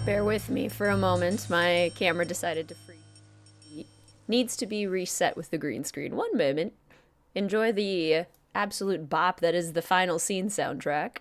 Bear with me for a moment. My camera decided to freeze. Needs to be reset with the green screen. One moment. Enjoy the absolute bop that is the final scene soundtrack.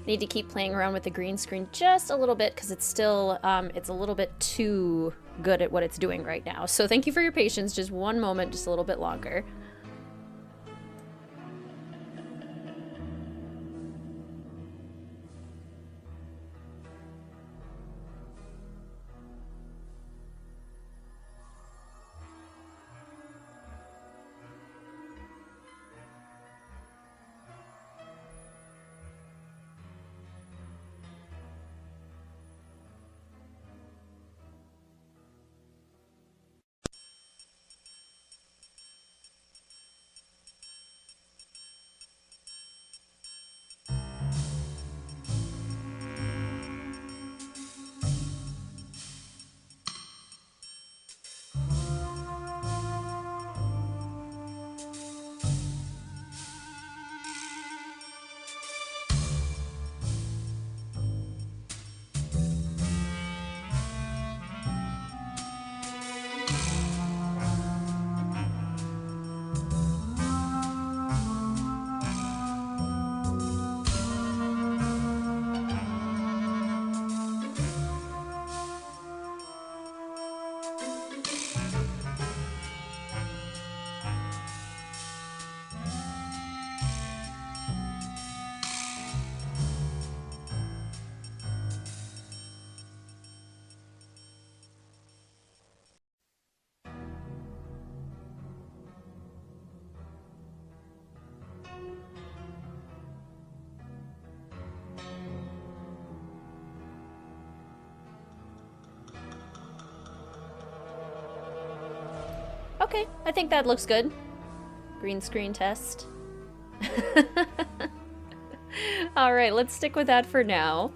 Need to keep playing around with the green screen just a little bit because it's still, it's a little bit too good at what it's doing right now. So thank you for your patience. Just one moment, just a little bit longer. Okay, I think that looks good. Green screen test. All right, let's stick with that for now.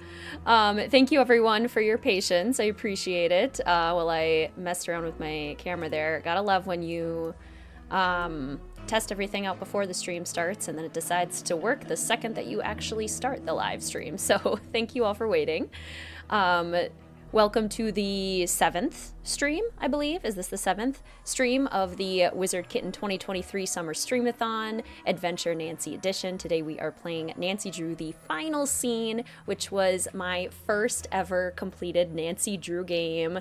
Thank you everyone for your patience. I appreciate it. While I messed around with my camera there. Gotta love when you test everything out before the stream starts, and then it decides to work the second that you actually start the live stream. So thank you all for waiting. Welcome to the 7th stream, I believe. Is this the 7th stream of the WizardKitten 2023 Summer Streamathon Adventure Nancy Edition? Today we are playing Nancy Drew the Final Scene, which was my first ever completed Nancy Drew game.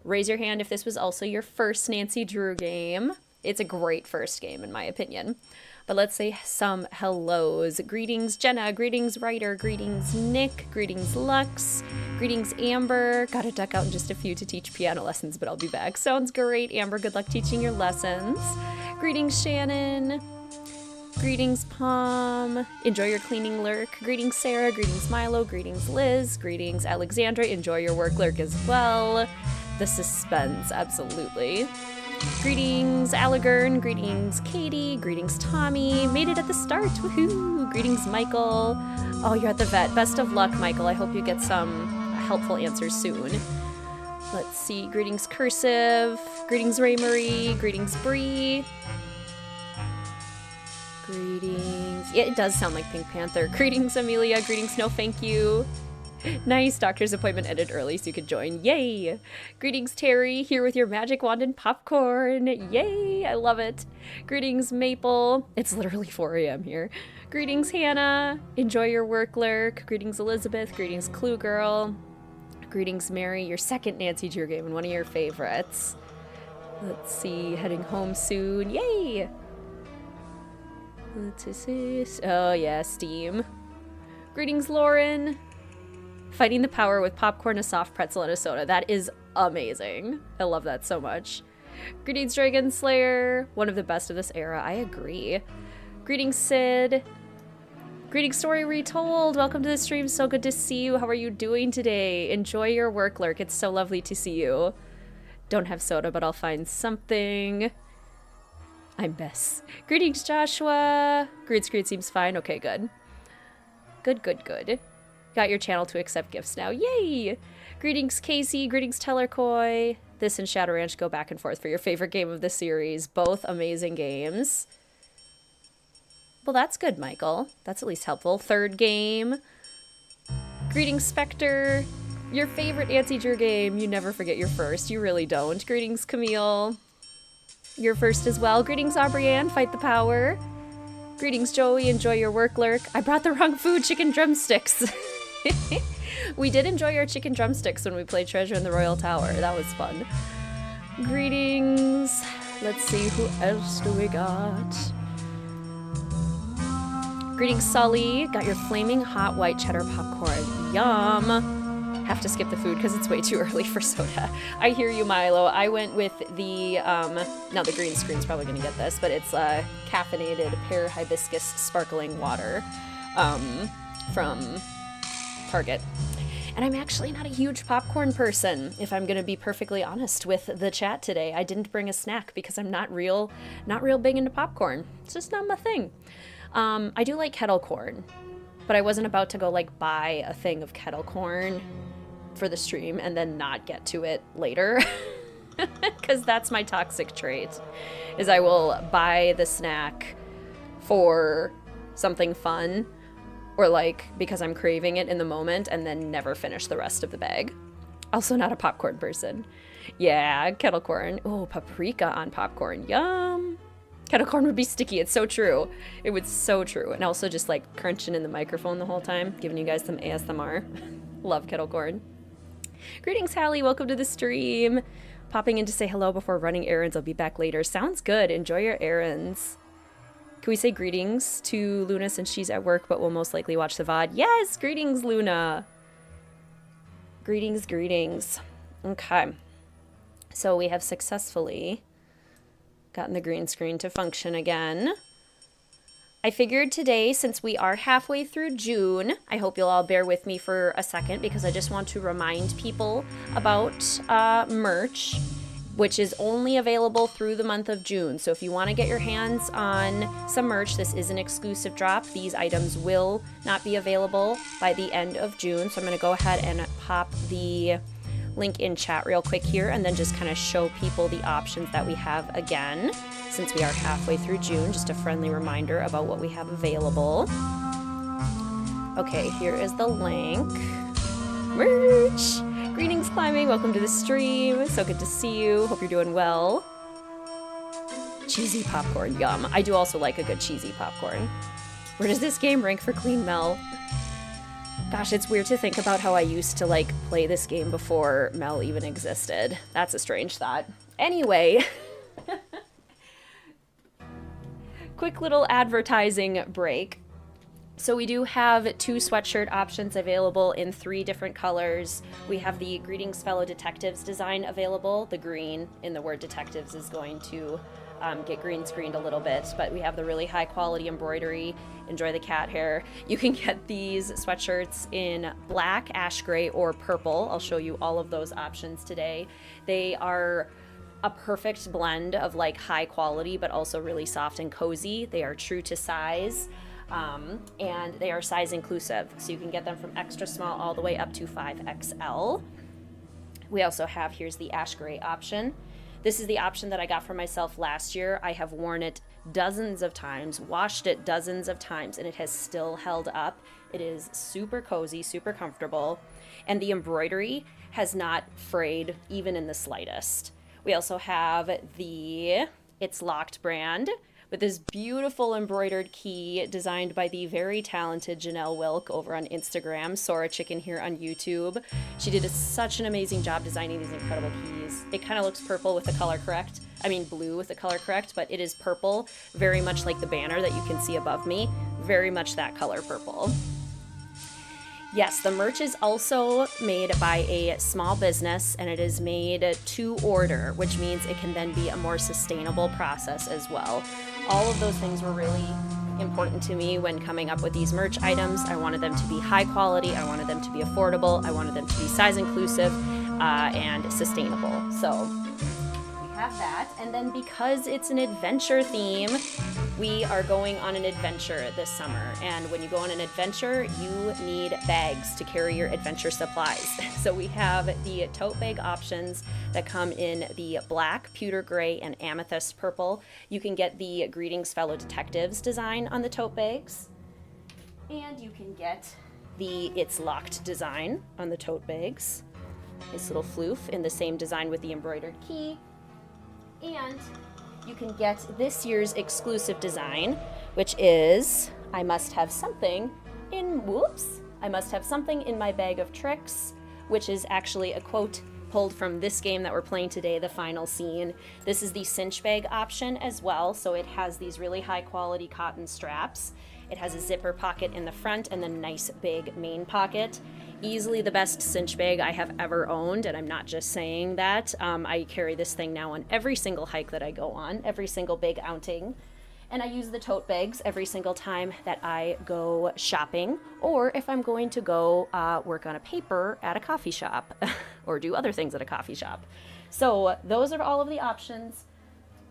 Raise your hand if this was also your first Nancy Drew game. It's a great first game in my opinion. But let's say some hellos. Greetings, Jenna. Greetings, Ryder. Greetings, Nick. Greetings, Lux. Greetings, Amber. Gotta duck out in just a few to teach piano lessons, but I'll be back. Sounds great, Amber. Good luck teaching your lessons. Greetings, Shannon. Greetings, Palm. Enjoy your cleaning lurk. Greetings, Sarah. Greetings, Milo. Greetings, Liz. Greetings, Alexandra. Enjoy your work lurk as well. The suspense, absolutely. Greetings, Allegern. Greetings, Katie. Greetings, Tommy. Made it at the start. Woohoo! Greetings, Michael. Oh, you're at the vet. Best of luck, Michael. I hope you get some helpful answers soon. Let's see. Greetings, Cursive. Greetings, Ray Marie. Greetings, Bree. Greetings. Yeah, it does sound like Pink Panther. Greetings, Amelia. Greetings, no thank you. Nice, doctor's appointment ended early so you could join. Yay! Greetings, Terry, here with your magic wand and popcorn. Yay! I love it. Greetings, Maple. It's literally 4 a.m. here. Greetings, Hannah. Enjoy your work lurk. Greetings, Elizabeth. Greetings, Clue Girl. Greetings, Mary, your second Nancy Drew game and one of your favorites. Let's see, heading home soon. Yay! What is this? Oh yeah, Steam. Greetings, Lauren. Fighting the power with popcorn, a soft pretzel, and a soda. That is amazing. I love that so much. Greetings, Dragon Slayer. One of the best of this era. I agree. Greetings, Sid. Greetings, Story Retold. Welcome to the stream. So good to see you. How are you doing today? Enjoy your work lurk. It's so lovely to see you. Don't have soda, but I'll find something. I'm Bess. Greetings, Joshua. Greet seems fine. Okay, good. Good. Got your channel to accept gifts now. Yay! Greetings, Casey. Greetings, Tellercoy. This and Shadow Ranch go back and forth for your favorite game of the series. Both amazing games. Well, that's good, Michael. That's at least helpful. Third game. Greetings, Spectre. Your favorite Nancy Drew game. You never forget your first. You really don't. Greetings, Camille. Your first as well. Greetings, Aubrianne. Fight the power. Greetings, Joey. Enjoy your work lurk. I brought the wrong food. Chicken drumsticks. We did enjoy our chicken drumsticks when we played Treasure in the Royal Tower. That was fun. Greetings. Let's see, who else do we got? Greetings, Sully. Got your flaming hot white cheddar popcorn. Yum. Have to skip the food because it's way too early for soda. I hear you, Milo. I went with the, now the green screen's probably going to get this, but it's caffeinated pear hibiscus sparkling water from Target. And I'm actually not a huge popcorn person, if I'm gonna be perfectly honest with the chat today. I didn't bring a snack because I'm not real big into popcorn. It's just not my thing. I do like kettle corn, but I wasn't about to go like buy a thing of kettle corn for the stream and then not get to it later. Because that's my toxic trait, is I will buy the snack for something fun, or like because I'm craving it in the moment, and then never finish the rest of the bag. Also not a popcorn person. Yeah, kettle corn. Oh, paprika on popcorn. Yum. Kettle corn would be sticky. It's so true. It was so true. And also just like crunching in the microphone the whole time, giving you guys some ASMR. Love kettle corn. Greetings, Hallie. Welcome to the stream. Popping in to say hello before running errands. I'll be back later. Sounds good. Enjoy your errands. Can we say greetings to Luna since she's at work but will most likely watch the VOD? Yes! Greetings, Luna! Greetings. Okay. So we have successfully gotten the green screen to function again. I figured today, since we are halfway through June, I hope you'll all bear with me for a second because I just want to remind people about merch, which is only available through the month of June. So if you want to get your hands on some merch, this is an exclusive drop. These items will not be available by the end of June. So I'm going to go ahead and pop the link in chat real quick here and then just kind of show people the options that we have again, since we are halfway through June. Just a friendly reminder about what we have available. Okay, here is the link. Merch! Greetings, Climbing. Welcome to the stream. So good to see you. Hope you're doing well. Cheesy popcorn, yum. I do also like a good cheesy popcorn. Where does this game rank for Clean Mel? Gosh, it's weird to think about how I used to, like, play this game before Mel even existed. That's a strange thought. Anyway. Quick little advertising break. So we do have 2 sweatshirt options available in 3 different colors. We have the Greetings Fellow Detectives design available. The green in the word detectives is going to get green screened a little bit, but we have the really high quality embroidery. Enjoy the cat hair. You can get these sweatshirts in black, ash gray, or purple. I'll show you all of those options today. They are a perfect blend of like high quality, but also really soft and cozy. They are true to size. And they are size inclusive, so you can get them from extra small all the way up to 5XL. We also have, here's the ash gray option. This is the option that I got for myself last year. I have worn it dozens of times, washed it dozens of times, and it has still held up. It is super cozy, super comfortable, and the embroidery has not frayed even in the slightest. We also have the It's Locked brand, with this beautiful embroidered key designed by the very talented Janelle Wilk over on Instagram, Sora Chicken here on YouTube. She did such an amazing job designing these incredible keys. It kind of looks purple with the color correct. I mean blue with the color correct, but it is purple, very much like the banner that you can see above me. Very much that color purple. Yes, the merch is also made by a small business, and it is made to order, which means it can then be a more sustainable process as well. All of those things were really important to me when coming up with these merch items. I wanted them to be high quality, I wanted them to be affordable, I wanted them to be size inclusive and sustainable. So we have that. And then because it's an adventure theme, we are going on an adventure this summer. And when you go on an adventure, you need bags to carry your adventure supplies. So we have the tote bag options that come in the black, pewter gray, and amethyst purple. You can get the Greetings Fellow Detectives design on the tote bags. And you can get the It's Locked design on the tote bags. This little floof in the same design with the embroidered key. And you can get this year's exclusive design, which is I must have something in my bag of tricks, which is actually a quote pulled from this game that we're playing today, The Final Scene. This is the cinch bag option as well, so it has these really high quality cotton straps. It has a zipper pocket in the front and the nice big main pocket. Easily the best cinch bag I have ever owned, and I'm not just saying that. I carry this thing now on every single hike that I go on, every single big outing. And I use the tote bags every single time that I go shopping, or if I'm going to go work on a paper at a coffee shop, or do other things at a coffee shop. So those are all of the options.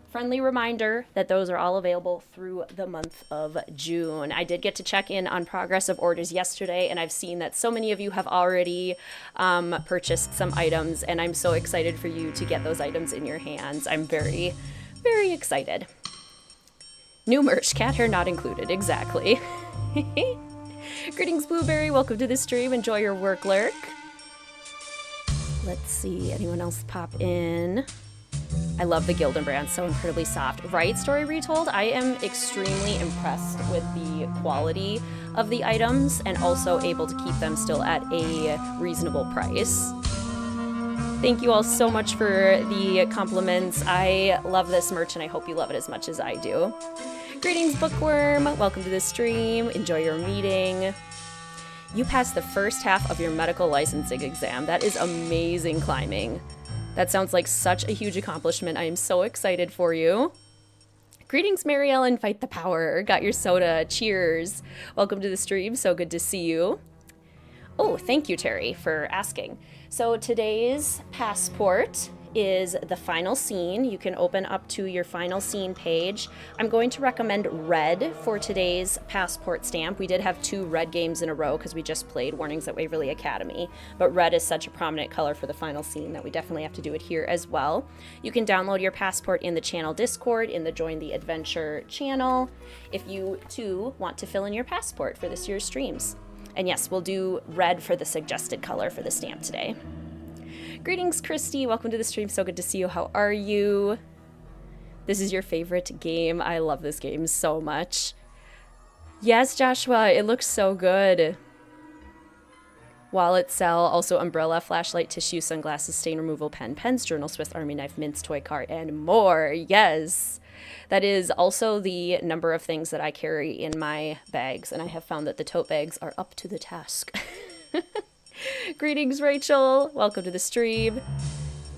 Friendly reminder that those are all available through the month of June. I did get to check in on progress of orders yesterday, and I've seen that so many of you have already purchased some items, and I'm so excited for you to get those items in your hands. I'm very, very excited. New merch, cat hair not included, exactly. Greetings, Blueberry. Welcome to the stream. Enjoy your work lurk. Let's see, anyone else pop in? I love the Gildan brand, so incredibly soft. Right, Story Retold? I am extremely impressed with the quality of the items and also able to keep them still at a reasonable price. Thank you all so much for the compliments. I love this merch and I hope you love it as much as I do. Greetings, Bookworm. Welcome to the stream. Enjoy your meeting. You passed the first half of your medical licensing exam. That is amazing climbing. That sounds like such a huge accomplishment. I am so excited for you. Greetings, Mary Ellen. Fight the power. Got your soda. Cheers. Welcome to the stream. So good to see you. Oh, thank you, Terry, for asking. So today's passport is the final scene. You can open up to your final scene page. I'm going to recommend red for today's passport stamp. We did have 2 red games in a row because we just played Warnings at Waverly Academy, but red is such a prominent color for the final scene that we definitely have to do it here as well. You can download your passport in the channel Discord, in the Join the Adventure channel, if you too want to fill in your passport for this year's streams. And yes, we'll do red for the suggested color for the stamp today. Greetings, Christy. Welcome to the stream. So good to see you. How are you? This is your favorite game. I love this game so much. Yes, Joshua, it looks so good. Wallet, cell, also umbrella, flashlight, tissue, sunglasses, stain removal, pen, pens, journal, Swiss Army knife, mints, toy car, and more. Yes. That is also the number of things that I carry in my bags, and I have found that the tote bags are up to the task. Greetings, Rachel. Welcome to the stream.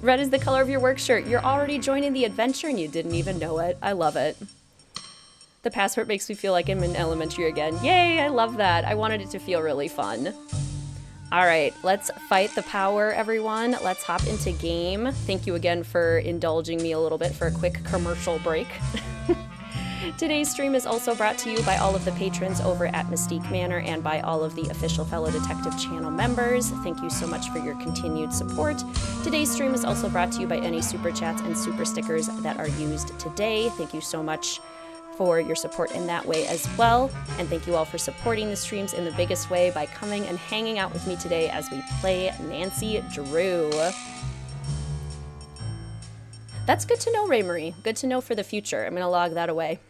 Red is the color of your work shirt. You're already joining the adventure and you didn't even know it. I love it. The passport makes me feel like I'm in elementary again. Yay, I love that. I wanted it to feel really fun. All right, let's fight the power, everyone. Let's hop into game. Thank you again for indulging me a little bit for a quick commercial break. Today's stream is also brought to you by all of the patrons over at Mystique Manor and by all of the official Fellow Detective channel members. Thank you so much for your continued support. Today's stream is also brought to you by any super chats and super stickers that are used today. Thank you so much for your support in that way as well. And thank you all for supporting the streams in the biggest way by coming and hanging out with me today as we play Nancy Drew. That's good to know, Ray Marie. Good to know for the future. I'm gonna log that away.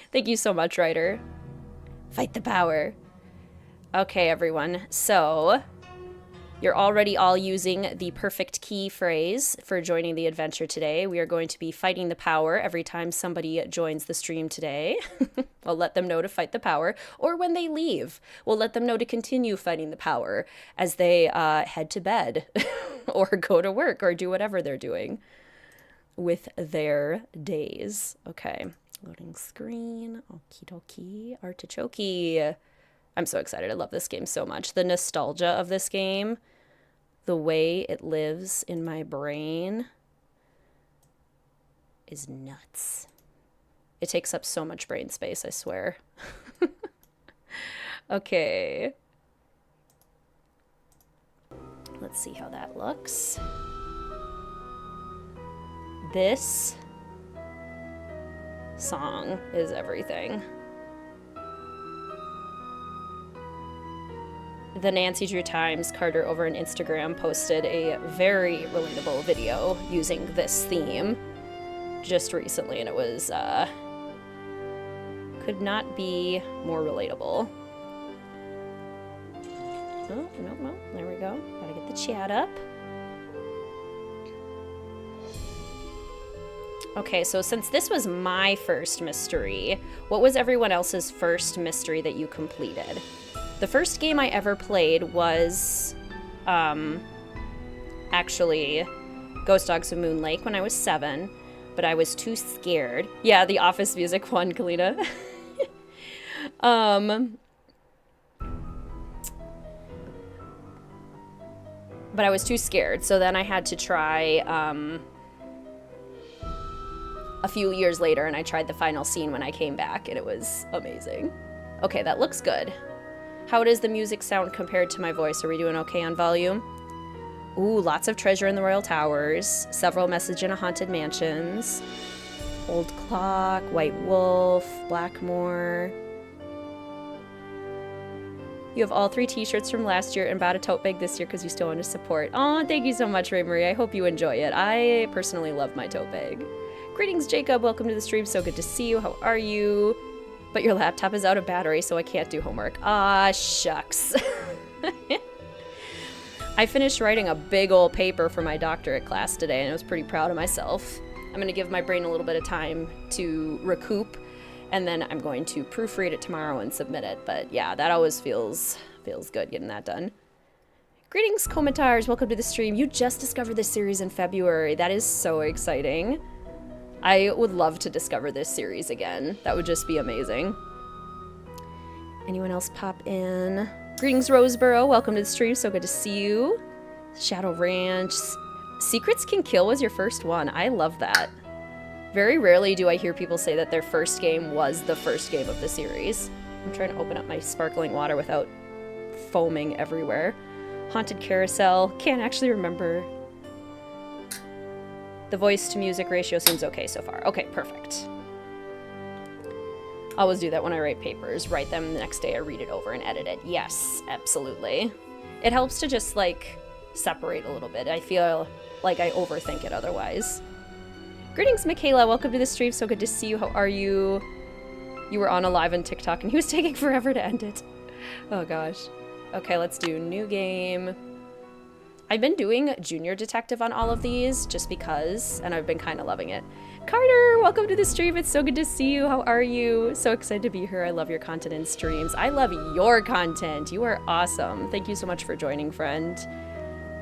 Thank you so much, Ryder. Fight the power. Okay, everyone. So, you're already all using the perfect key phrase for joining the adventure today. We are going to be fighting the power every time somebody joins the stream today. We'll let them know to fight the power. Or when they leave, we'll let them know to continue fighting the power as they head to bed or go to work or do whatever they're doing with their days. Okay. Loading screen. Okie dokie. Artichoke. I'm so excited. I love this game so much. The nostalgia of this game, the way it lives in my brain is nuts. It takes up so much brain space, I swear. Okay. Let's see how that looks. This song is everything. The Nancy Drew Times, Carter over on Instagram, posted a very relatable video using this theme just recently, and it was, could not be more relatable. Oh, no, there we go. Gotta get the chat up. Okay, so since this was my first mystery, what was everyone else's first mystery that you completed? The first game I ever played was, actually Ghost Dogs of Moon Lake when I was 7, but I was too scared. Yeah, the Office music one, Kalina. But I was too scared, so then I had to try, a few years later, and I tried the final scene when I came back, and it was amazing. Okay, that looks good. How does the music sound compared to my voice? Are we doing okay on volume? Ooh, lots of treasure in the Royal Towers, several message in a haunted mansions, old clock, white wolf, Blackmore. You have all 3 t-shirts from last year and bought a tote bag this year because you still want to support. Oh, thank you so much, Ray Marie. I hope you enjoy it. I personally love my tote bag. Greetings, Jacob. Welcome to the stream. So good to see you. How are you? But your laptop is out of battery, so I can't do homework. Ah, shucks. I finished writing a big old paper for my doctorate class today, and I was pretty proud of myself. I'm going to give my brain a little bit of time to recoup, and then I'm going to proofread it tomorrow and submit it. But yeah, that always feels good getting that done. Greetings, Komentars. Welcome to the stream. You just discovered this series in February. That is so exciting. I would love to discover this series again. That would just be amazing. Anyone else pop in? Greetings, Roseboro. Welcome to the stream. So good to see you. Shadow Ranch. Secrets Can Kill was your first one. I love that. Very rarely do I hear people say that their first game was the first game of the series. I'm trying to open up my sparkling water without foaming everywhere. Haunted Carousel. Can't actually remember. The voice to music ratio seems okay so far. Okay, perfect. I always do that when I write papers. Write them the next day, I read it over and edit it. Yes, absolutely. It helps to just, like, separate a little bit. I feel like I overthink it otherwise. Greetings, Michaela. Welcome to the stream. So good to see you. How are you? You were on a live on TikTok and he was taking forever to end it. Oh, gosh. Okay, let's do new game. I've been doing Junior Detective on all of these just because, and I've been kind of loving it. Carter, welcome to the stream. It's so good to see you. How are you? So excited to be here. I love your content and streams. I love your content. You are awesome. Thank you so much for joining, friend.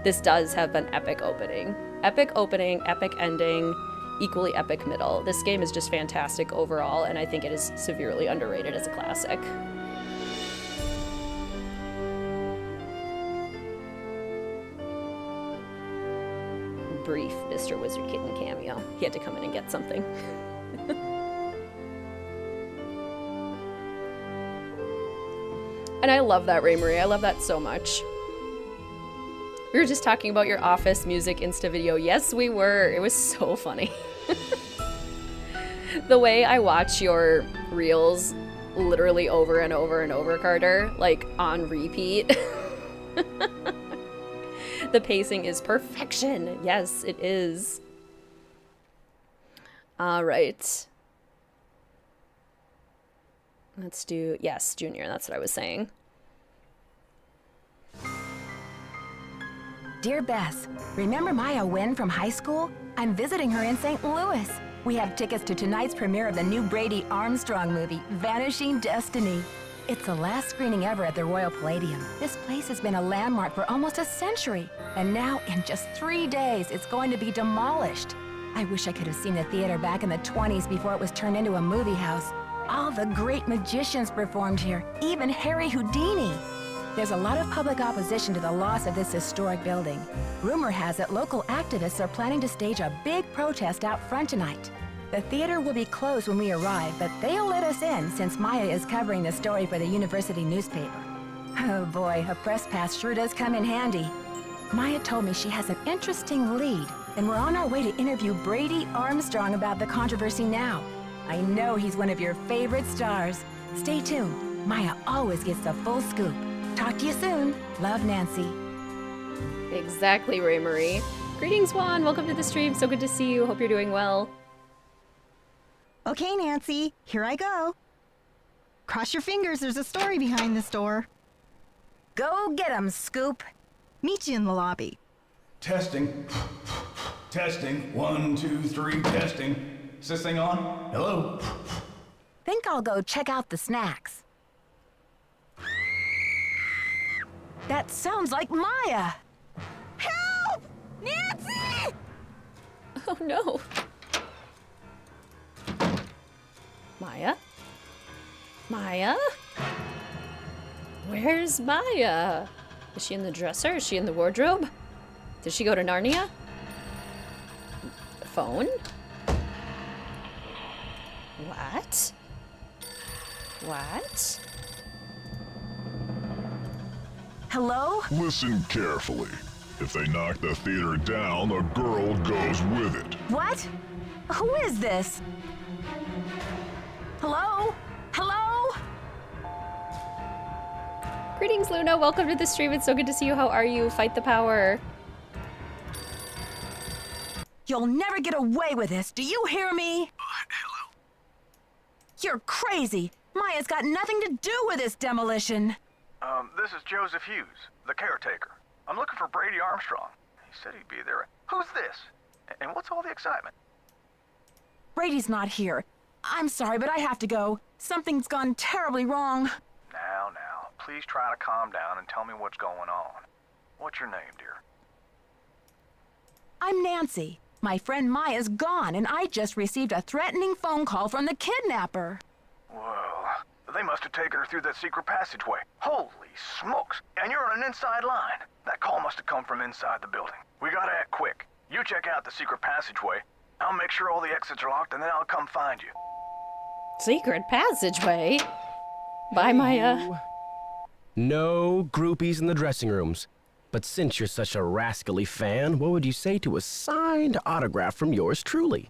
This does have an epic opening. Epic opening, epic ending, equally epic middle. This game is just fantastic overall, and I think it is severely underrated as a classic. Brief Mr. WizardKitten cameo. He had to come in and get something. And I love that, Ray Marie. I love that so much. We were just talking about your Office music Insta video. Yes, we were. It was so funny. The way I watch your reels literally over and over and over, Carter, like on repeat. The pacing is perfection. Yes, it is. All right. Let's do, yes, Junior. That's what I was saying. Dear Bess, remember Maya Wynn from high school? I'm visiting her in St. Louis. We have tickets to tonight's premiere of the new Brady Armstrong movie, Vanishing Destiny. It's the last screening ever at the Royal Palladium. This place has been a landmark for almost a century. And now, in just 3 days, it's going to be demolished. I wish I could have seen the theater back in the 20s before it was turned into a movie house. All the great magicians performed here, even Harry Houdini. There's a lot of public opposition to the loss of this historic building. Rumor has it local activists are planning to stage a big protest out front tonight. The theater will be closed when we arrive, but they'll let us in since Maya is covering the story for the university newspaper. Oh boy, a press pass sure does come in handy. Maya told me she has an interesting lead, and we're on our way to interview Brady Armstrong about the controversy now. I know he's one of your favorite stars. Stay tuned. Maya always gets the full scoop. Talk to you soon. Love, Nancy. Exactly, Ray Marie. Greetings, Juan. Welcome to the stream. So good to see you. Hope you're doing well. Okay, Nancy, here I go. Cross your fingers, there's a story behind this door. Go get 'em, Scoop. Meet you in the lobby. Testing. Testing. 1, 2, 3, testing. Is this thing on? Hello? Think I'll go check out the snacks. That sounds like Maya. Help! Nancy! Oh no. Maya? Maya? Where's Maya? Is she in the dresser? Is she in the wardrobe? Did she go to Narnia? Phone? What? What? Hello? Listen carefully. If they knock the theater down, the girl goes with it. What? Who is this? Hello? Hello? Greetings, Luna. Welcome to the stream. It's so good to see you. How are you? Fight the power. You'll never get away with this. Do you hear me? Hello? You're crazy. Maya's got nothing to do with this demolition. This is Joseph Hughes, the caretaker. I'm looking for Brady Armstrong. He said he'd be there. Who's this? And what's all the excitement? Brady's not here. I'm sorry, but I have to go. Something's gone terribly wrong. Now, please try to calm down and tell me what's going on. What's your name, dear? I'm Nancy. My friend Maya's gone, and I just received a threatening phone call from the kidnapper. Well, they must have taken her through that secret passageway. Holy smokes! And you're on an inside line. That call must have come from inside the building. We gotta act quick. You check out the secret passageway. I'll make sure all the exits are locked, and then I'll come find you. Secret passageway? By my, No groupies in the dressing rooms. But since you're such a rascally fan, what would you say to a signed autograph from yours truly?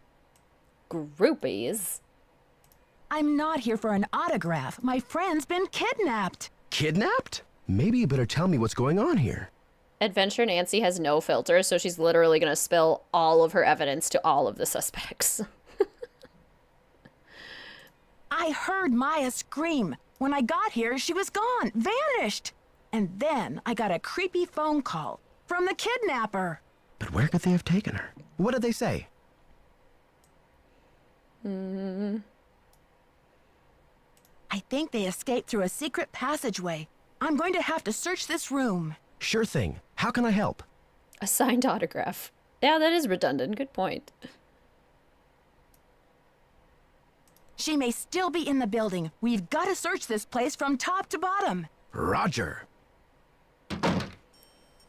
groupies? I'm not here for an autograph. My friend's been kidnapped. Kidnapped? Maybe you better tell me what's going on here. Adventure Nancy has no filter, so she's literally gonna spill all of her evidence to all of the suspects. I heard Maya scream. When I got here, she was gone, vanished. And then I got a creepy phone call from the kidnapper. But where could they have taken her? What did they say? I think they escaped through a secret passageway. I'm going to have to search this room. Sure thing. How can I help? A signed autograph. Yeah, that is redundant. Good point. She may still be in the building. We've got to search this place from top to bottom. Roger.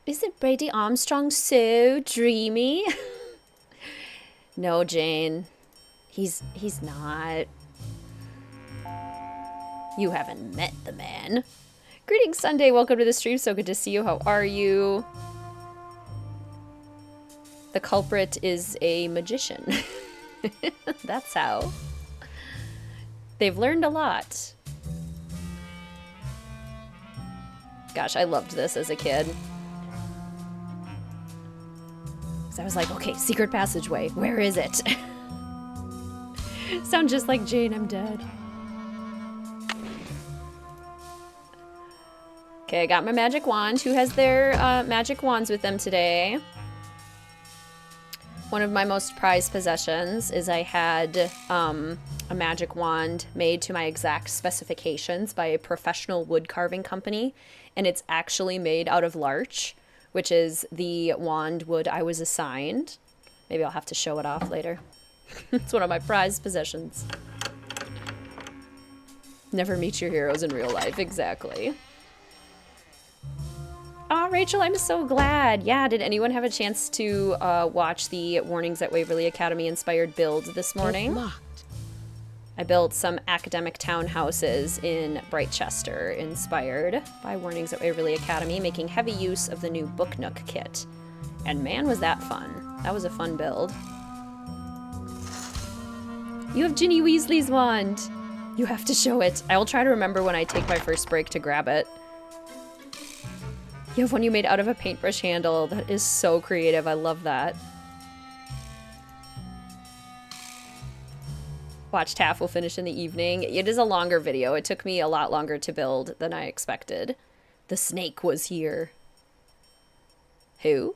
Isn't Brady Armstrong so dreamy? No, Jane. He's not. You haven't met the man. Greetings, Sunday. Welcome to the stream. So good to see you. How are you? The culprit is a magician. That's how. They've learned a lot. Gosh, I loved this as a kid. So I was like, okay, secret passageway. Where is it? Sound just like Jane, I'm dead. Okay, I got my magic wand. Who has their magic wands with them today? One of my most prized possessions is I had a magic wand made to my exact specifications by a professional wood carving company, and it's actually made out of larch, which is the wand wood I was assigned. Maybe I'll have to show it off later. It's one of my prized possessions. Never meet your heroes in real life, exactly. Oh, Rachel, I'm so glad. Yeah, did anyone have a chance to watch the Warnings at Waverly Academy inspired build this morning? I built some academic townhouses in Brightchester, inspired by Warnings at Waverly Academy, making heavy use of the new Book Nook kit. And man, was that fun. That was a fun build. You have Ginny Weasley's wand. You have to show it. I will try to remember when I take my first break to grab it. You have one you made out of a paintbrush handle. That is so creative. I love that. Watched half, will finish in the evening. It is a longer video. It took me a lot longer to build than I expected. The snake was here. Who?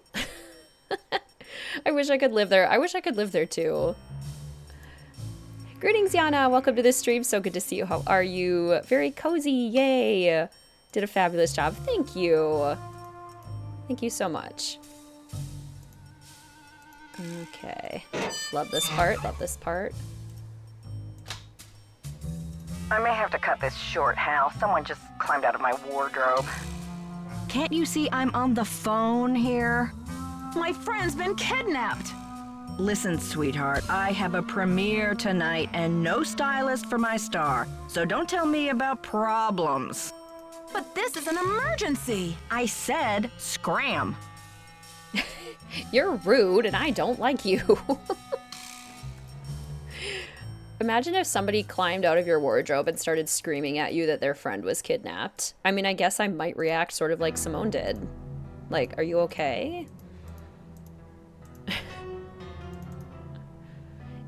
I wish I could live there. I wish I could live there too. Greetings, Yana. Welcome to the stream. So good to see you. How are you? Very cozy. Yay. Did a fabulous job. Thank you. Thank you so much. Okay. Love this part. Love this part. I may have to cut this short, Hal. Someone just climbed out of my wardrobe. Can't you see I'm on the phone here? My friend's been kidnapped. Listen, sweetheart, I have a premiere tonight and no stylist for my star, so don't tell me about problems. But this is an emergency. I said scram. You're rude and I don't like you. Imagine if somebody climbed out of your wardrobe and started screaming at you that their friend was kidnapped. I mean, I guess I might react sort of like Simone did. Like, are you okay?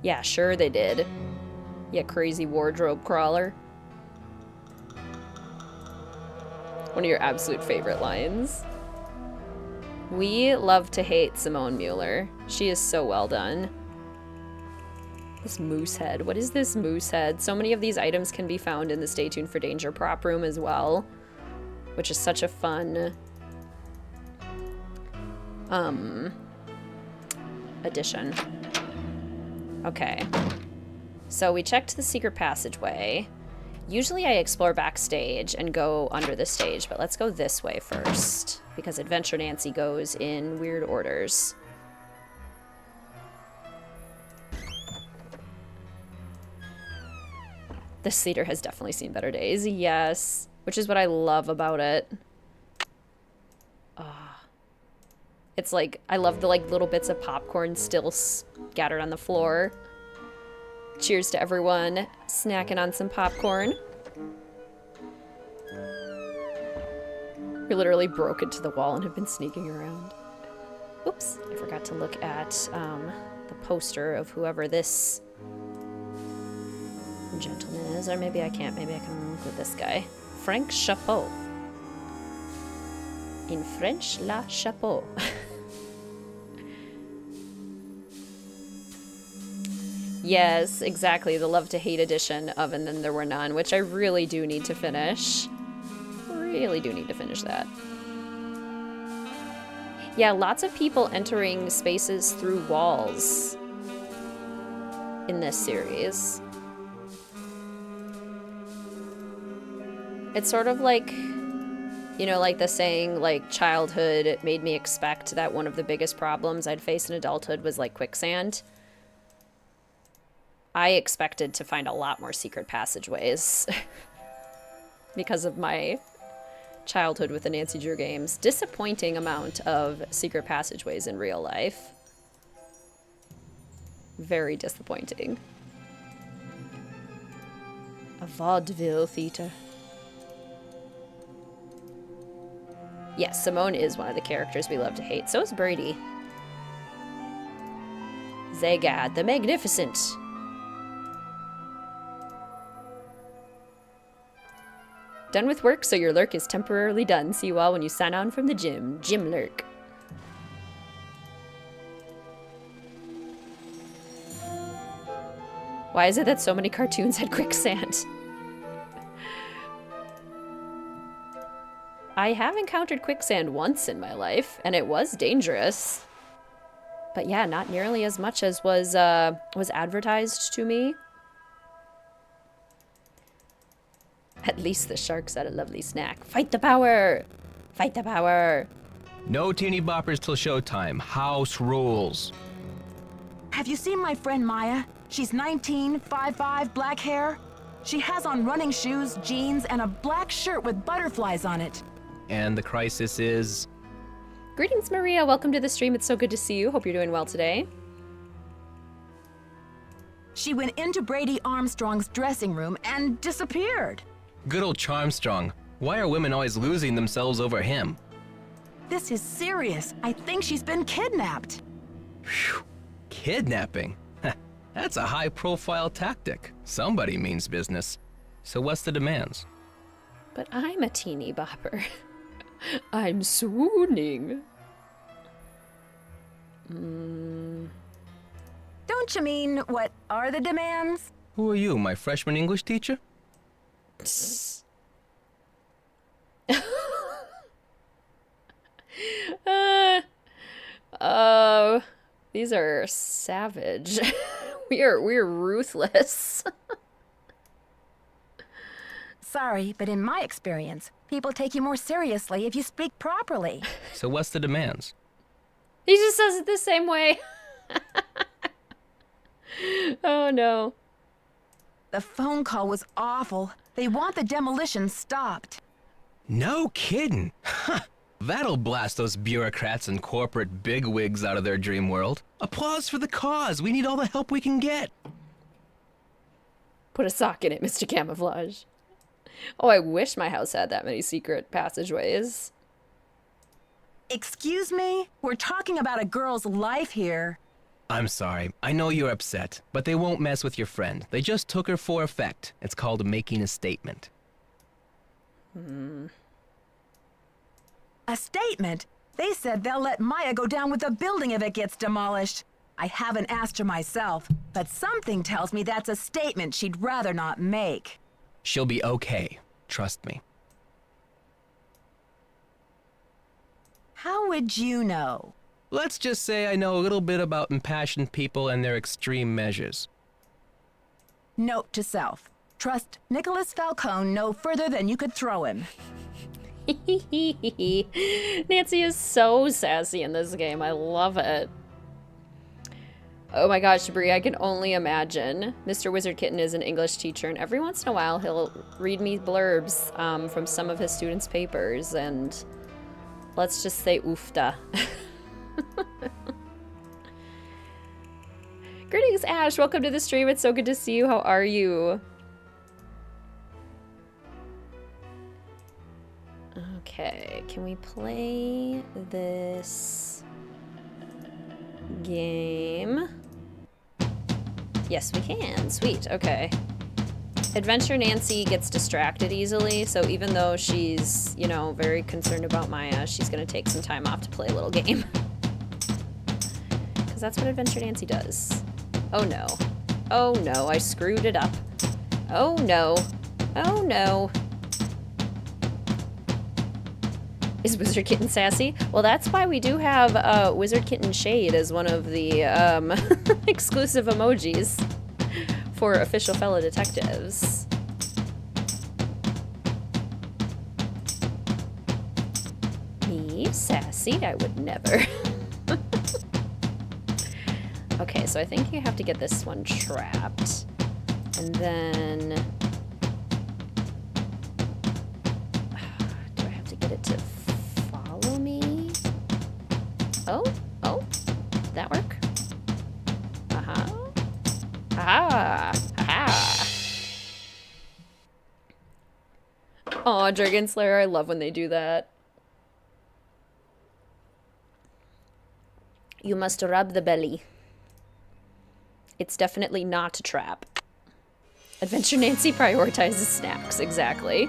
Yeah, sure they did. Yeah, crazy wardrobe crawler. One of your absolute favorite lines. We love to hate Simone Mueller. She is so well done. This moose head. What is this moose head? So many of these items can be found in the Stay Tuned for Danger prop room as well, which is such a fun addition. Okay. So we checked the secret passageway. Usually I explore backstage and go under the stage, but let's go this way first, because Adventure Nancy goes in weird orders. This theater has definitely seen better days. Yes. Which is what I love about it. It's like, I love the like little bits of popcorn still scattered on the floor. Cheers to everyone snacking on some popcorn. We literally broke into the wall and have been sneaking around. Oops, I forgot to look at the poster of whoever this gentleman is. Or maybe I can't. Maybe I can look at this guy. Frank Chapeau. In French, La Chapeau. Yes, exactly. The love to hate edition of And Then There Were None, which I really do need to finish. Really do need to finish that. Yeah, lots of people entering spaces through walls in this series. It's sort of like, you know, like the saying, like, childhood made me expect that one of the biggest problems I'd face in adulthood was, like, quicksand. I expected to find a lot more secret passageways because of my childhood with the Nancy Drew games. Disappointing amount of secret passageways in real life. Very disappointing. A vaudeville theater. Yes, Simone is one of the characters we love to hate. So is Brady. Zegad the Magnificent. Done with work, so your lurk is temporarily done. See you all when you sign on from the gym. Gym lurk. Why is it that so many cartoons had quicksand? I have encountered quicksand once in my life, and it was dangerous. But yeah, not nearly as much as was advertised to me. At least the sharks had a lovely snack. Fight the power! Fight the power! No teeny boppers till showtime. House rules. Have you seen my friend Maya? She's 19, 5'5", black hair. She has on running shoes, jeans, and a black shirt with butterflies on it. And the crisis is... Greetings, Maria. Welcome to the stream. It's so good to see you. Hope you're doing well today. She went into Brady Armstrong's dressing room and disappeared. Good old Charmstrong. Why are women always losing themselves over him? This is serious. I think she's been kidnapped. Phew. Kidnapping? That's a high-profile tactic. Somebody means business. So what's the demands? But I'm a teeny bopper. I'm swooning. Don't you mean, what are the demands? Who are you, my freshman English teacher? These are savage. We're ruthless. Sorry, but in my experience, people take you more seriously if you speak properly. So what's the demands? He just says it the same way. Oh no. The phone call was awful. They want the demolition stopped. No kidding. That'll blast those bureaucrats and corporate bigwigs out of their dream world. Applause for the cause. We need all the help we can get. Put a sock in it, Mr. Camouflage. Oh, I wish my house had that many secret passageways. Excuse me? We're talking about a girl's life here. I'm sorry. I know you're upset, but they won't mess with your friend. They just took her for effect. It's called making a statement. A statement? They said they'll let Maya go down with the building if it gets demolished. I haven't asked her myself, but something tells me that's a statement she'd rather not make. She'll be okay. Trust me. How would you know? Let's just say I know a little bit about impassioned people and their extreme measures. Note to self. Trust Nicholas Falcone no further than you could throw him. Nancy is so sassy in this game. I love it. Oh my gosh, Brie, I can only imagine. Mr. WizardKitten is an English teacher, and every once in a while he'll read me blurbs from some of his students' papers, and let's just say oofta. Greetings, Ash. Welcome to the stream. It's so good to see you. How are you? Okay, can we play this game? Yes, we can. Sweet. Okay. Adventure Nancy gets distracted easily, so even though she's, you know, very concerned about Maya, she's gonna take some time off to play a little game. Because that's what Adventure Nancy does. Oh no. Oh no, I screwed it up. Oh no. Oh no. Is WizardKitten sassy? Well, that's why we do have WizardKitten Shade as one of the exclusive emojis for official fellow detectives. Me? Sassy? I would never. Okay, so I think you have to get this one trapped. And then... do I have to get it to follow me? Oh, did that work? Uh-huh. Aha! Aha! Aw, Dragon Slayer, I love when they do that. You must rub the belly. It's definitely not a trap. Adventure Nancy prioritizes snacks, exactly.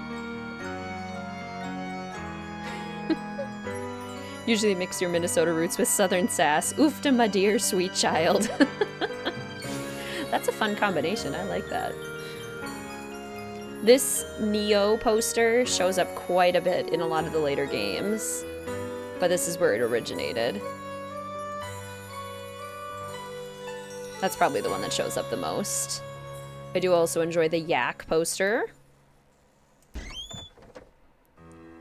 Usually mix your Minnesota roots with southern sass. Oofta, my dear sweet child. That's a fun combination, I like that. This Neo poster shows up quite a bit in a lot of the later games, but this is where it originated. That's probably the one that shows up the most. I do also enjoy the Yak poster.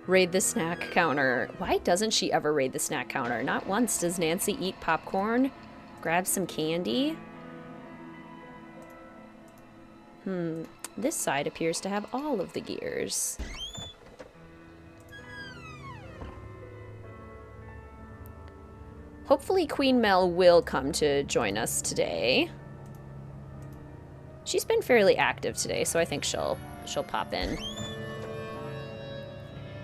Raid the snack counter. Why doesn't she ever raid the snack counter? Not once does Nancy eat popcorn, grab some candy. This side appears to have all of the gears. Hopefully Queen Mel will come to join us today. She's been fairly active today, so I think she'll pop in.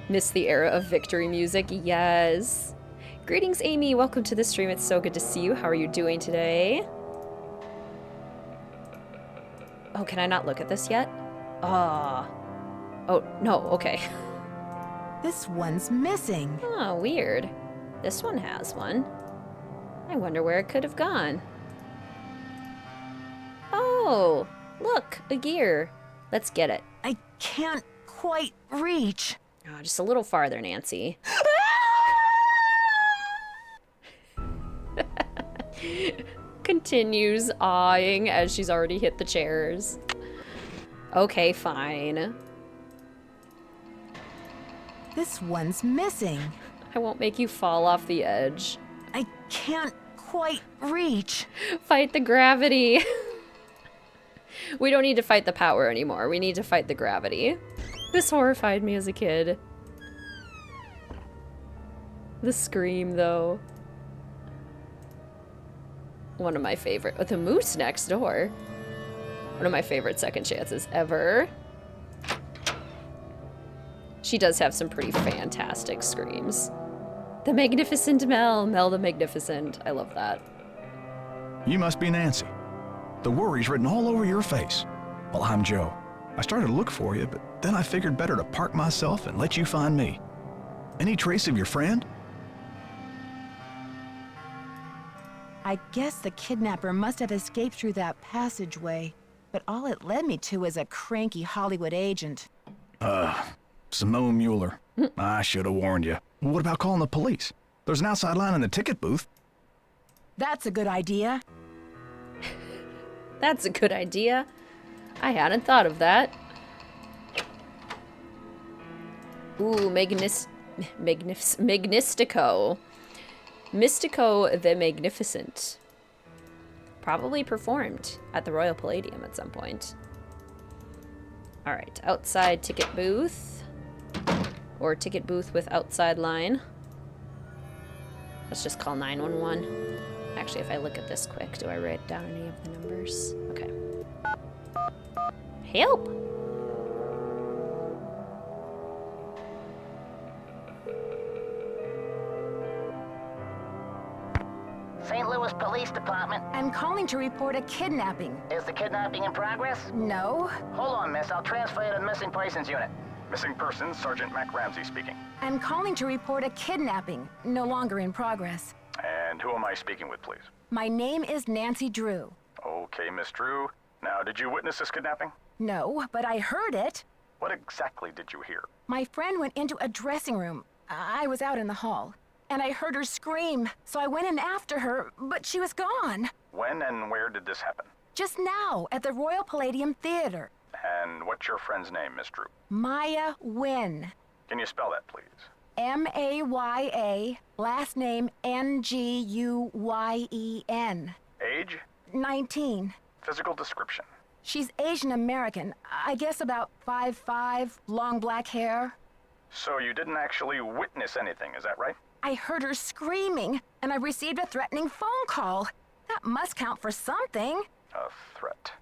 Miss the era of victory music, yes. Greetings, Amy. Welcome to the stream. It's so good to see you. How are you doing today? Oh, can I not look at this yet? Oh, no, okay. This one's missing. Oh, weird. This one has one. I wonder where it could have gone. Oh, look, a gear. Let's get it. I can't quite reach. Oh, just a little farther, Nancy. Continues awing as she's already hit the chairs. Okay, fine. This one's missing. I won't make you fall off the edge. I can't quite reach. Fight the gravity. We don't need to fight the power anymore. We need to fight the gravity. This horrified me as a kid. The scream, though. One of my favorite. The moose next door. One of my favorite second chances ever. She does have some pretty fantastic screams. The Magnificent Mel. Mel the Magnificent. I love that. You must be Nancy. The worry's written all over your face. Well, I'm Joe. I started to look for you, but then I figured better to park myself and let you find me. Any trace of your friend? I guess the kidnapper must have escaped through that passageway, but all it led me to is a cranky Hollywood agent. Simone Mueller. I should have warned you. What about calling the police? There's an outside line in the ticket booth. That's a good idea. That's a good idea. I hadn't thought of that. Ooh, Magnistico. Mystico the Magnificent. probably performed at the Royal Palladium at some point. Alright, outside ticket booth. Or ticket booth with outside line. Let's just call 911. Actually, if I look at this quick, do I write down any of the numbers? Okay. Help! St. Louis Police Department. I'm calling to report a kidnapping. Is the kidnapping in progress? No. Hold on, miss. I'll transfer you to the Missing Persons Unit. Missing persons, Sergeant Mac Ramsey speaking. I'm calling to report a kidnapping, no longer in progress. And who am I speaking with, please? My name is Nancy Drew. Okay, Miss Drew. Now, did you witness this kidnapping? No, but I heard it. What exactly did you hear? My friend went into a dressing room. I was out in the hall. And I heard her scream, so I went in after her, but she was gone. When and where did this happen? Just now, at the Royal Palladium Theater. And what's your friend's name, Miss Drew? Maya Wynn. Can you spell that, please? M-A-Y-A, last name N-G-U-Y-E-N. Age? 19. Physical description? She's Asian American. I guess about 5'5", long black hair. So you didn't actually witness anything, is that right? I heard her screaming, and I received a threatening phone call. That must count for something. A threat.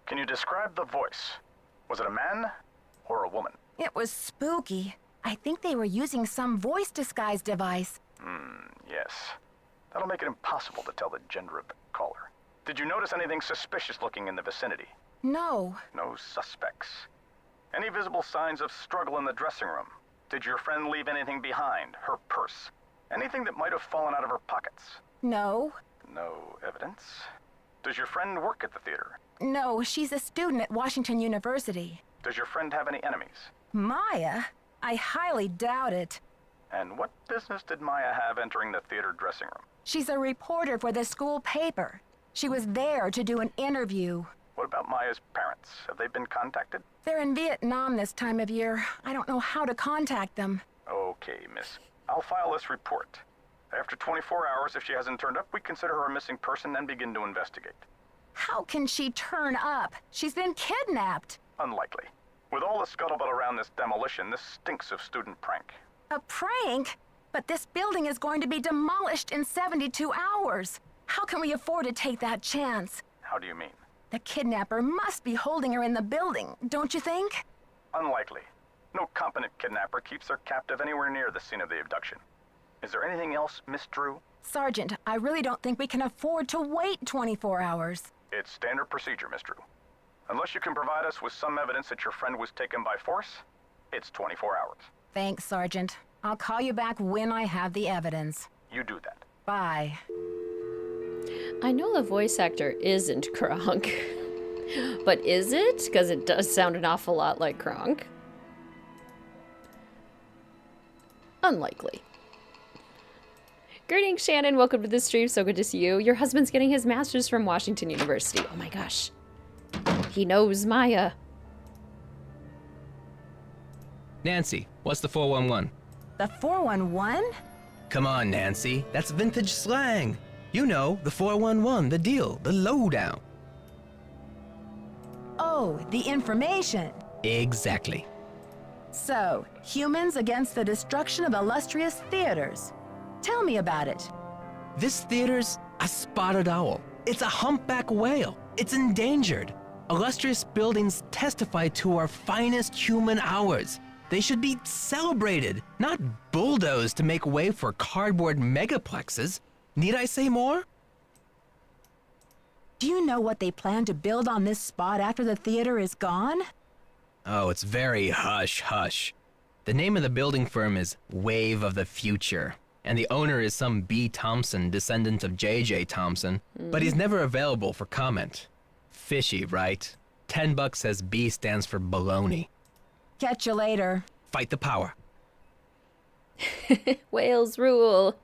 Can you describe the voice? Was it a man or a woman? It was spooky. I think they were using some voice disguise device. Yes. That'll make it impossible to tell the gender of the caller. Did you notice anything suspicious looking in the vicinity? No. No suspects. Any visible signs of struggle in the dressing room? Did your friend leave anything behind? Her purse? Anything that might have fallen out of her pockets? No. No evidence. Does your friend work at the theater? No, she's a student at Washington University. Does your friend have any enemies? Maya? I highly doubt it. And what business did Maya have entering the theater dressing room? She's a reporter for the school paper. She was there to do an interview. What about Maya's parents? Have they been contacted? They're in Vietnam this time of year. I don't know how to contact them. Okay, miss. I'll file this report. After 24 hours, if she hasn't turned up, we consider her a missing person and begin to investigate. How can she turn up? She's been kidnapped. Unlikely. With all the scuttlebutt around this demolition, this stinks of student prank. A prank? But this building is going to be demolished in 72 hours. How can we afford to take that chance? How do you mean? The kidnapper must be holding her in the building, don't you think? Unlikely. No competent kidnapper keeps her captive anywhere near the scene of the abduction. Is there anything else, Miss Drew? Sergeant, I really don't think we can afford to wait 24 hours. It's standard procedure, Miss Drew. Unless you can provide us with some evidence that your friend was taken by force, it's 24 hours. Thanks, Sergeant. I'll call you back when I have the evidence. You do that. Bye. I know the voice actor isn't Kronk. But is it? Because it does sound an awful lot like Kronk. Unlikely. Greetings, Shannon. Welcome to the stream. So good to see you. Your husband's getting his master's from Washington University. Oh my gosh. He knows Maya. Nancy, what's the 411? The 411? Come on, Nancy. That's vintage slang. You know, the 411, the deal, the lowdown. Oh, the information. Exactly. So, humans against the destruction of illustrious theaters. Tell me about it. This theater's a spotted owl. It's a humpback whale. It's endangered. Illustrious buildings testify to our finest human hours. They should be celebrated, not bulldozed to make way for cardboard megaplexes. Need I say more? Do you know what they plan to build on this spot after the theater is gone? Oh, it's very hush-hush. The name of the building firm is Wave of the Future, and the owner is some B. Thompson, descendant of J.J. Thompson, but he's never available for comment. Fishy, right? $10 says B stands for baloney. Catch you later. Fight the power. Whales rule.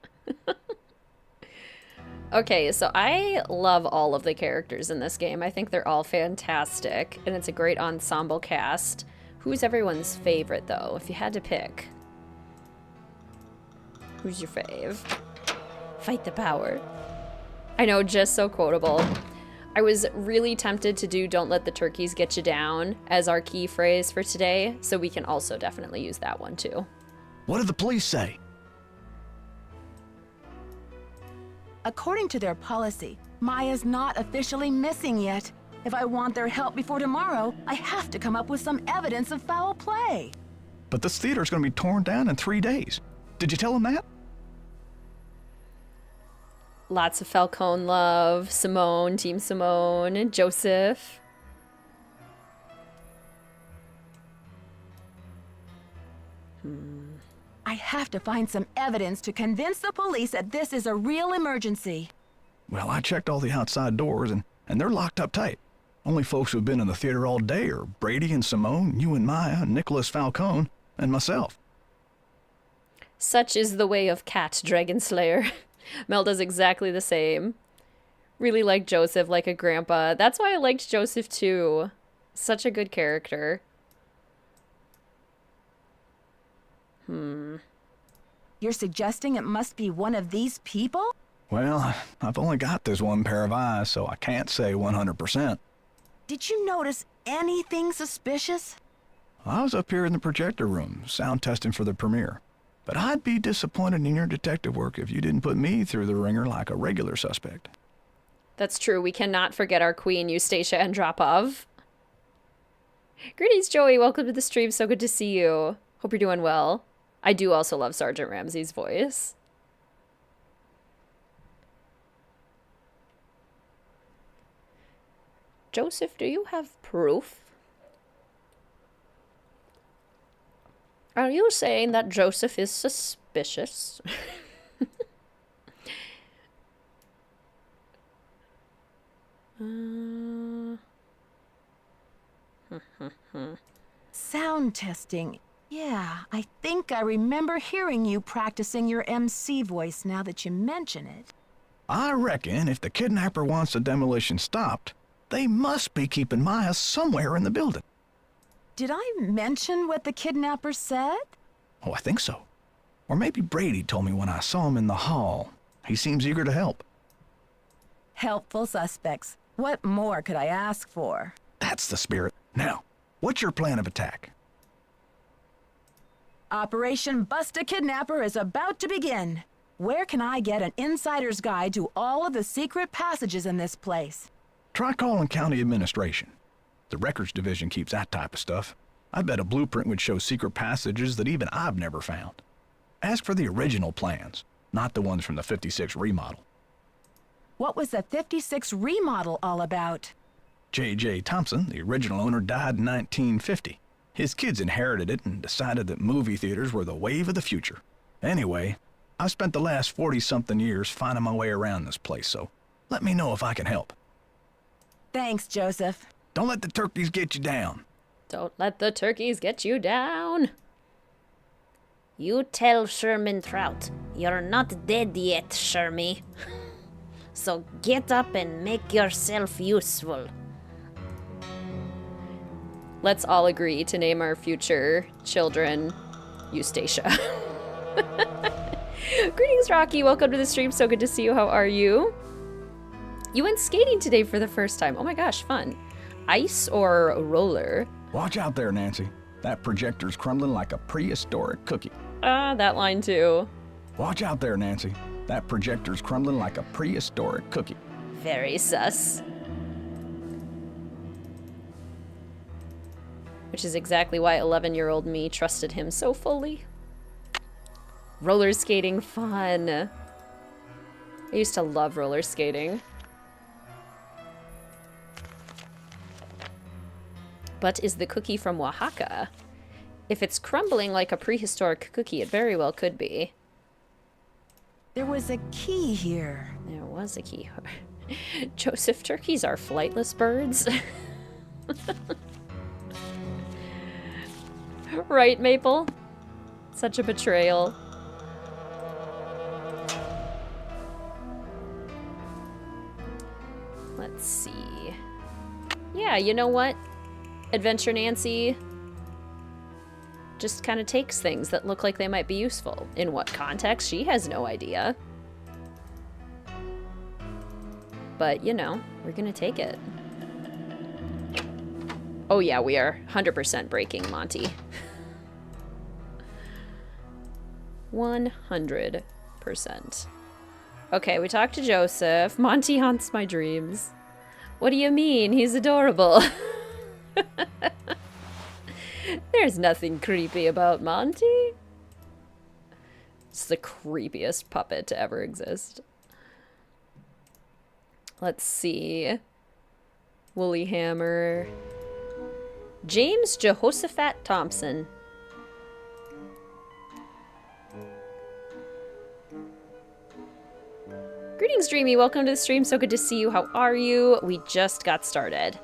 Okay, so I love all of the characters in this game. I think they're all fantastic, and it's a great ensemble cast. Who's everyone's favorite, though, if you had to pick? Who's your fave? Fight the power. I know, just so quotable. I was really tempted to do "Don't let the turkeys get you down" as our key phrase for today, so we can also definitely use that one too. What did the police say? According to their policy, Maya's not officially missing yet. If I want their help before tomorrow, I have to come up with some evidence of foul play. But this theater's gonna be torn down in 3 days. Did you tell them that? Lots of Falcone love, Simone, Team Simone, Joseph. I have to find some evidence to convince the police that this is a real emergency. Well, I checked all the outside doors, and they're locked up tight. Only folks who've been in the theater all day are Brady and Simone, you and Maya, Nicholas Falcone, and myself. Such is the way of Cat Dragon Slayer. Mel does exactly the same. Really like Joseph like a grandpa. That's why I liked Joseph too. Such a good character. You're suggesting it must be one of these people? Well, I've only got this one pair of eyes, so I can't say 100%. Did you notice anything suspicious? I was up here in the projector room, sound testing for the premiere. But I'd be disappointed in your detective work if you didn't put me through the ringer like a regular suspect. That's true. We cannot forget our queen, Eustacia Andropov. Greetings, Joey. Welcome to the stream. So good to see you. Hope you're doing well. I do also love Sergeant Ramsey's voice. Joseph, do you have proof? Are you saying that Joseph is suspicious? Sound testing. Yeah, I think I remember hearing you practicing your MC voice now that you mention it. I reckon if the kidnapper wants the demolition stopped, they must be keeping Maya somewhere in the building. Did I mention what the kidnapper said? Oh, I think so. Or maybe Brady told me when I saw him in the hall. He seems eager to help. Helpful suspects. What more could I ask for? That's the spirit. Now, what's your plan of attack? Operation Bust a Kidnapper is about to begin. Where can I get an insider's guide to all of the secret passages in this place? Try calling county administration. The records division keeps that type of stuff. I bet a blueprint would show secret passages that even I've never found. Ask for the original plans, not the ones from the 56 remodel. What was the 56 remodel all about? J.J. Thompson, the original owner, died in 1950. His kids inherited it and decided that movie theaters were the wave of the future. Anyway, I've spent the last 40-something years finding my way around this place, so let me know if I can help. Thanks, Joseph. Don't let the turkeys get you down. Don't let the turkeys get you down. You tell Sherman Trout, you're not dead yet, Shermy. So get up and make yourself useful. Let's all agree to name our future children Eustacia. Greetings, Rocky. Welcome to the stream. So good to see you. How are you? You went skating today for the first time. Oh my gosh, fun. Ice or roller? Watch out there, Nancy. That projector's crumbling like a prehistoric cookie. That line too. Watch out there, Nancy. That projector's crumbling like a prehistoric cookie. Very sus. Which is exactly why 11-year-old me trusted him so fully. Roller skating fun. I used to love roller skating. But is the cookie from Oaxaca? If it's crumbling like a prehistoric cookie, it very well could be. There was a key here. There was a key. Joseph, turkeys are flightless birds. Right, Maple? Such a betrayal. Let's see. Yeah, you know what? Adventure Nancy just kind of takes things that look like they might be useful. In what context? She has no idea. But, you know, we're gonna take it. Oh yeah, we are 100% breaking Monty. 100%. Okay, we talked to Joseph. Monty haunts my dreams. What do you mean? He's adorable. There's nothing creepy about Monty. It's the creepiest puppet to ever exist. Let's see. Woolly Hammer. James Jehoshaphat Thompson. Greetings, Dreamy. Welcome to the stream. So good to see you. How are you? We just got started.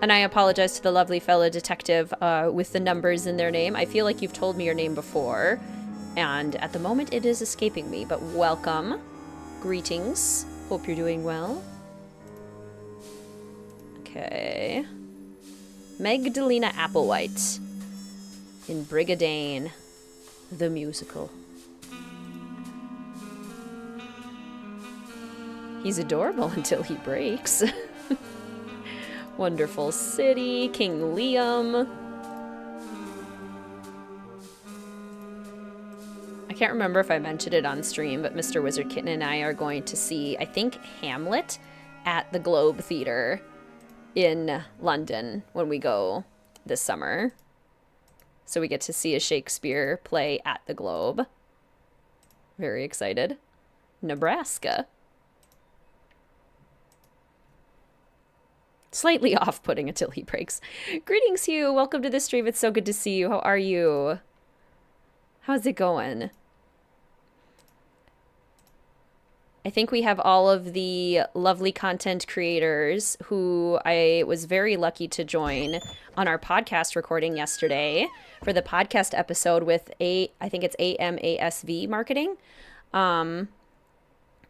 And I apologize to the lovely fellow detective with the numbers in their name. I feel like you've told me your name before, and at the moment it is escaping me, but welcome. Greetings. Hope you're doing well. Okay. Magdalena Applewhite in Brigadane, the musical. He's adorable until he breaks. Wonderful City, King Liam. I can't remember if I mentioned it on stream, but Mr. WizardKitten and I are going to see, I think, Hamlet at the Globe Theatre in London when we go this summer. So we get to see a Shakespeare play at the Globe. Very excited. Nebraska. Slightly off-putting until he breaks. Greetings, Hugh. Welcome to the stream. It's so good to see you. How are you? How's it going? I think we have all of the lovely content creators who I was very lucky to join on our podcast recording yesterday for the podcast episode with I think it's AMASV Marketing. That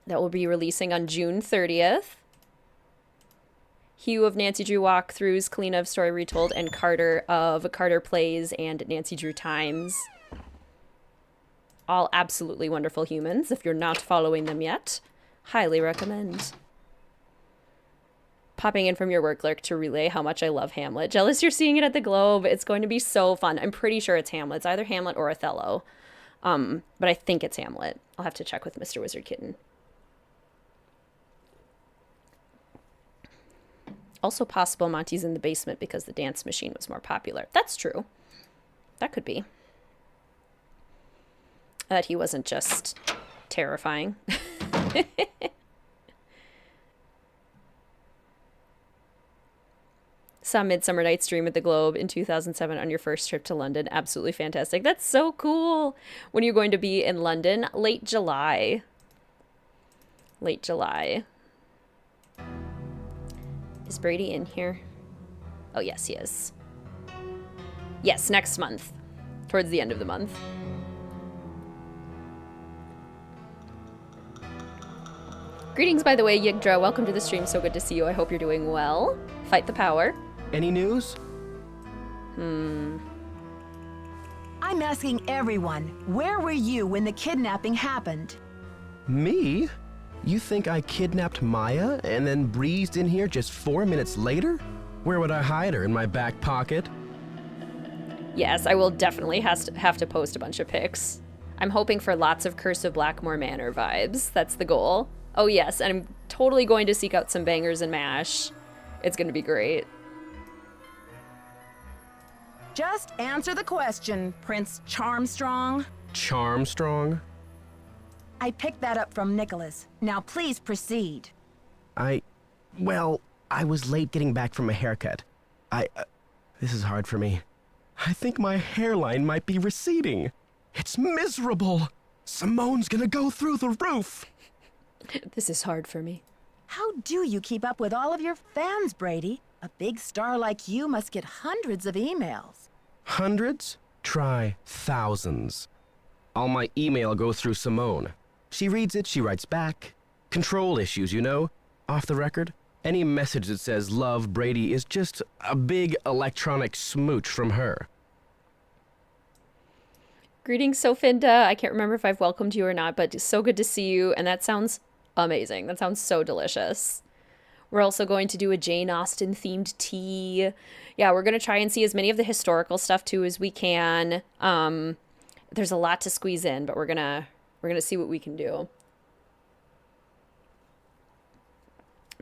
will be releasing on June 30th. Hugh of Nancy Drew Walkthroughs, Kalina of Story Retold, and Carter of Carter Plays and Nancy Drew Times. All absolutely wonderful humans. If you're not following them yet, highly recommend. Popping in from your work clerk to relay how much I love Hamlet. Jealous you're seeing it at the Globe. It's going to be so fun. I'm pretty sure it's Hamlet. It's either Hamlet or Othello. But I think it's Hamlet. I'll have to check with Mr. WizardKitten. Also possible Monty's in the basement because the dance machine was more popular. That's true. That could be. That he wasn't just terrifying. Saw Midsummer Night's Dream at the Globe in 2007 on your first trip to London. Absolutely fantastic. That's so cool. When are you going to be in London? Late July. Late July. Is Brady in here? Oh, yes, he is. Yes, next month. Towards the end of the month. Greetings, by the way, Yigdra. Welcome to the stream. So good to see you. I hope you're doing well. Fight the power. Any news? I'm asking everyone, where were you when the kidnapping happened? Me? You think I kidnapped Maya and then breezed in here just 4 minutes later? Where would I hide her? In my back pocket? Yes, I will definitely have to post a bunch of pics. I'm hoping for lots of Curse of Blackmore Manor vibes. That's the goal. Oh yes, and I'm totally going to seek out some bangers and mash. It's going to be great. Just answer the question, Prince Charmstrong. Charmstrong? I picked that up from Nicholas. Now please proceed. Well, I was late getting back from a haircut. This is hard for me. I think my hairline might be receding. It's miserable. Simone's gonna go through the roof. This is hard for me. How do you keep up with all of your fans, Brady? A big star like you must get hundreds of emails. Hundreds? Try thousands. All my email goes through Simone. She reads it, she writes back. Control issues, you know? Off the record. Any message that says love Brady is just a big electronic smooch from her. Greetings, Sofinda. I can't remember if I've welcomed you or not, but it's so good to see you. And that sounds amazing. That sounds so delicious. We're also going to do a Jane Austen themed tea. Yeah, we're going to try and see as many of the historical stuff too as we can. There's a lot to squeeze in, but we're going to see what we can do.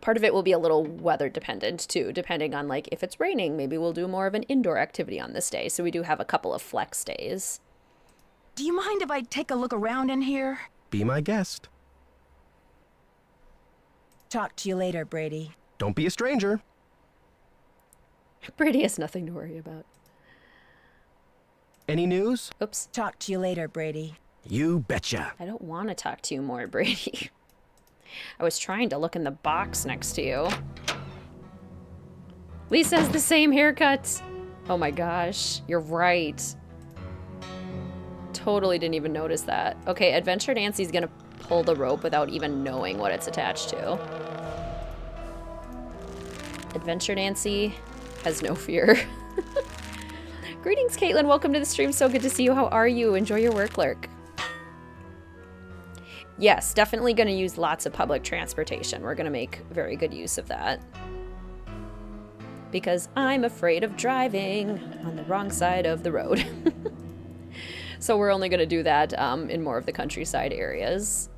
Part of it will be a little weather dependent too, depending on like if it's raining, maybe we'll do more of an indoor activity on this day. So we do have a couple of flex days. Do you mind if I take a look around in here? Be my guest. Talk to you later, Brady. Don't be a stranger. Brady has nothing to worry about. Any news? Oops. Talk to you later, Brady. You betcha. I don't want to talk to you more, Brady. I was trying to look in the box next to you. Lisa has the same haircut. Oh my gosh, you're right. Totally didn't even notice that. Okay, Adventure Nancy's gonna pull the rope without even knowing what it's attached to. Adventure Nancy has no fear. Greetings, Caitlin. Welcome to the stream. So good to see you. How are you? Enjoy your work, Lurk. Yes, definitely going to use lots of public transportation. We're going to make very good use of that. Because I'm afraid of driving on the wrong side of the road. So we're only going to do that in more of the countryside areas.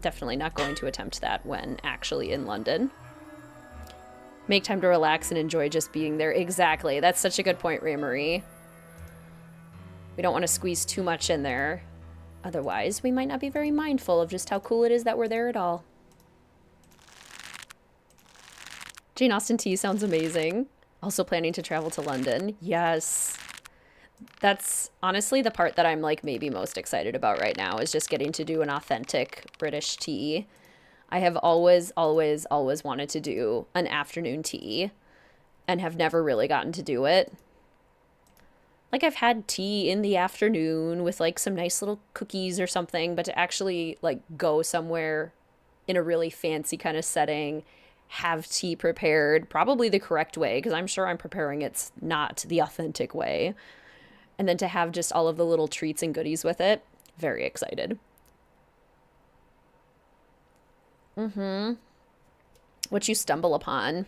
Definitely not going to attempt that when actually in London. Make time to relax and enjoy just being there. Exactly. That's such a good point, Ray Marie. We don't want to squeeze too much in there. Otherwise, we might not be very mindful of just how cool it is that we're there at all. Jane Austen tea sounds amazing. Also planning to travel to London. Yes. That's honestly the part that I'm like maybe most excited about right now is just getting to do an authentic British tea. I have always wanted to do an afternoon tea and have never really gotten to do it. Like I've had tea in the afternoon with like some nice little cookies or something, but to actually like go somewhere in a really fancy kind of setting, have tea prepared, probably the correct way, because I'm sure I'm preparing it's not the authentic way. And then to have just all of the little treats and goodies with it, very excited. What you stumble upon.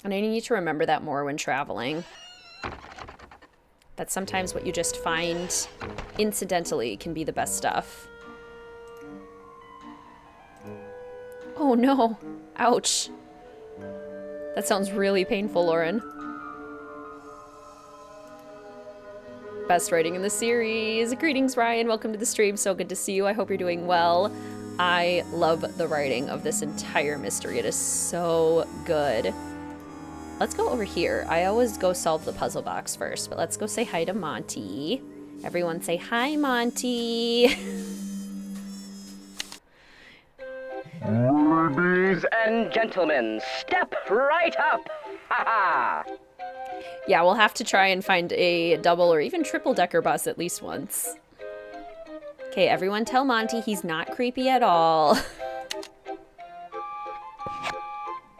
And I need to remember that more when traveling. That sometimes what you just find incidentally can be the best stuff. Oh no. Ouch. That sounds really painful, Lauren. Best writing in the series. Greetings, Ryan. Welcome to the stream. So good to see you. I hope you're doing well. I love the writing of this entire mystery. It is so good. Let's go over here. I always go solve the puzzle box first, but let's go say hi to Monty. Everyone say hi, Monty. Ladies and gentlemen, step right up. Ha ha. Yeah, we'll have to try and find a double or even triple decker bus at least once. Okay, everyone tell Monty he's not creepy at all.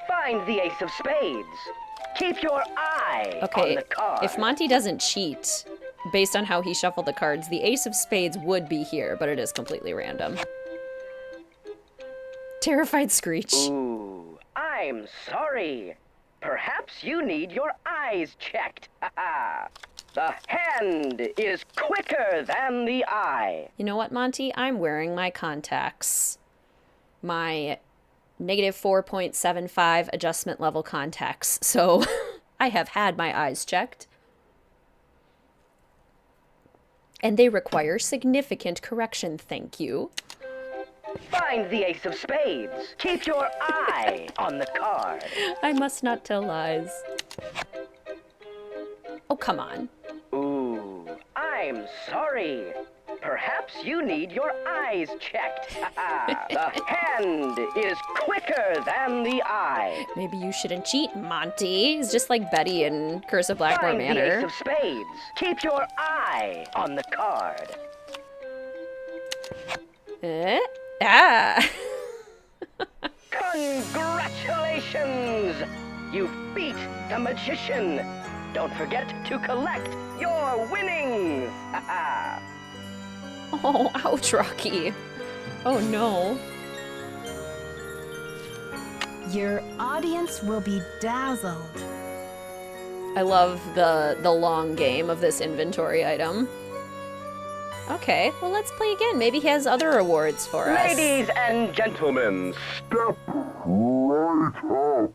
Find the ace of spades. Keep your eye on the card. If Monty doesn't cheat, based on how he shuffled the cards, the ace of spades would be here, but it is completely random. Terrified Screech. Ooh, I'm sorry. Perhaps you need your eyes checked. The hand is quicker than the eye. You know what, Monty? I'm wearing my contacts. My -4.75 adjustment level contacts. So I have had my eyes checked. And they require significant correction, thank you. Find the ace of spades. Keep your eye on the card. I must not tell lies. Oh, come on. Ooh, I'm sorry. Perhaps you need your eyes checked. The hand is quicker than the eye. Maybe you shouldn't cheat, Monty. It's just like Betty in Curse of Blackmore Manor. Find the ace of spades. Keep your eye on the card. Congratulations! You beat the magician. Don't forget to collect your winnings. Oh, ouch, Rocky. Oh, no. Your audience will be dazzled. I love the long game of this inventory item. Okay, well let's play again. Maybe he has other rewards for us. Ladies and gentlemen, step right up.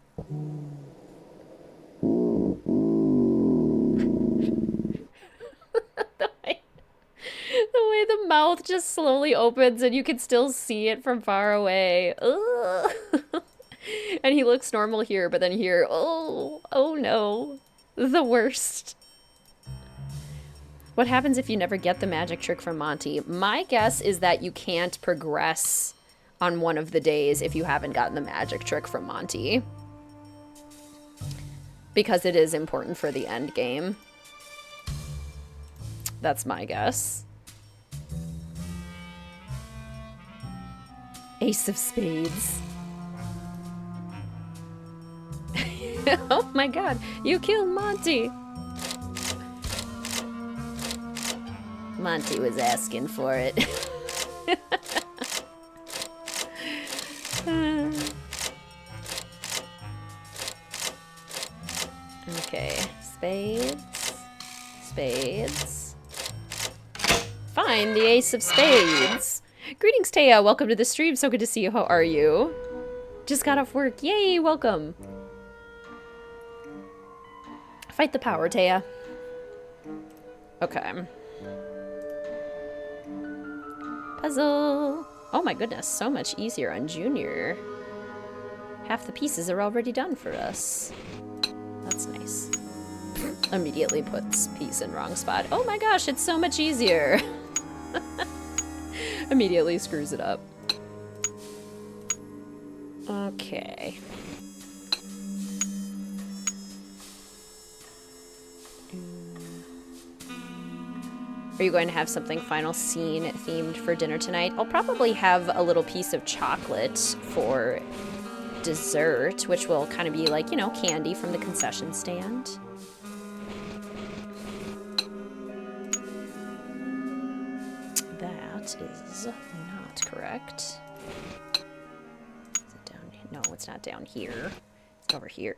The way the mouth just slowly opens and you can still see it from far away. Ugh. And he looks normal here, but then here, oh no. The worst. What happens if you never get the magic trick from Monty? My guess is that you can't progress on one of the days if you haven't gotten the magic trick from Monty. Because it is important for the end game. That's my guess. Ace of Spades. Oh my god, you killed Monty! Monty was asking for it. Okay, spades. Spades. Fine, the Ace of Spades. Greetings, Taya. Welcome to the stream. So good to see you. How are you? Just got off work. Yay, welcome. Fight the power, Taya. Okay. Puzzle. Oh my goodness, so much easier on Junior. Half the pieces are already done for us. That's nice. Immediately puts piece in wrong spot. Oh my gosh, it's so much easier. Immediately screws it up. Okay. Are you going to have something final scene themed for dinner tonight? I'll probably have a little piece of chocolate for dessert, which will kind of be like, you know, candy from the concession stand. That is not correct. Is it down here? No, it's not down here. It's over here.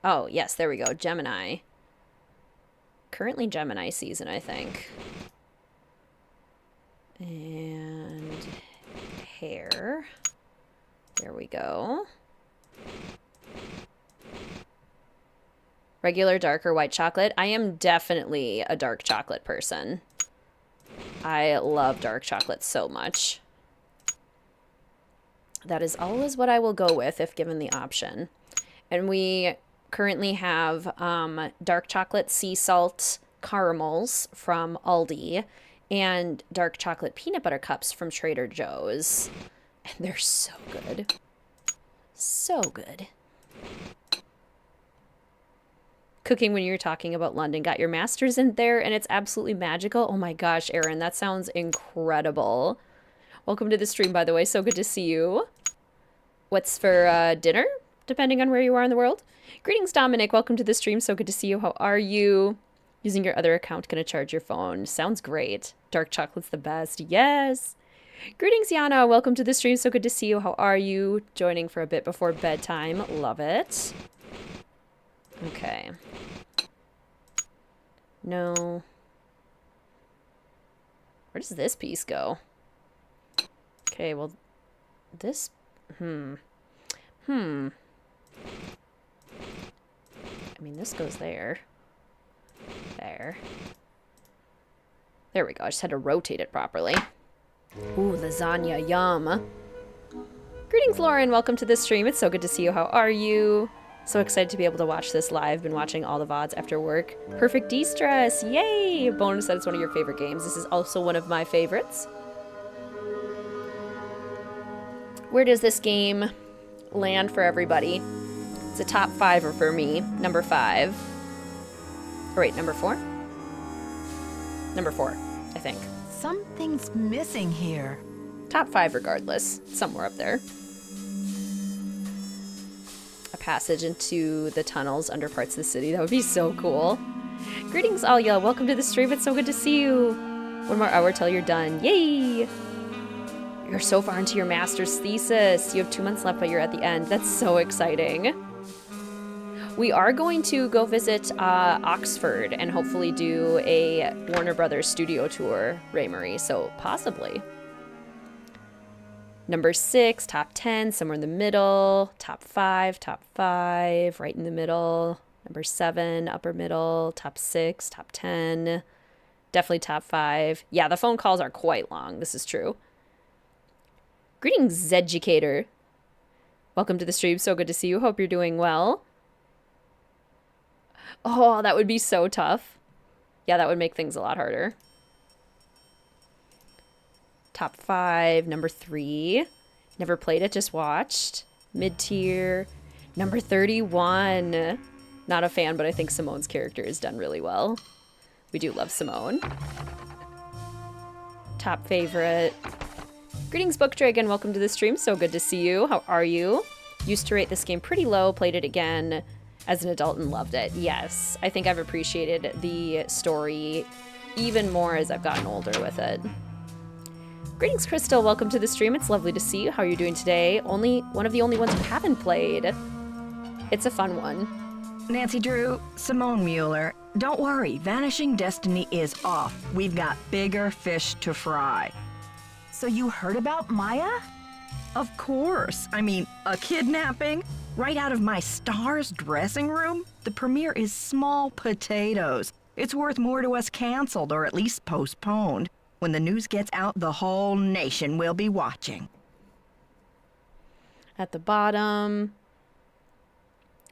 Oh, yes, there we go. Gemini. Currently Gemini season, I think. And hair. There we go. Regular, dark, or white chocolate. I am definitely a dark chocolate person. I love dark chocolate so much. That is always what I will go with if given the option. And we currently have dark chocolate sea salt caramels from Aldi and dark chocolate peanut butter cups from Trader Joe's. And they're so good. So good. Cooking when you're talking about London. Got your master's in there and it's absolutely magical. Oh my gosh, Erin, that sounds incredible. Welcome to the stream, by the way. So good to see you. What's for dinner? Depending on where you are in the world. Greetings, Dominic. Welcome to the stream. So good to see you. How are you? Using your other account, gonna charge your phone. Sounds great. Dark chocolate's the best. Yes. Greetings, Yana. Welcome to the stream. So good to see you. How are you? Joining for a bit before bedtime. Love it. Okay. No. Where does this piece go? Okay, well, this... I mean, this goes there. There. There we go. I just had to rotate it properly. Ooh, lasagna. Yum. Greetings, Lauren. Welcome to the stream. It's so good to see you. How are you? So excited to be able to watch this live. Been watching all the VODs after work. Perfect de-stress. Yay! Bonus that it's one of your favorite games. This is also one of my favorites. Where does this game land for everybody? It's a top 5er for me. Number 5. Or wait, number 4? Number 4, I think. Something's missing here. Top 5 regardless. Somewhere up there. A passage into the tunnels under parts of the city. That would be so cool. Greetings, Alia. Welcome to the stream. It's so good to see you. One more hour till you're done. Yay! You're You're so far into your master's thesis. You have 2 months left, but you're at the end. That's so exciting. We are going to go visit Oxford and hopefully do a Warner Brothers studio tour, Ray Marie, so possibly. Number 6, top 10, somewhere in the middle. Top 5, right in the middle. Number 7, upper middle. Top 6, top 10. Definitely top 5. Yeah, the phone calls are quite long. This is true. Greetings, Zeducator. Welcome to the stream. So good to see you. Hope you're doing well. Oh, that would be so tough. Yeah, that would make things a lot harder. Top 5, number 3. Never played it, just watched. Mid-tier. Number 31. Not a fan, but I think Simone's character is done really well. We do love Simone. Top favorite. Greetings, Book Dragon. Welcome to the stream. So good to see you. How are you? Used to rate this game pretty low. Played it again as an adult and loved it. Yes, I think I've appreciated the story even more as I've gotten older with it. Greetings, Crystal. Welcome to the stream. It's lovely to see you. How are you doing today? One of the only ones who haven't played. It's a fun one. Nancy Drew, Simone Mueller, don't worry, Vanishing Destiny is off. We've got bigger fish to fry. So you heard about Maya? Of course. I mean, a kidnapping? Right out of my star's dressing room? The premiere is small potatoes. It's worth more to us canceled, or at least postponed. When the news gets out, the whole nation will be watching. At the bottom,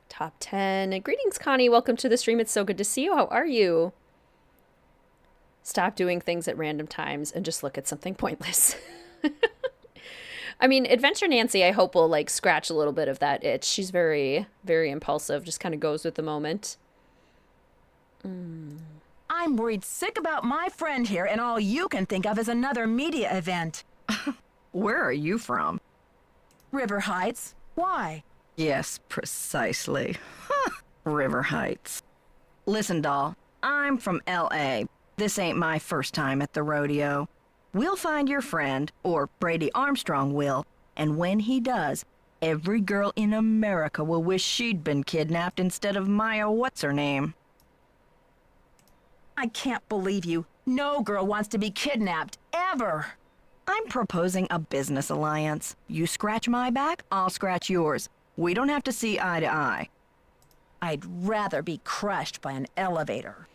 top 10. Greetings, Connie. Welcome to the stream. It's so good to see you. How are you? Stop doing things at random times and just look at something pointless. I mean, Adventure Nancy, I hope will like scratch a little bit of that itch. She's very, very impulsive, just kind of goes with the moment. I'm worried sick about my friend here, and all you can think of is another media event. Where are you from? River Heights. Why? Yes, precisely. River Heights. Listen, doll, I'm from L.A. This ain't my first time at the rodeo. We'll find your friend, or Brady Armstrong will, and when he does, every girl in America will wish she'd been kidnapped instead of Maya what's-her-name. I can't believe you. No girl wants to be kidnapped, ever. I'm proposing a business alliance. You scratch my back, I'll scratch yours. We don't have to see eye to eye. I'd rather be crushed by an elevator.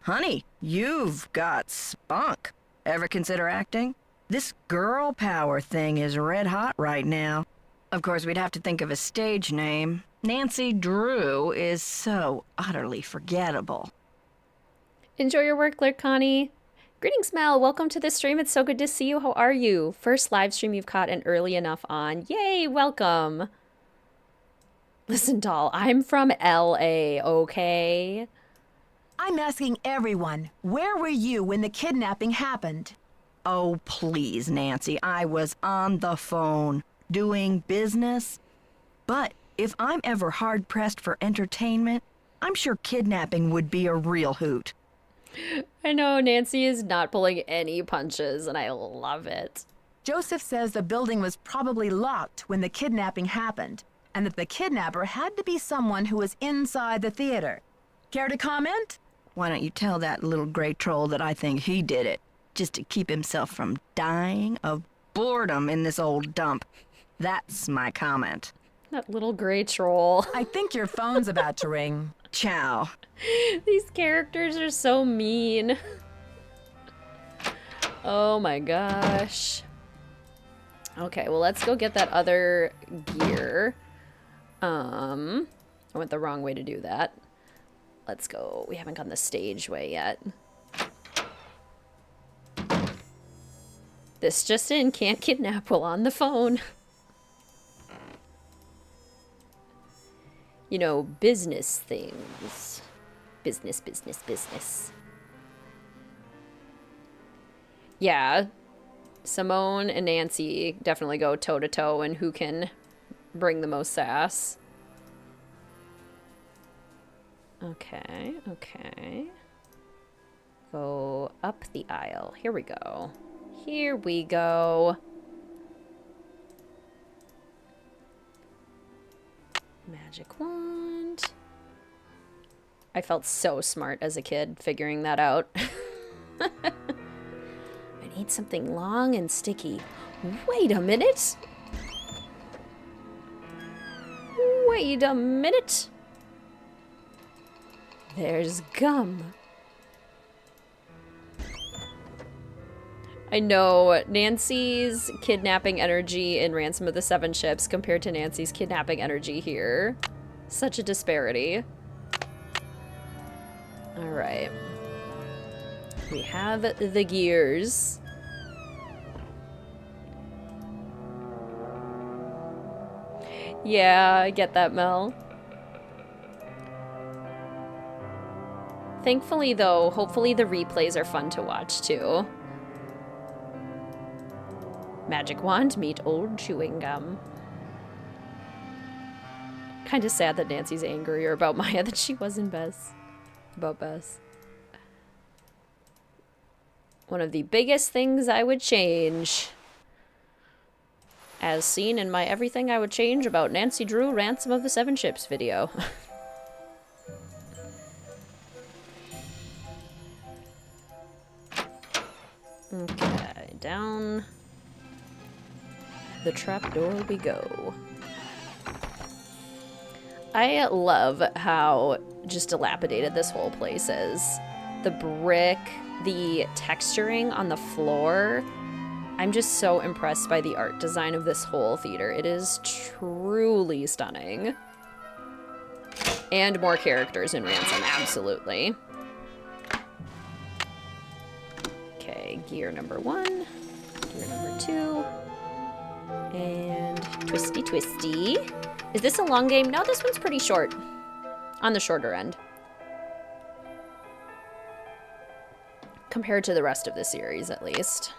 Honey, you've got spunk. Ever consider acting? This girl power thing is red hot right now. Of course, we'd have to think of a stage name. Nancy Drew is so utterly forgettable. Enjoy your work, Lurk Connie. Greetings, Mel. Welcome to the stream. It's so good to see you. How are you? First live stream you've caught and early enough on. Yay, welcome. Listen, doll, I'm from LA, okay? I'm asking everyone, where were you when the kidnapping happened? Oh, please, Nancy, I was on the phone, doing business. But if I'm ever hard-pressed for entertainment, I'm sure kidnapping would be a real hoot. I know, Nancy is not pulling any punches, and I love it. Joseph says the building was probably locked when the kidnapping happened, and that the kidnapper had to be someone who was inside the theater. Care to comment? Why don't you tell that little gray troll that I think he did it, just to keep himself from dying of boredom in this old dump. That's my comment. That little gray troll. I think your phone's about to ring. Ciao. These characters are so mean. Oh my gosh. Okay, well, let's go get that other gear. I went the wrong way to do that. Let's go. We haven't gone the stage way yet. This just in, can't kidnap while on the phone. You know, business things. Business, business, business. Yeah. Simone and Nancy definitely go toe-to-toe in who can bring the most sass. Okay, okay. Go up the aisle. Here we go. Here we go. Magic wand. I felt so smart as a kid figuring that out. I need something long and sticky. Wait a minute. Wait a minute. There's gum. I know Nancy's kidnapping energy in Ransom of the Seven Ships compared to Nancy's kidnapping energy here. Such a disparity. Alright. We have the gears. Yeah, I get that, Mel. Thankfully, though, hopefully the replays are fun to watch, too. Magic wand, meet old chewing gum. Kinda sad that Nancy's angrier about Maya than she was in Bess. About Bess. One of the biggest things I would change, as seen in my Everything I Would Change About Nancy Drew Ransom of the Seven Ships video. Okay, down the trapdoor we go. I love how just dilapidated this whole place is. The brick, the texturing on the floor. I'm just so impressed by the art design of this whole theater. It is truly stunning. And more characters in Ransom, absolutely. Okay, gear number 1, gear number 2, and twisty twisty. Is this a long game? No, this one's pretty short. On the shorter end. Compared to the rest of the series, at least.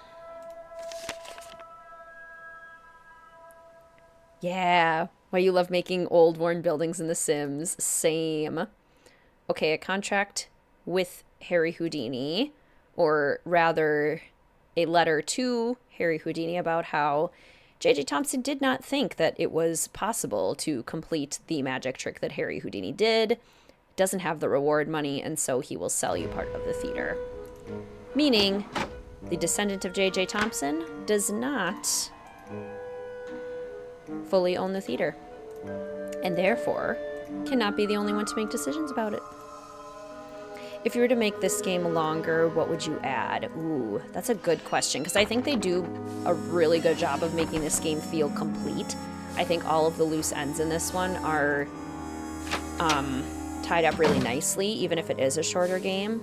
Yeah, why you love making old worn buildings in The Sims. Same. Okay, a contract with Harry Houdini, or rather a letter to Harry Houdini about how J.J. Thompson did not think that it was possible to complete the magic trick that Harry Houdini did, doesn't have the reward money, and so he will sell you part of the theater. Meaning, the descendant of J.J. Thompson does not fully own the theater, and therefore cannot be the only one to make decisions about it. If you were to make this game longer, what would you add? Ooh, that's a good question, because I think they do a really good job of making this game feel complete. I think all of the loose ends in this one are tied up really nicely, even if it is a shorter game.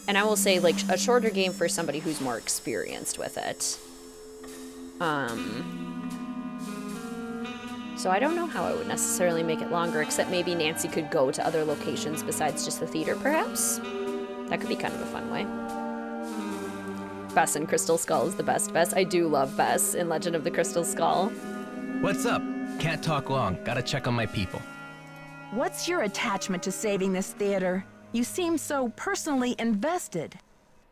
And I will say, like, a shorter game for somebody who's more experienced with it. So I don't know how I would necessarily make it longer, except maybe Nancy could go to other locations besides just the theater, perhaps? That could be kind of a fun way. Bess in Crystal Skull is the best. Bess, I do love Bess in Legend of the Crystal Skull. What's up? Can't talk long. Gotta check on my people. What's your attachment to saving this theater? You seem so personally invested.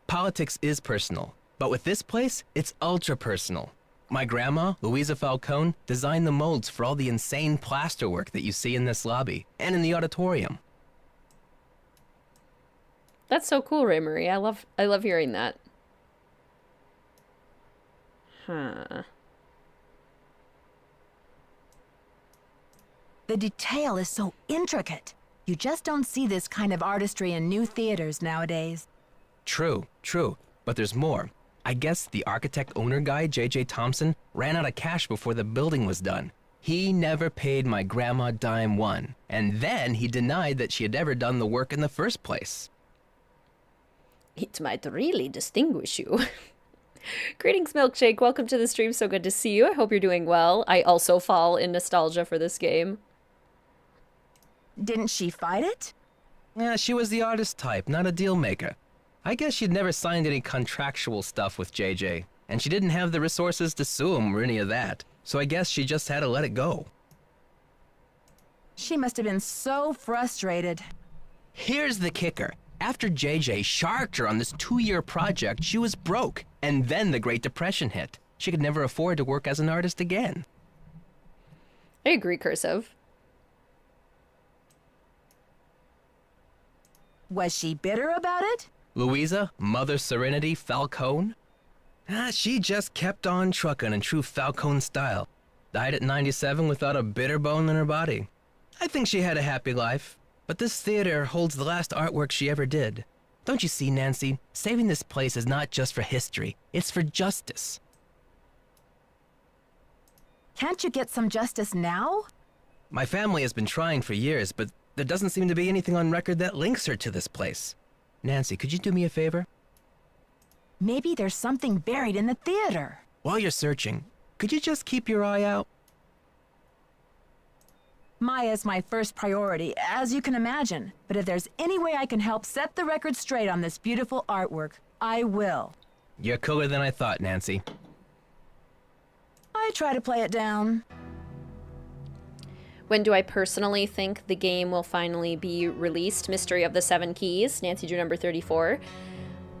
Politics is personal, but with this place, it's ultra personal. My grandma, Louisa Falcone, designed the molds for all the insane plasterwork that you see in this lobby and in the auditorium. That's so cool, Ray Marie. I love hearing that. Huh. The detail is so intricate. You just don't see this kind of artistry in new theaters nowadays. True, but there's more. I guess the architect-owner guy, J.J. Thompson, ran out of cash before the building was done. He never paid my grandma dime one, and then he denied that she had ever done the work in the first place. It might really distinguish you. Greetings, Milkshake. Welcome to the stream. So good to see you. I hope you're doing well. I also fall in nostalgia for this game. Didn't she fight it? Yeah, she was the artist type, not a deal maker. I guess she'd never signed any contractual stuff with JJ, and she didn't have the resources to sue him or any of that, so I guess she just had to let it go. She must have been so frustrated. Here's the kicker. After JJ sharked her on this 2-year project, she was broke, and then the Great Depression hit. She could never afford to work as an artist again. I agree, Cursive. Was she bitter about it? Louisa, Mother Serenity Falcone? She just kept on trucking in true Falcone style. Died at 97 without a bitter bone in her body. I think she had a happy life, but this theater holds the last artwork she ever did. Don't you see, Nancy? Saving this place is not just for history, it's for justice. Can't you get some justice now? My family has been trying for years, but there doesn't seem to be anything on record that links her to this place. Nancy, could you do me a favor? Maybe there's something buried in the theater. While you're searching, could you just keep your eye out? Maya's my first priority, as you can imagine. But if there's any way I can help set the record straight on this beautiful artwork, I will. You're cooler than I thought, Nancy. I try to play it down. When do I personally think the game will finally be released? Mystery of the Seven Keys, Nancy Drew number 34.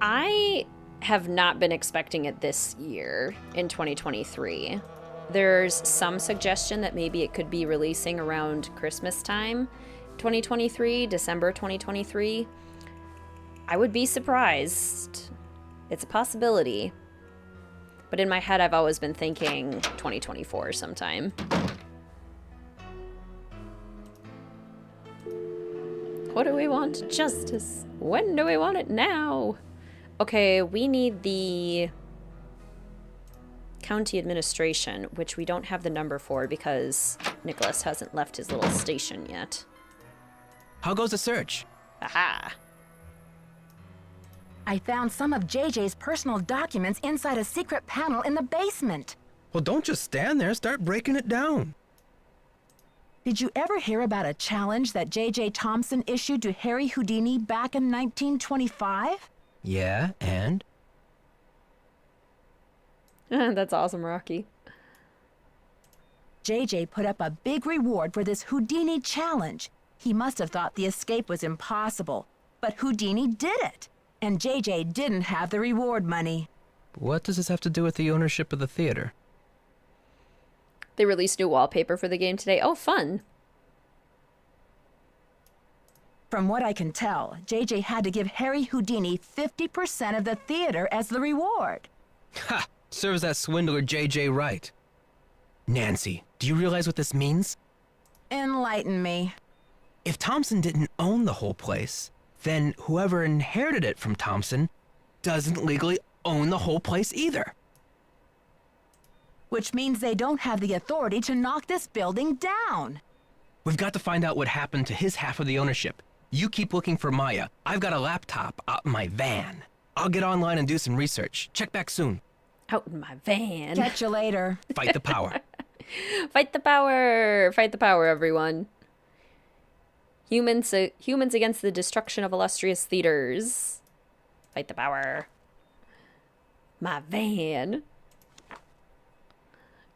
I have not been expecting it this year in 2023. There's some suggestion that maybe it could be releasing around Christmas time, 2023, December 2023. I would be surprised. It's a possibility. But in my head, I've always been thinking 2024 sometime. What do we want? Justice. When do we want it? Now. Okay, we need the county administration, which we don't have the number for because Nicholas hasn't left his little station yet. How goes the search? Aha. I found some of JJ's personal documents inside a secret panel in the basement. Well, don't just stand there. Start breaking it down. Did you ever hear about a challenge that JJ Thompson issued to Harry Houdini back in 1925? Yeah, and? That's awesome, Rocky. JJ put up a big reward for this Houdini challenge. He must have thought the escape was impossible, but Houdini did it. And JJ didn't have the reward money. What does this have to do with the ownership of the theater? They released new wallpaper for the game today. Oh, fun. From what I can tell, JJ had to give Harry Houdini 50% of the theater as the reward. Ha! Serves that swindler JJ right. Nancy, do you realize what this means? Enlighten me. If Thompson didn't own the whole place, then whoever inherited it from Thompson doesn't legally own the whole place either. Which means they don't have the authority to knock this building down. We've got to find out what happened to his half of the ownership. You keep looking for Maya. I've got a laptop out in my van. I'll get online and do some research. Check back soon. Out in my van. Catch you later. Fight the power. Fight the power. Fight the power, everyone. Humans against the destruction of illustrious theaters. Fight the power. My van.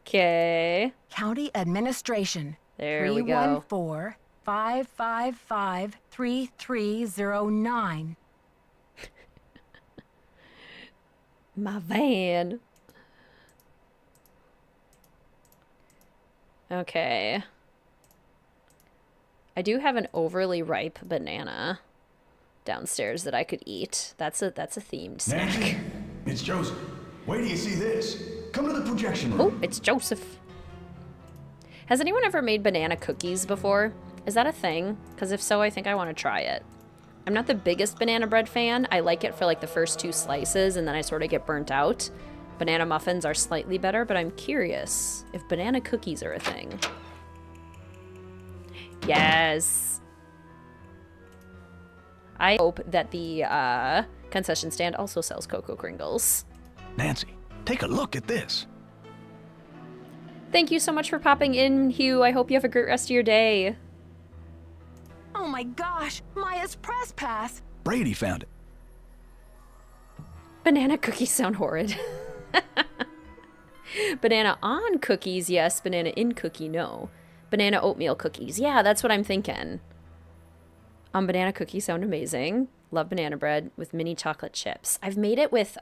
Okay. County Administration. There we go. 314-555-3309. My van. Okay. I do have an overly ripe banana downstairs that I could eat. That's a themed snack. Nancy, it's Joseph. Wait till you see this. Come to the projection room. Oh, it's Joseph. Has anyone ever made banana cookies before? Is that a thing? Because if so, I think I want to try it. I'm not the biggest banana bread fan. I like it for like the first 2 slices and then I sort of get burnt out. Banana muffins are slightly better, but I'm curious if banana cookies are a thing. Yes. I hope that the concession stand also sells Cocoa Kringles. Nancy, take a look at this. Thank you so much for popping in, Hugh. I hope you have a great rest of your day. Oh my gosh, Maya's press pass. Brady found it. Banana cookies sound horrid. Banana on cookies, yes. Banana in cookie, no. Banana oatmeal cookies. Yeah, that's what I'm thinking. Banana cookies sound amazing. Love banana bread with mini chocolate chips. I've made it with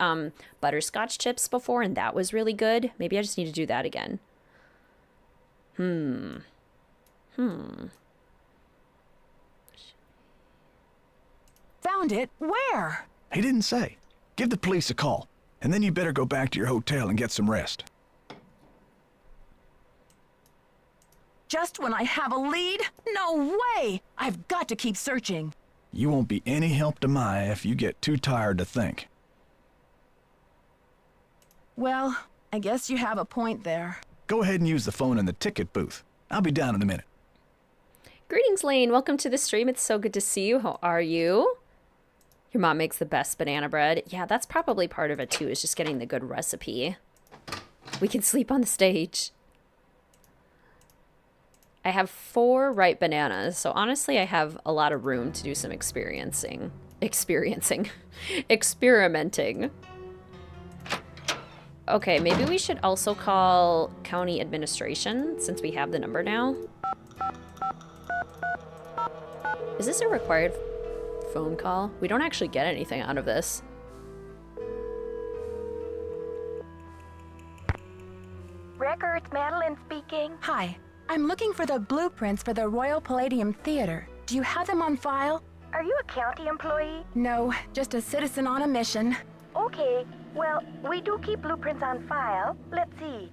butterscotch chips before, and that was really good. Maybe I just need to do that again. Found it? Where? He didn't say. Give the police a call, and then you better go back to your hotel and get some rest. Just when I have a lead? No way! I've got to keep searching. You won't be any help to Maya if you get too tired to think. Well, I guess you have a point there. Go ahead and use the phone in the ticket booth. I'll be down in a minute. Greetings, Lane. Welcome to the stream. It's so good to see you. How are you? Your mom makes the best banana bread. Yeah, that's probably part of it too, is just getting the good recipe. We can sleep on the stage. I have 4 ripe bananas, so honestly I have a lot of room to do some experimenting. Okay, maybe we should also call county administration since we have the number now. Is this a required phone call? We don't actually get anything out of this. Records, Madeline speaking. Hi. I'm looking for the blueprints for the Royal Palladium Theater. Do you have them on file? Are you a county employee? No, just a citizen on a mission. Okay, well, we do keep blueprints on file. Let's see.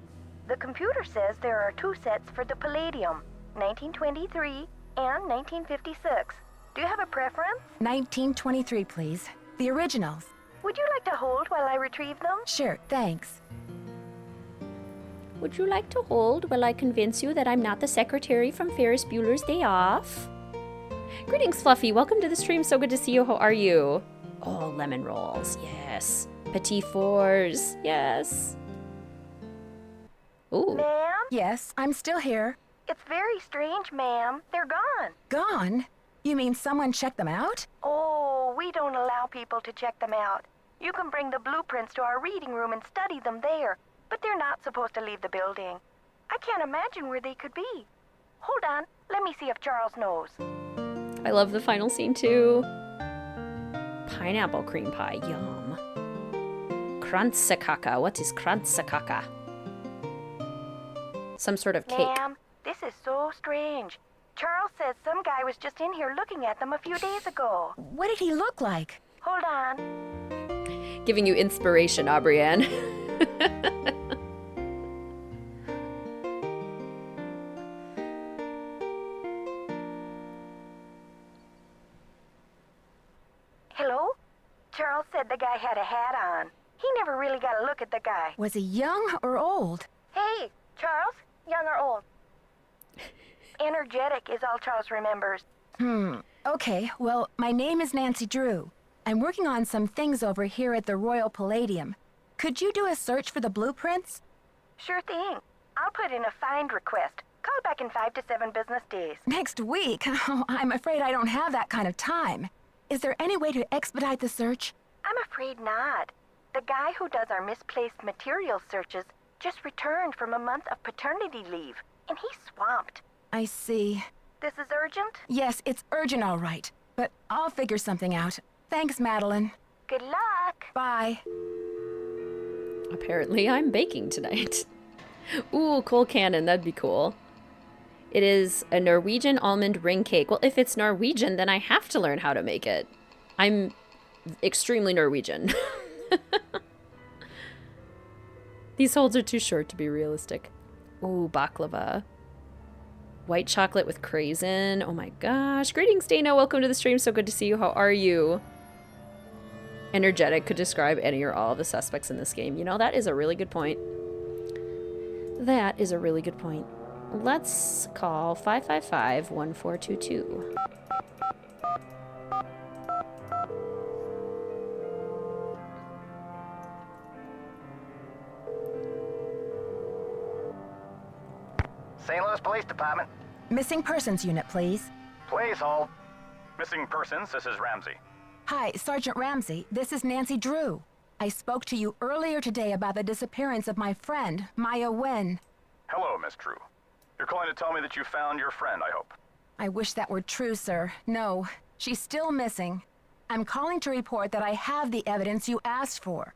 The computer says there are 2 sets for the Palladium, 1923 and 1956. Do you have a preference? 1923, please. The originals. Would you like to hold while I retrieve them? Sure, thanks. Would you like to hold while I convince you that I'm not the secretary from Ferris Bueller's Day Off? Greetings, Fluffy. Welcome to the stream. So good to see you. How are you? Oh, lemon rolls. Yes. Petit fours. Yes. Ooh. Ma'am? Yes, I'm still here. It's very strange, ma'am. They're gone. Gone? You mean someone checked them out? Oh, we don't allow people to check them out. You can bring the blueprints to our reading room and study them there, but they're not supposed to leave the building. I can't imagine where they could be. Hold on, let me see if Charles knows. I love the final scene too. Pineapple cream pie, yum. Kransekaka, what is kransekaka? Some sort of cake. Ma'am, this is so strange. Charles says some guy was just in here looking at them a few days ago. What did he look like? Hold on. Giving you inspiration, Aubrianne. Hello? Charles said the guy had a hat on. He never really got a look at the guy. Was he young or old? Hey, Charles, young or old? Energetic is all Charles remembers. Okay, well, my name is Nancy Drew. I'm working on some things over here at the Royal Palladium. Could you do a search for the blueprints? Sure thing. I'll put in a find request. Call back in 5 to 7 business days. Next week? Oh, I'm afraid I don't have that kind of time. Is there any way to expedite the search? I'm afraid not. The guy who does our misplaced materials searches just returned from a month of paternity leave, and he's swamped. I see. This is urgent? Yes, it's urgent, all right. But I'll figure something out. Thanks, Madeline. Good luck. Bye. Apparently I'm baking tonight. Ooh, coal cannon, that'd be cool. It is a Norwegian almond ring cake. Well, if it's Norwegian, then I have to learn how to make it. I'm extremely Norwegian. These holds are too short to be realistic. Ooh, baklava. White chocolate with craisin. Oh my gosh. Greetings, Dana. Welcome to the stream. So good to see you. How are you? Energetic could describe any or all of the suspects in this game. You know, that is a really good point. That is a really good point. Let's call 555-1422. St. Louis Police Department. Missing persons unit, please. Please hold. Missing persons, this is Ramsey. Hi, Sergeant Ramsey. This is Nancy Drew. I spoke to you earlier today about the disappearance of my friend, Maya Wen. Hello, Miss Drew. You're calling to tell me that you found your friend, I hope. I wish that were true, sir. No, she's still missing. I'm calling to report that I have the evidence you asked for.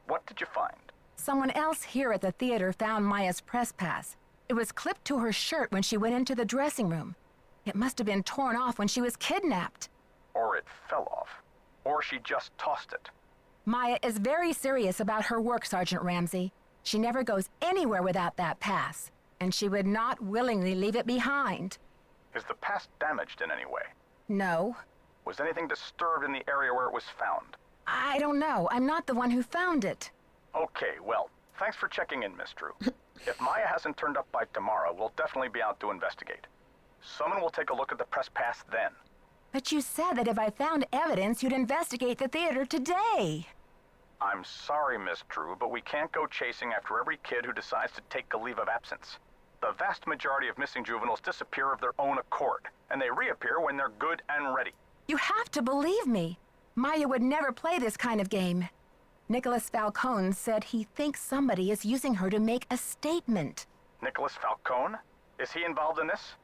What did you find? Someone else here at the theater found Maya's press pass. It was clipped to her shirt when she went into the dressing room. It must have been torn off when she was kidnapped. Or it fell off. Or she just tossed it. Maya is very serious about her work, Sergeant Ramsey. She never goes anywhere without that pass, and she would not willingly leave it behind. Is the pass damaged in any way? No. Was anything disturbed in the area where it was found? I don't know. I'm not the one who found it. Okay, well, thanks for checking in, Miss Drew. If Maya hasn't turned up by tomorrow, we'll definitely be out to investigate. Someone will take a look at the press pass then. But you said that if I found evidence, you'd investigate the theater today. I'm sorry, Miss Drew, but we can't go chasing after every kid who decides to take a leave of absence. The vast majority of missing juveniles disappear of their own accord, and they reappear when they're good and ready. You have to believe me. Maya would never play this kind of game. Nicholas Falcone said he thinks somebody is using her to make a statement. Nicholas Falcone? Is he involved in this?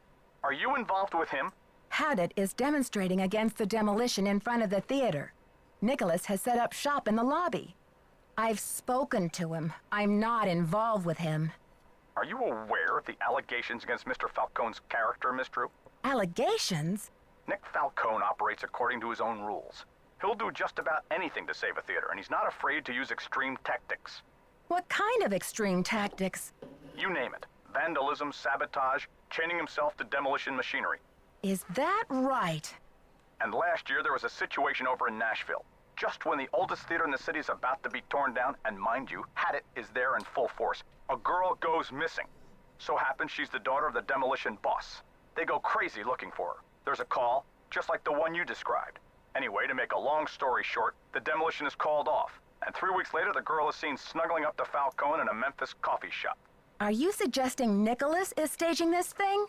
Are you involved with him? Haddett is demonstrating against the demolition in front of the theater. Nicholas has set up shop in the lobby. I've spoken to him. I'm not involved with him. Are you aware of the allegations against Mr. Falcone's character, Miss Drew? Allegations? Nick Falcone operates according to his own rules. He'll do just about anything to save a theater, and he's not afraid to use extreme tactics. What kind of extreme tactics? You name it. Vandalism, sabotage, chaining himself to demolition machinery. Is that right? And last year there was a situation over in Nashville. Just when the oldest theater in the city is about to be torn down, and mind you, Haddett is there in full force, a girl goes missing. So happens she's the daughter of the demolition boss. They go crazy looking for her. There's a call, just like the one you described. Anyway, to make a long story short, the demolition is called off. And 3 weeks later, the girl is seen snuggling up to Falcone in a Memphis coffee shop. Are you suggesting Nicholas is staging this thing?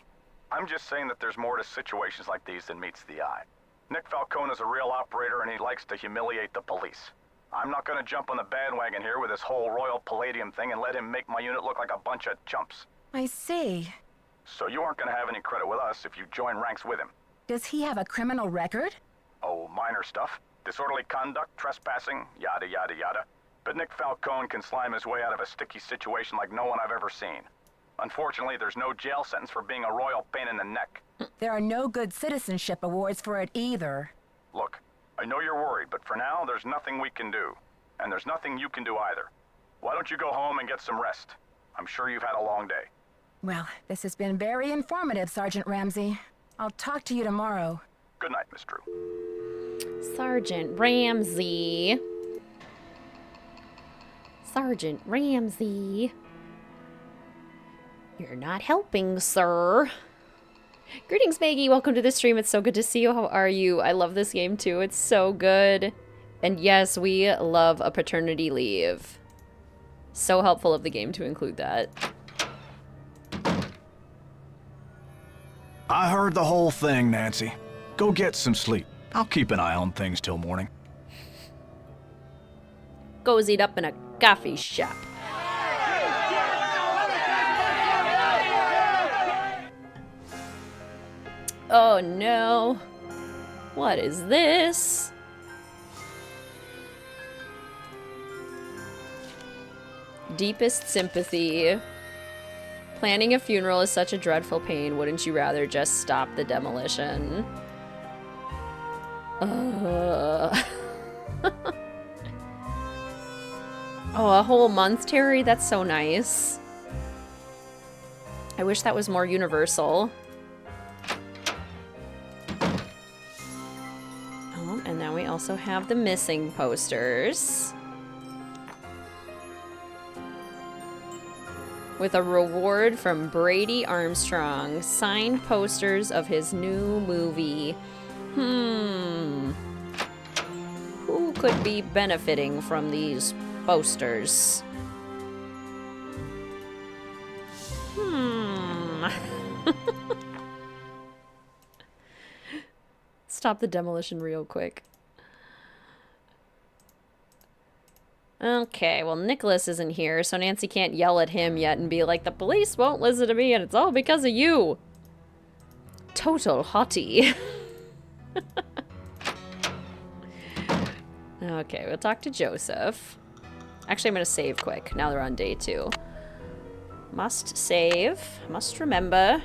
I'm just saying that there's more to situations like these than meets the eye. Nick Falcone is a real operator and he likes to humiliate the police. I'm not gonna jump on the bandwagon here with this whole Royal Palladium thing and let him make my unit look like a bunch of chumps. I see. So you aren't gonna have any credit with us if you join ranks with him. Does he have a criminal record? Oh, minor stuff. Disorderly conduct, trespassing, yada yada yada. But Nick Falcone can slime his way out of a sticky situation like no one I've ever seen. Unfortunately, there's no jail sentence for being a royal pain in the neck. There are no good citizenship awards for it either. Look, I know you're worried, but for now, there's nothing we can do. And there's nothing you can do either. Why don't you go home and get some rest? I'm sure you've had a long day. Well, this has been very informative, Sergeant Ramsey. I'll talk to you tomorrow. Good night, Miss Drew. Sergeant Ramsey. Sergeant Ramsey. You're not helping, sir. Greetings, Maggie. Welcome to the stream. It's so good to see you. How are you? I love this game, too. It's so good. And yes, we love a paternity leave. So helpful of the game to include that. I heard the whole thing, Nancy. Go get some sleep. I'll keep an eye on things till morning. Cozied up in a coffee shop. Oh no. What is this? Deepest sympathy. Planning a funeral is such a dreadful pain. Wouldn't you rather just stop the demolition? Oh, a whole month, Terry? That's so nice. I wish that was more universal. Oh, and now we also have the missing posters. With a reward from Brady Armstrong. Signed posters of his new movie. Who could be benefiting from these posters? Stop the demolition real quick. Okay, well, Nicholas isn't here, so Nancy can't yell at him yet and be like, the police won't listen to me and it's all because of you. Total hottie. Okay, we'll talk to Joseph. Actually, I'm gonna save quick, now they're on day 2. Must save. Must remember.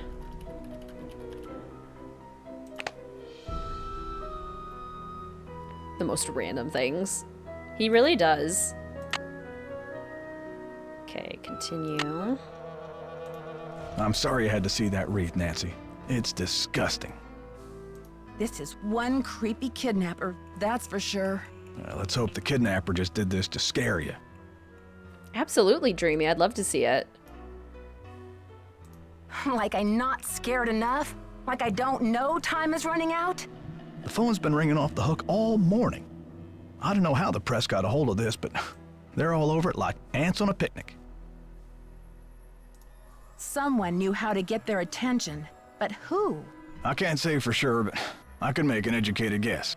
The most random things. He really does. Okay, continue. I'm sorry you had to see that wreath, Nancy. It's disgusting. This is one creepy kidnapper, that's for sure. Let's hope the kidnapper just did this to scare you. Absolutely, Dreamy. I'd love to see it. Like I'm not scared enough? Like I don't know time is running out? The phone's been ringing off the hook all morning. I don't know how the press got a hold of this, but they're all over it like ants on a picnic. Someone knew how to get their attention, but who? I can't say for sure, but I can make an educated guess.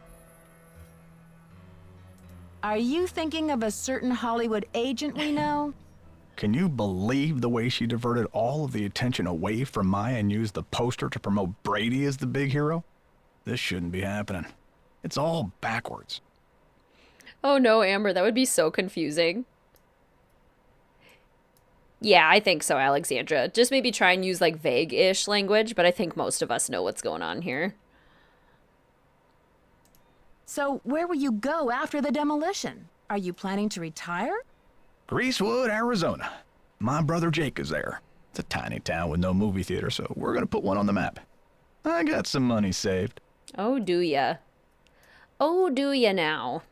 Are you thinking of a certain Hollywood agent we know? Can you believe the way she diverted all of the attention away from Maya and used the poster to promote Brady as the big hero? This shouldn't be happening. It's all backwards. Oh no, Amber, that would be so confusing. Yeah, I think so, Alexandra. Just maybe try and use like vague-ish language, but I think most of us know what's going on here. So where will you go after the demolition? Are you planning to retire? Greasewood, Arizona. My brother Jake is there. It's a tiny town with no movie theater, so we're gonna put one on the map. I got some money saved. Oh, do ya? Oh, do ya now?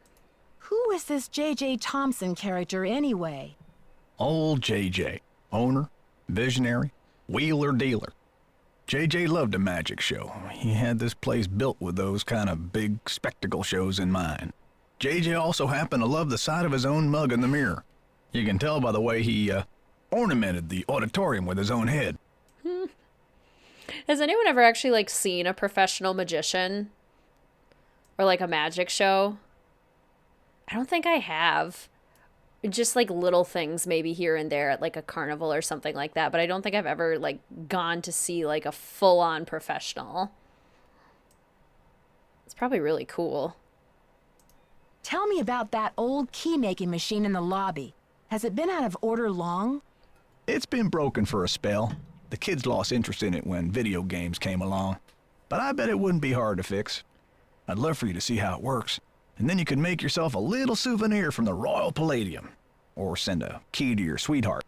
Who is this J.J. Thompson character anyway? Old JJ, owner, visionary, wheeler dealer. JJ loved a magic show. He had this place built with those kind of big spectacle shows in mind. JJ also happened to love the sight of his own mug in the mirror. You can tell by the way he ornamented the auditorium with his own head. Has anyone ever actually like seen a professional magician? Or like a magic show? I don't think I have. Just like little things maybe here and there at like a carnival or something like that, but I don't think I've ever like gone to see like a full-on professional. It's probably really cool. Tell me about that old key-making machine in the lobby. Has it been out of order long? It's been broken for a spell. The kids lost interest in it when video games came along. But I bet it wouldn't be hard to fix. I'd love for you to see how it works. And then you could make yourself a little souvenir from the Royal Palladium. Or send a key to your sweetheart.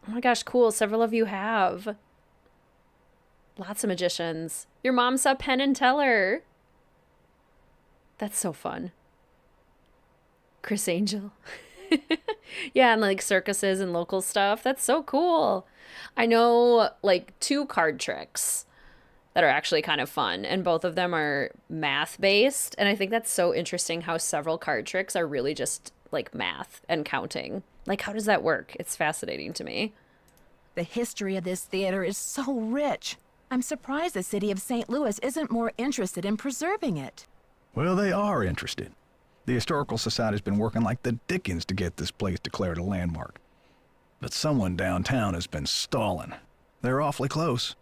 Oh my gosh, cool. Several of you have. Lots of magicians. Your mom saw Penn and Teller. That's so fun. Chris Angel. Yeah, and like circuses and local stuff. That's so cool. I know like 2 card tricks that are actually kind of fun, and both of them are math based, and I think that's so interesting how several card tricks are really just like math and counting. Like, how does that work? It's fascinating to me. The history of this theater is so rich. I'm surprised the city of St. Louis isn't more interested in preserving it. Well, they are interested. The Historical Society's been working like the dickens to get this place declared a landmark. But someone downtown has been stalling. They're awfully close.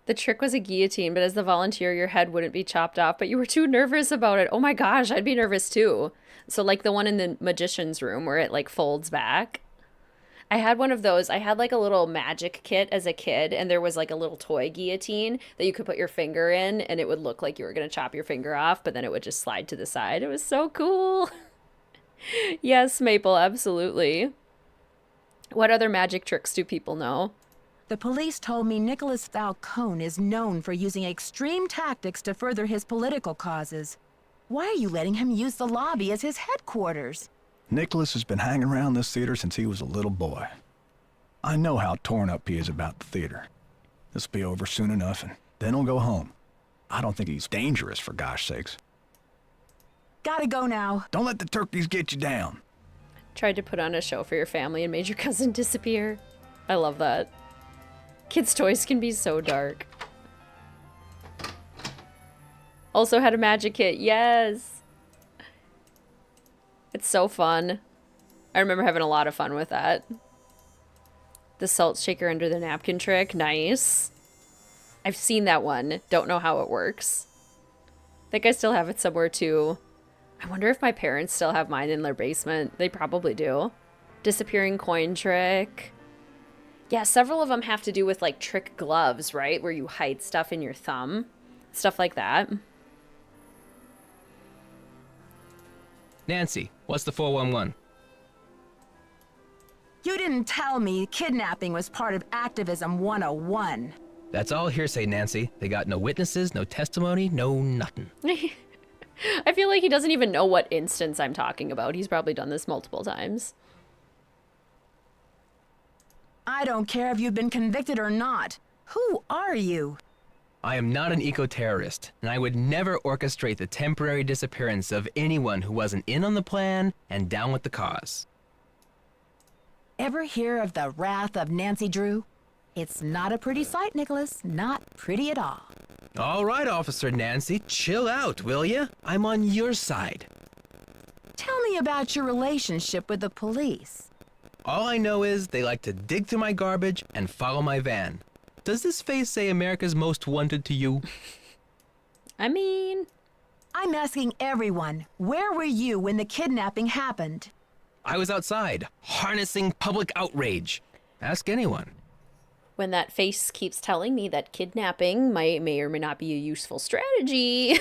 The trick was a guillotine, but as the volunteer, your head wouldn't be chopped off, but you were too nervous about it. Oh my gosh, I'd be nervous too. So like the one in the magician's room where it like folds back. I had one of those. I had like a little magic kit as a kid, and there was like a little toy guillotine that you could put your finger in, and it would look like you were going to chop your finger off, but then it would just slide to the side. It was so cool. Yes, Maple, absolutely. What other magic tricks do people know? The police told me Nicholas Falcone is known for using extreme tactics to further his political causes. Why are you letting him use the lobby as his headquarters? Nicholas has been hanging around this theater since he was a little boy. I know how torn up he is about the theater. This'll be over soon enough, and then he'll go home. I don't think he's dangerous, for gosh sakes. Gotta go now. Don't let the turkeys get you down. Tried to put on a show for your family and made your cousin disappear. I love that. Kids' toys can be so dark. Also had a magic kit. Yes. It's so fun. I remember having a lot of fun with that. The salt shaker under the napkin trick. Nice. I've seen that one. Don't know how it works. I think I still have it somewhere too. I wonder if my parents still have mine in their basement. They probably do. Disappearing coin trick. Yeah, several of them have to do with like trick gloves, right? Where you hide stuff in your thumb. Stuff like that. Nancy, what's the 411? You didn't tell me kidnapping was part of Activism 101. That's all hearsay, Nancy. They got no witnesses, no testimony, no nothing. I feel like he doesn't even know what instance I'm talking about. He's probably done this multiple times. I don't care if you've been convicted or not. Who are you? I am not an eco-terrorist, and I would never orchestrate the temporary disappearance of anyone who wasn't in on the plan and down with the cause. Ever hear of the wrath of Nancy Drew? It's not a pretty sight, Nicholas. Not pretty at all. All right, Officer Nancy, chill out, will ya? I'm on your side. Tell me about your relationship with the police. All I know is they like to dig through my garbage and follow my van. Does this face say America's Most Wanted to you? I mean... I'm asking everyone, where were you when the kidnapping happened? I was outside, harnessing public outrage. Ask anyone. When that face keeps telling me that kidnapping may or may not be a useful strategy.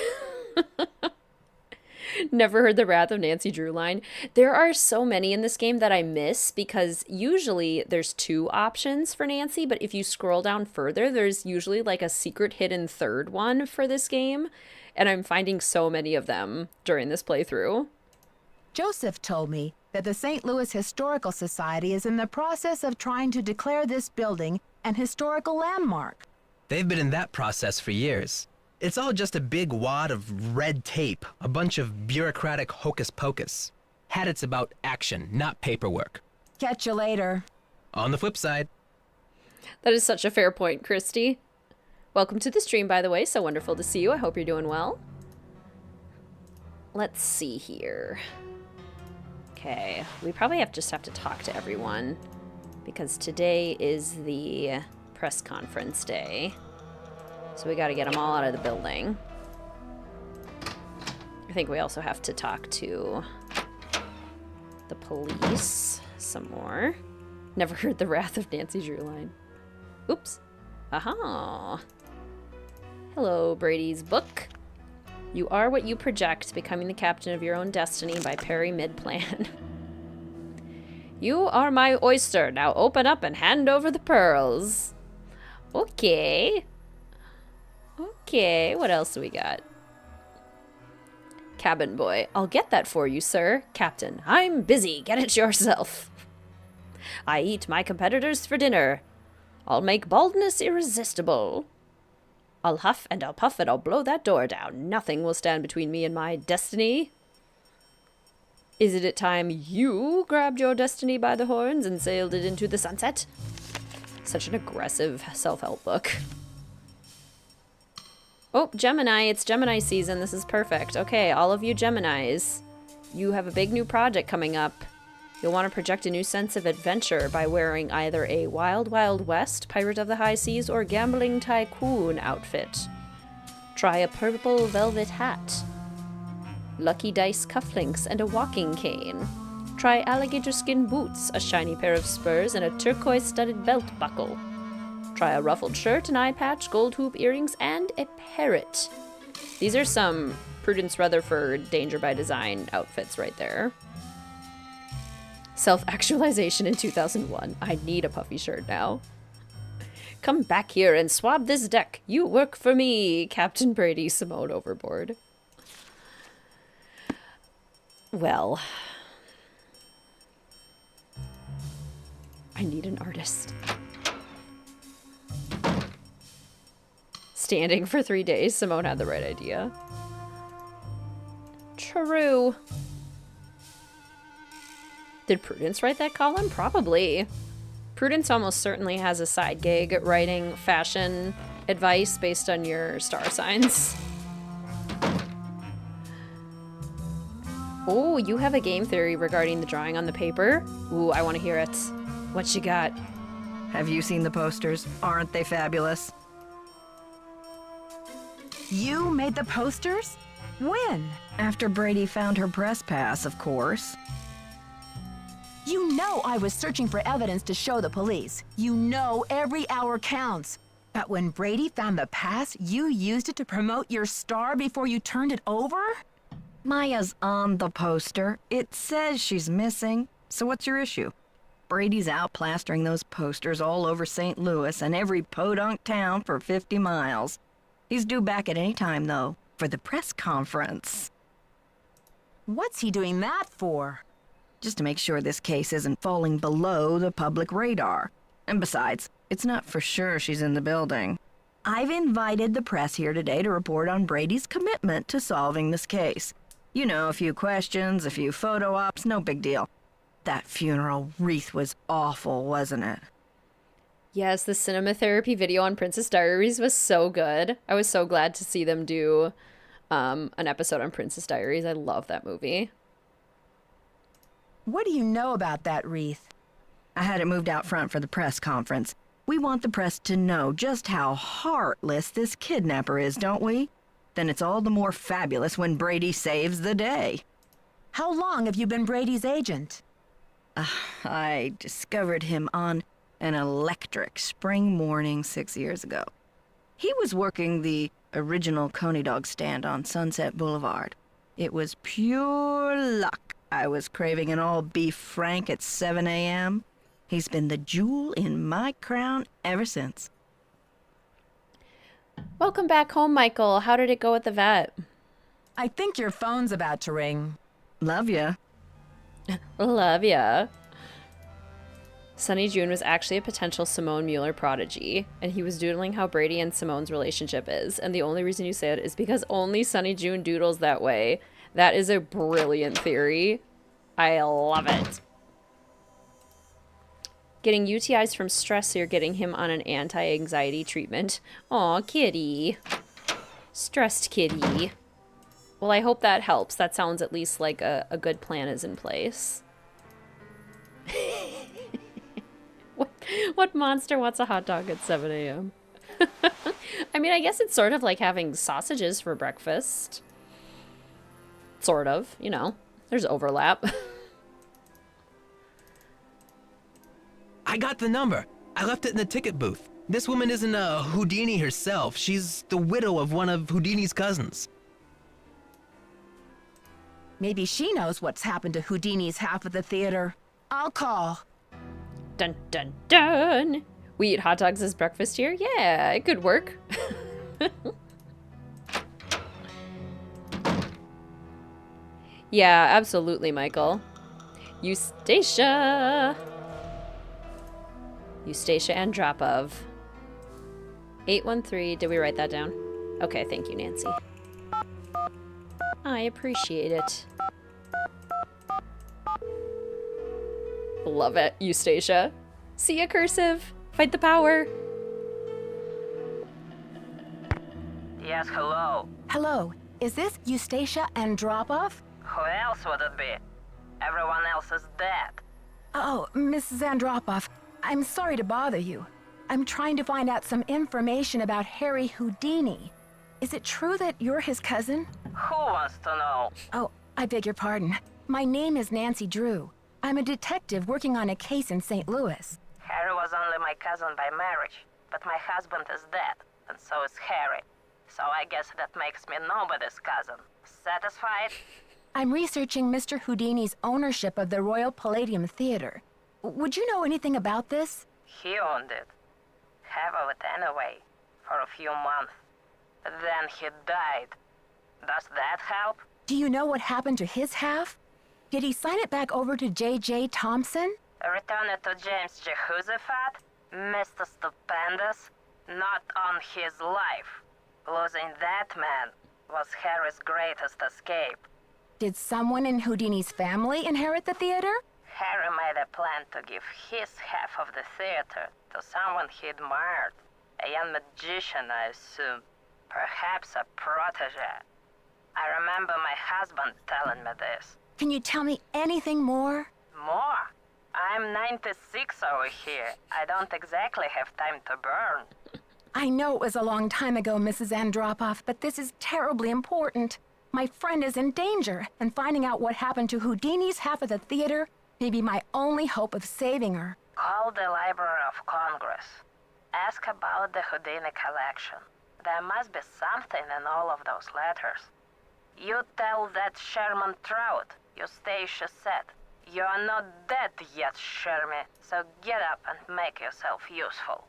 Never heard the Wrath of Nancy Drew line. There are so many in this game that I miss because usually there's 2 options for Nancy, but if you scroll down further, there's usually like a secret hidden third one for this game, and I'm finding so many of them during this playthrough. Joseph told me that the St. Louis Historical Society is in the process of trying to declare this building an historical landmark. They've been in that process for years. It's all just a big wad of red tape, a bunch of bureaucratic hocus pocus. Had it's about action, not paperwork. Catch you later. On the flip side. That is such a fair point, Christy. Welcome to the stream, by the way. So wonderful to see you. I hope you're doing well. Let's see here. Okay, we probably just have to talk to everyone because today is the press conference day. So we got to get them all out of the building. I think we also have to talk to the police some more. Never heard the Wrath of Nancy Drew line. Oops. Aha. Hello, Brady's book. You are what you project, becoming the captain of your own destiny by Perry Mid-Plan. You are my oyster. Now open up and hand over the pearls. Okay. Okay, what else do we got? Cabin boy. I'll get that for you, sir. Captain. I'm busy. Get it yourself. I eat my competitors for dinner. I'll make baldness irresistible. I'll huff and I'll puff and I'll blow that door down. Nothing will stand between me and my destiny. Is it time you grabbed your destiny by the horns and sailed it into the sunset? Such an aggressive self-help book. Oh, Gemini. It's Gemini season. This is perfect. Okay, all of you Geminis. You have a big new project coming up. You'll want to project a new sense of adventure by wearing either a Wild Wild West, Pirate of the High Seas, or Gambling Tycoon outfit. Try a purple velvet hat, lucky dice cufflinks, and a walking cane. Try alligator skin boots, a shiny pair of spurs, and a turquoise-studded belt buckle. Try a ruffled shirt, an eye patch, gold hoop earrings, and a parrot. These are some Prudence Rutherford Danger by Design outfits right there. Self-actualization in 2001. I need a puffy shirt now. Come back here and swab this deck. You work for me, Captain Brady. Simone overboard. Well, I need an artist. Standing for 3 days. Simone had the right idea. True. Did Prudence write that column? Probably. Prudence almost certainly has a side gig at writing fashion advice based on your star signs. Oh, you have a game theory regarding the drawing on the paper? Ooh, I want to hear it. What you got? Have you seen the posters? Aren't they fabulous? You made the posters? When? After Brady found her press pass, of course. You know I was searching for evidence to show the police. You know every hour counts. But when Brady found the pass, you used it to promote your star before you turned it over? Maya's on the poster. It says she's missing. So what's your issue? Brady's out plastering those posters all over St. Louis and every podunk town for 50 miles. He's due back at any time, though, for the press conference. What's he doing that for? Just to make sure this case isn't falling below the public radar. And besides, it's not for sure she's in the building. I've invited the press here today to report on Brady's commitment to solving this case. You know, a few questions, a few photo ops, no big deal. That funeral wreath was awful, wasn't it? Yes, the cinema therapy video on Princess Diaries was so good. I was so glad to see them do an episode on Princess Diaries. I love that movie. What do you know about that wreath? I had it moved out front for the press conference. We want the press to know just how heartless this kidnapper is, don't we? Then it's all the more fabulous when Brady saves the day. How long have you been Brady's agent? I discovered him on an electric spring morning 6 years ago. He was working the original Coney Dog stand on Sunset Boulevard. It was pure luck. I was craving an all-beef frank at 7 a.m. He's been the jewel in my crown ever since. Welcome back home, Michael. How did it go at the vet? I think your phone's about to ring. Love ya. Love ya. Sonny June was actually a potential Simone Mueller prodigy, and he was doodling how Brady and Simone's relationship is, and the only reason you say it is because only Sonny June doodles that way. That is a brilliant theory. I love it. Getting UTIs from stress, so you're getting him on an anti-anxiety treatment. Aw, kitty. Stressed kitty. Well, I hope that helps. That sounds at least like a good plan is in place. What monster wants a hot dog at 7 a.m.? I mean, I guess it's sort of like having sausages for breakfast. Sort of, you know. There's overlap. I got the number. I left it in the ticket booth. This woman isn't a Houdini herself. She's the widow of one of Houdini's cousins. Maybe she knows what's happened to Houdini's half of the theater. I'll call. Dun dun dun! We eat hot dogs as breakfast here? Yeah, it could work. Yeah, absolutely, Michael. Eustacia! Eustacia Andropov. 813, did we write that down? Okay, thank you, Nancy. I appreciate it. Love it, Eustacia. See ya, Cursive. Fight the power. Yes, hello. Hello, is this Eustacia Andropov? Who else would it be? Everyone else is dead. Oh, Mrs. Andropov, I'm sorry to bother you. I'm trying to find out some information about Harry Houdini. Is it true that you're his cousin? Who wants to know? Oh, I beg your pardon. My name is Nancy Drew. I'm a detective working on a case in St. Louis. Harry was only my cousin by marriage, but my husband is dead, and so is Harry. So I guess that makes me nobody's cousin. Satisfied? I'm researching Mr. Houdini's ownership of the Royal Palladium Theater. Would you know anything about this? He owned it. Half of it anyway, for a few months. Then he died. Does that help? Do you know what happened to his half? Did he sign it back over to J.J. Thompson? Return it to James Jehoshaphat? Mr. Stupendous? Not on his life. Losing that man was Harry's greatest escape. Did someone in Houdini's family inherit the theater? Harry made a plan to give his half of the theater to someone he admired. A young magician, I assume. Perhaps a protege. I remember my husband telling me this. Can you tell me anything more? More? I'm 96 over here. I don't exactly have time to burn. I know it was a long time ago, Mrs. Andropov, but this is terribly important. My friend is in danger, and finding out what happened to Houdini's half of the theater may be my only hope of saving her. Call the Library of Congress. Ask about the Houdini collection. There must be something in all of those letters. You tell that Sherman Trout, Eustacia said. You're not dead yet, Shermy, so get up and make yourself useful.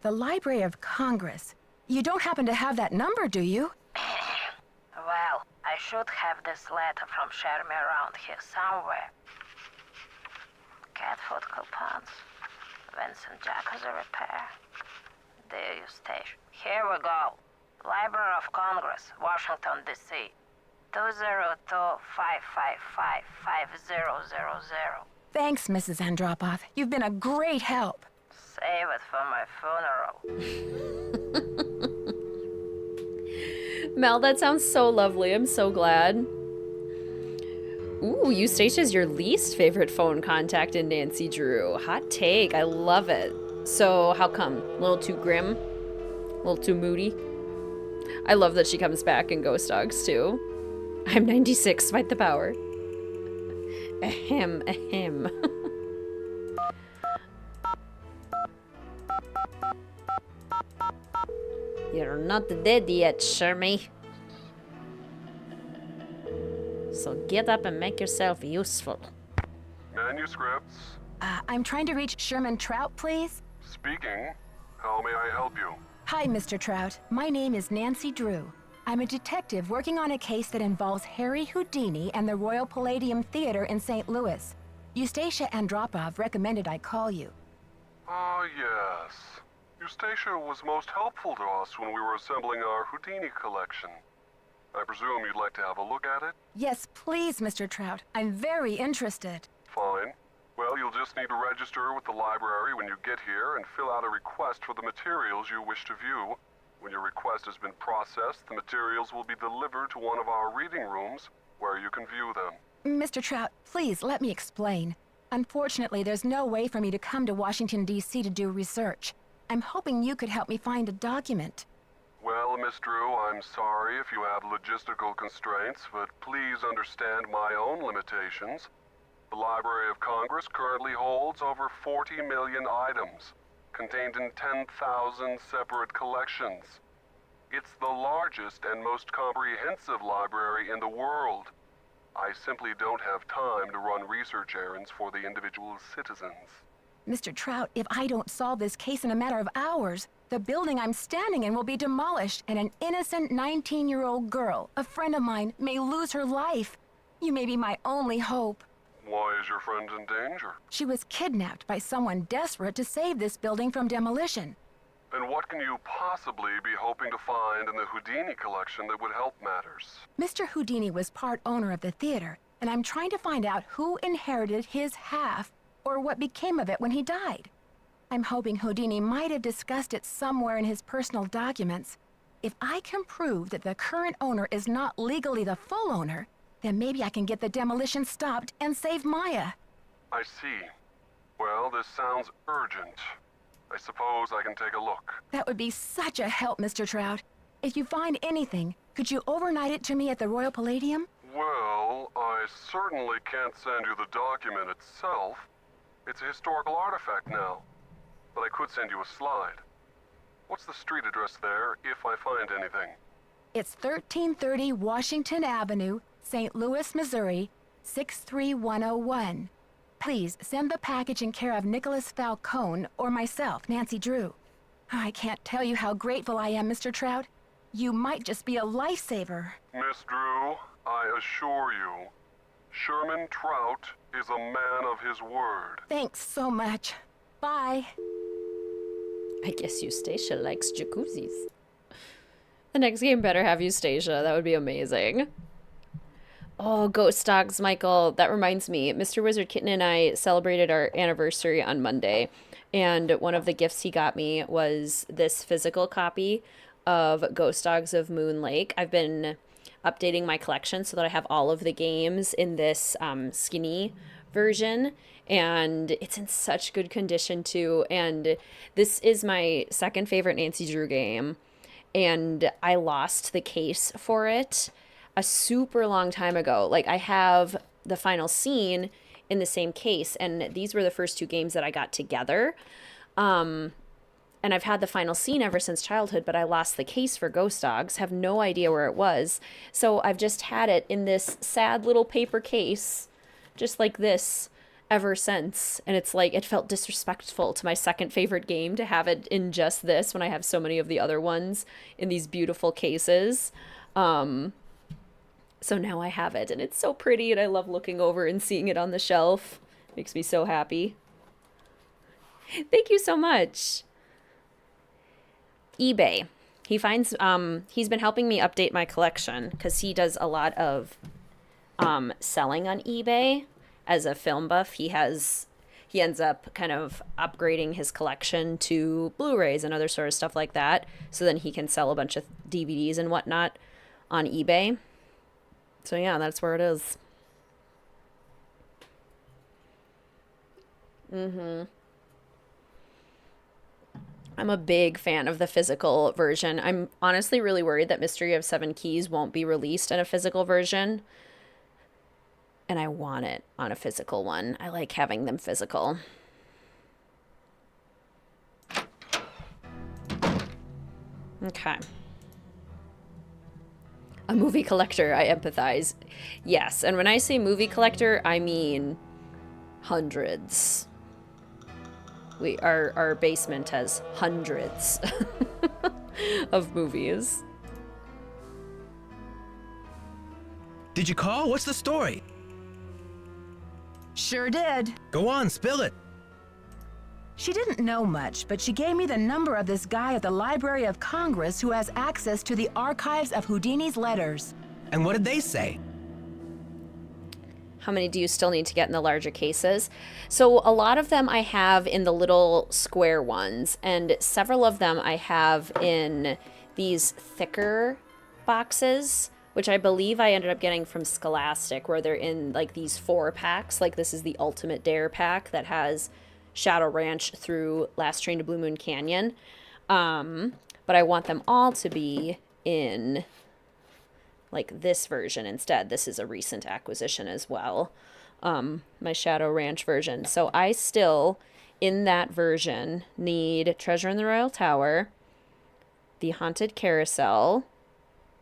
The Library of Congress. You don't happen to have that number, do you? Well, I should have this letter from Shermy around here somewhere. Cat food coupons. Vincent Jacobs repair. Dear Eustacia. Here we go. Library of Congress, Washington, D.C. 202-555-5000. Thanks, Mrs. Andropov. You've been a great help. Save it for my funeral. Mel, that sounds so lovely. I'm so glad. Ooh, Eustacia's your least favorite phone contact in Nancy Drew. Hot take. I love it. So, how come? A little too grim? A little too moody? I love that she comes back in Ghost Dogs, too. I'm 96, fight the power. Ahem, ahem. You're not dead yet, Shermy. So get up and make yourself useful. Manuscripts. I'm trying to reach Sherman Trout, please. Speaking. How may I help you? Hi, Mr. Trout. My name is Nancy Drew. I'm a detective working on a case that involves Harry Houdini and the Royal Palladium Theater in St. Louis. Eustacia Andropov recommended I call you. Ah, yes. Eustacia was most helpful to us when we were assembling our Houdini collection. I presume you'd like to have a look at it? Yes, please, Mr. Trout. I'm very interested. Fine. Well, you'll just need to register with the library when you get here and fill out a request for the materials you wish to view. When your request has been processed, the materials will be delivered to one of our reading rooms where you can view them. Mr. Trout, please let me explain. Unfortunately, there's no way for me to come to Washington, D.C. to do research. I'm hoping you could help me find a document. Well, Miss Drew, I'm sorry if you have logistical constraints, but please understand my own limitations. The Library of Congress currently holds over 40 million items, contained in 10,000 separate collections. It's the largest and most comprehensive library in the world. I simply don't have time to run research errands for the individual citizens. Mr. Trout, if I don't solve this case in a matter of hours, the building I'm standing in will be demolished and an innocent 19-year-old girl, a friend of mine, may lose her life. You may be my only hope. Why is your friend in danger? She was kidnapped by someone desperate to save this building from demolition. And what can you possibly be hoping to find in the Houdini collection that would help matters? Mr. Houdini was part owner of the theater, and I'm trying to find out who inherited his half or what became of it when he died. I'm hoping Houdini might have discussed it somewhere in his personal documents. If I can prove that the current owner is not legally the full owner, then maybe I can get the demolition stopped and save Maya. I see. Well, this sounds urgent. I suppose I can take a look. That would be such a help, Mr. Trout. If you find anything, could you overnight it to me at the Royal Palladium? Well, I certainly can't send you the document itself. It's a historical artifact now. But I could send you a slide. What's the street address there, if I find anything? It's 1330 Washington Avenue, St. Louis, Missouri, 63101. Please send the package in care of Nicholas Falcone or myself, Nancy Drew. I can't tell you how grateful I am, Mr. Trout. You might just be a lifesaver. Miss Drew, I assure you, Sherman Trout is a man of his word. Thanks so much. Bye. I guess Eustacia likes jacuzzis. The next game better have Eustacia. That would be amazing. Oh, Ghost Dogs, Michael. That reminds me. Mr. WizardKitten and I celebrated our anniversary on Monday. And one of the gifts he got me was this physical copy of Ghost Dogs of Moon Lake. I've been updating my collection so that I have all of the games in this skinny version. And it's in such good condition, too. And this is my second favorite Nancy Drew game. And I lost the case for it a super long time ago. Like, I have the final scene in the same case. And these were the first 2 games that I got together. And I've had the final scene ever since childhood, but I lost the case for Ghost Dogs, have no idea where it was. So I've just had it in this sad little paper case, just like this, ever since. And it's like, it felt disrespectful to my second favorite game to have it in just this when I have so many of the other ones in these beautiful cases. So now I have it, and it's so pretty, and I love looking over and seeing it on the shelf. Makes me so happy. Thank you so much. eBay. He finds, he's been helping me update my collection because he does a lot of selling on eBay. As a film buff, he ends up kind of upgrading his collection to Blu-rays and other sort of stuff like that. So then he can sell a bunch of DVDs and whatnot on eBay. So yeah, that's where it is. I'm a big fan of the physical version. I'm honestly really worried that Mystery of Seven Keys won't be released in a physical version. And I want it on a physical one. I like having them physical. Okay. A movie collector, I empathize. Yes, and when I say movie collector, I mean hundreds. Our basement has hundreds of movies. Did you call? What's the story? Sure did. Go on, spill it. She didn't know much, but she gave me the number of this guy at the Library of Congress who has access to the archives of Houdini's letters. And what did they say? How many do you still need to get in the larger cases? So a lot of them I have in the little square ones, and several of them I have in these thicker boxes, which I believe I ended up getting from Scholastic, where they're in like these 4-packs. Like this is the Ultimate Dare pack that has Shadow Ranch through Last Train to Blue Moon Canyon. But I want them all to be in like this version instead. This is a recent acquisition as well. My Shadow Ranch version. So I still, in that version, need Treasure in the Royal Tower, The Haunted Carousel,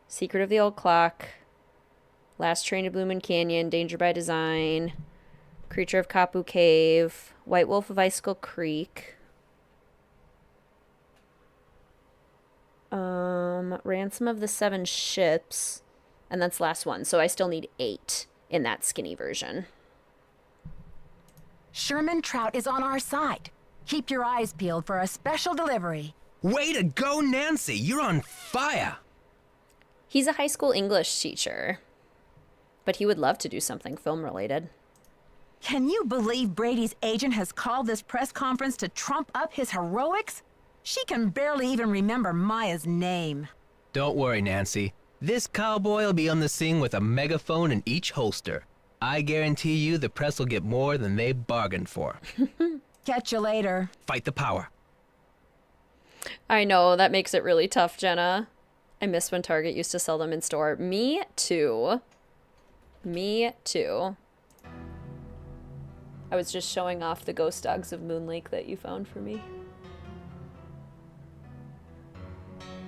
Secret of the Old Clock, Last Train to Blue Moon Canyon, Danger by Design, Creature of Kapu Cave, White Wolf of Icicle Creek, Ransom of the Seven Ships, and that's the last one. So I still need 8 in that skinny version. Sherman Trout is on our side. Keep your eyes peeled for a special delivery. Way to go, Nancy! You're on fire! He's a high school English teacher, but he would love to do something film-related. Can you believe Brady's agent has called this press conference to trump up his heroics? She can barely even remember Maya's name. Don't worry, Nancy. This cowboy will be on the scene with a megaphone in each holster. I guarantee you the press will get more than they bargained for. Catch you later. Fight the power. I know, that makes it really tough, Jenna. I miss when Target used to sell them in store. Me too. Me too. I was just showing off the Ghost Dogs of Moon Lake that you found for me.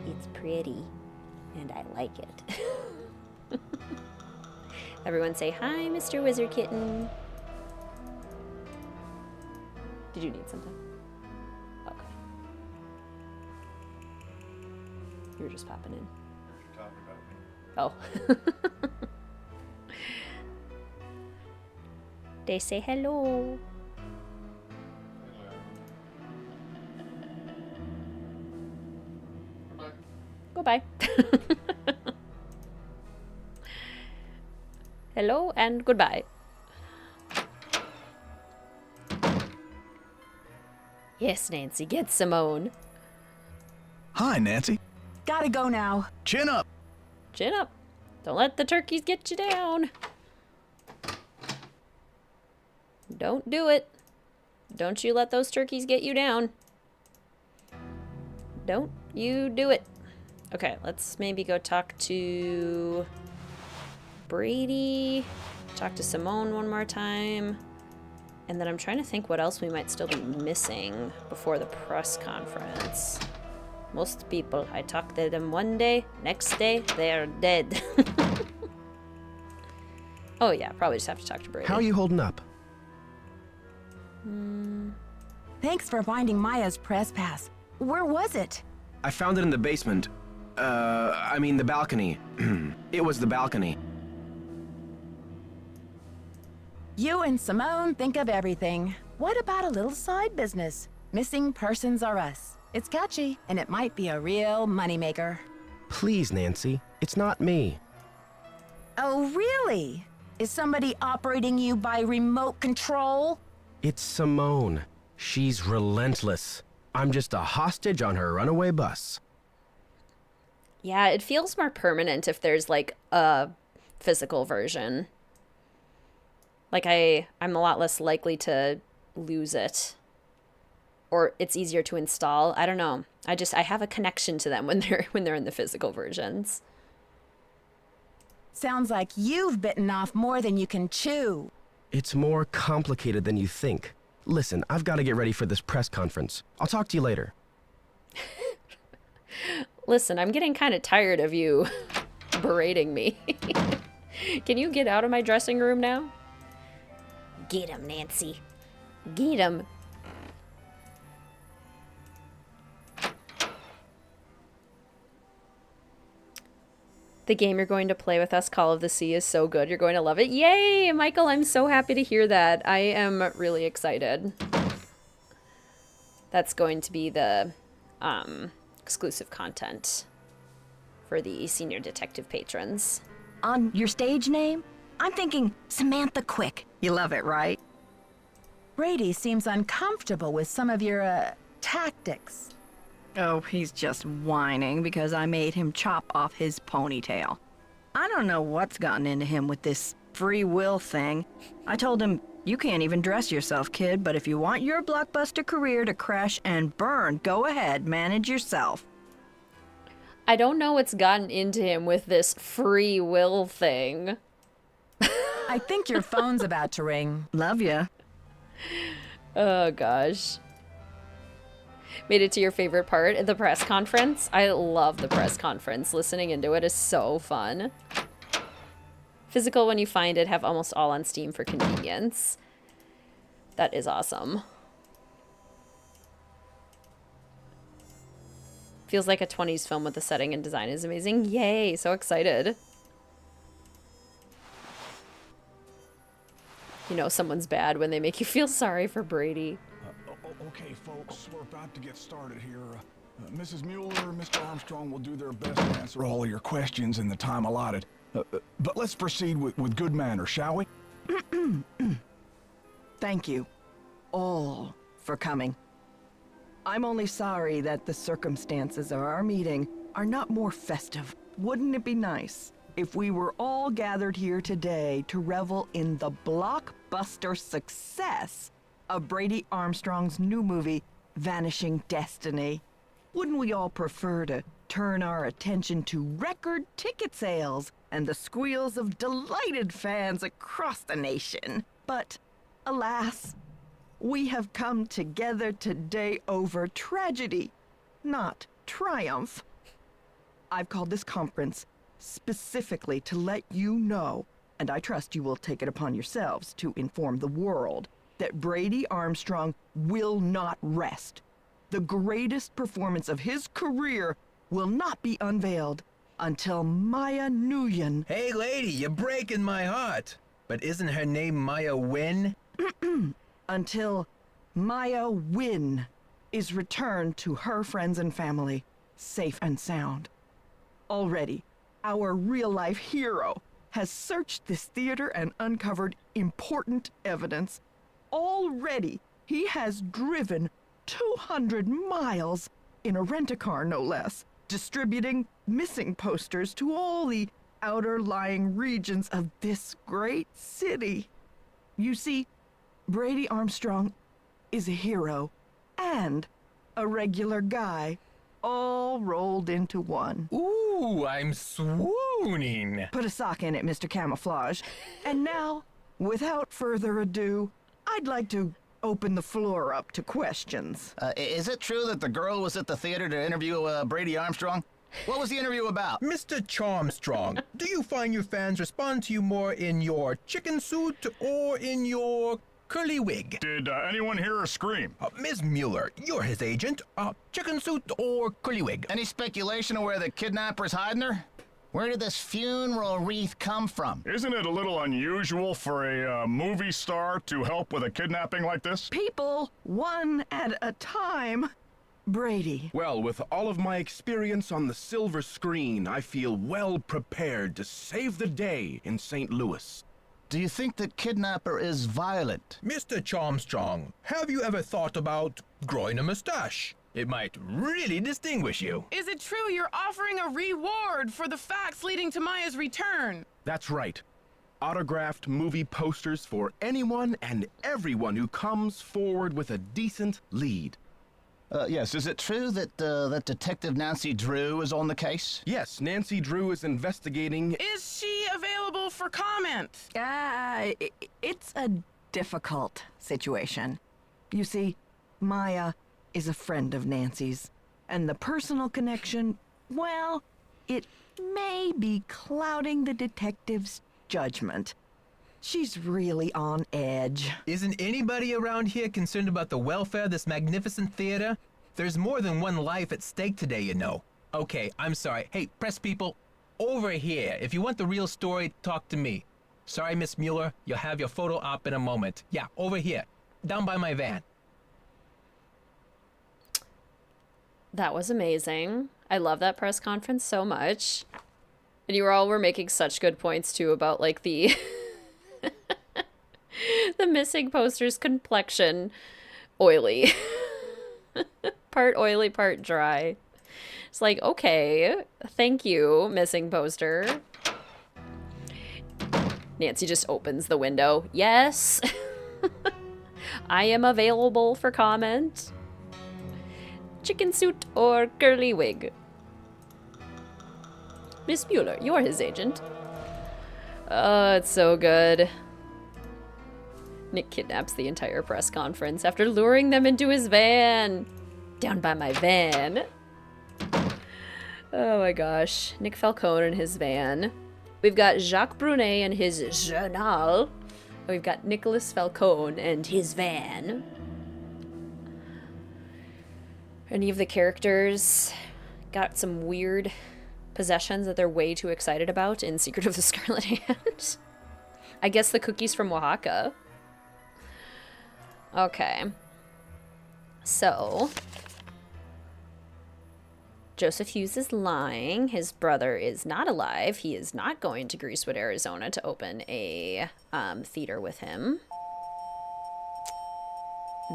It's pretty, and I like it. Everyone say, hi, Mr. WizardKitten. Did you need something? Okay. You were just popping in. Oh. They say hello. Goodbye. Hello and goodbye. Yes, Nancy, get Simone. Hi, Nancy. Gotta go now. Chin up. Chin up. Don't let the turkeys get you down. Don't do it. Don't you let those turkeys get you down. Don't you do it. Okay, let's maybe go talk to Brady. Talk to Simone one more time. And then I'm trying to think what else we might still be missing before the press conference. Most people, I talk to them one day, next day, they are dead. Oh yeah, probably just have to talk to Brady. How are you holding up? Thanks for finding Maya's press pass. Where was it? I found it in the basement. I mean the balcony. It was the balcony. You and Simone think of everything. What about a little side business? Missing Persons Are Us. It's catchy, and it might be a real moneymaker. Please, Nancy, it's not me. Oh, really? Is somebody operating you by remote control? It's Simone. She's relentless. I'm just a hostage on her runaway bus. Yeah, it feels more permanent if there's like a physical version. Like I'm a lot less likely to lose it. Or it's easier to install. I don't know. I have a connection to them when they're in the physical versions. Sounds like you've bitten off more than you can chew. It's more complicated than you think. Listen, I've got to get ready for this press conference. I'll talk to you later. Listen, I'm getting kind of tired of you berating me. Can you get out of my dressing room now? Get him, Nancy. Get him. The game you're going to play with us, Call of the Sea, is so good. You're going to love it. Yay, Michael, I'm so happy to hear that. I am really excited. That's going to be the exclusive content for the senior detective patrons. On your stage name? I'm thinking Samantha Quick. You love it, right? Brady seems uncomfortable with some of your, tactics. Oh, he's just whining because I made him chop off his ponytail. I don't know what's gotten into him with this free will thing. I told him, you can't even dress yourself, kid, but if you want your blockbuster career to crash and burn, go ahead, manage yourself. I don't know what's gotten into him with this free will thing. I think your phone's about to ring. Love ya. Oh, gosh. Made it to your favorite part, the press conference. I love the press conference. Listening into it is so fun. Physical, when you find it, have almost all on Steam for convenience. That is awesome. Feels like a 20s film with the setting and design is amazing. Yay, so excited. You know someone's bad when they make you feel sorry for Brady. Okay, folks, we're about to get started here. Mrs. Mueller, Mr. Armstrong will do their best to answer all of your questions in the time allotted. But let's proceed with good manners, shall we? Thank you, all, for coming. I'm only sorry that the circumstances of our meeting are not more festive. Wouldn't it be nice if we were all gathered here today to revel in the blockbuster success of Brady Armstrong's new movie, Vanishing Destiny? Wouldn't we all prefer to turn our attention to record ticket sales and the squeals of delighted fans across the nation? But, alas, we have come together today over tragedy, not triumph. I've called this conference specifically to let you know, and I trust you will take it upon yourselves to inform the world, that Brady Armstrong will not rest. The greatest performance of his career will not be unveiled until Maya Nguyen. Hey, lady, you're breaking my heart. But isn't her name Maya Wynn? Until Maya Wynn is returned to her friends and family, safe and sound. Already, our real-life hero has searched this theater and uncovered important evidence. Already, he has driven 200 miles in a rent-a-car, no less, distributing missing posters to all the outer-lying regions of this great city. You see, Brady Armstrong is a hero and a regular guy, all rolled into one. Ooh, I'm swooning. Put a sock in it, Mr. Camouflage. And now, without further ado, I'd like to open the floor up to questions. Is it true that the girl was at the theater to interview Brady Armstrong? What was the interview about? Mr. Charmstrong, do you find your fans respond to you more in your chicken suit or in your curly wig? Did anyone hear her scream? Ms. Mueller, you're his agent. Chicken suit or curly wig? Any speculation of where the kidnapper's hiding her? Where did this funeral wreath come from? Isn't it a little unusual for a movie star to help with a kidnapping like this? People, one at a time. Brady. Well, with all of my experience on the silver screen, I feel well prepared to save the day in St. Louis. Do you think the kidnapper is violent? Mr. Charmstrong, have you ever thought about growing a mustache? It might really distinguish you. Is it true you're offering a reward for the facts leading to Maya's return? That's right. Autographed movie posters for anyone and everyone who comes forward with a decent lead. Yes, is it true that that Detective Nancy Drew is on the case? Yes, Nancy Drew is investigating. Is she available for comment? It's a difficult situation. You see, Maya is a friend of Nancy's, and the personal connection, well, it may be clouding the detective's judgment. She's really on edge. Isn't anybody around here concerned about the welfare of this magnificent theater? There's more than one life at stake today, you know. Okay, I'm sorry. Hey, press people, over here. If you want the real story, talk to me. Sorry, Miss Mueller, you'll have your photo op in a moment. Yeah, over here, down by my van. That was amazing. I love that press conference so much. And you all were making such good points, too, about, like, the... the missing poster's complexion. Oily. Part oily, part dry. It's like, okay, thank you, missing poster. Nancy just opens the window. Yes. I am available for comment. Chicken suit or curly wig? Miss Mueller, you're his agent. Oh, it's so good. Nick kidnaps the entire press conference after luring them into his van. Down by my van. Oh my gosh. Nick Falcone in his van. We've got Jacques Brunet and his journal. We've got Nicholas Falcone and his van. Any of the characters got some weird possessions that they're way too excited about in Secret of the Scarlet Hand? I guess the cookies from Oaxaca. Okay. So, Joseph Hughes is lying. His brother is not alive. He is not going to Greasewood, Arizona to open a theater with him.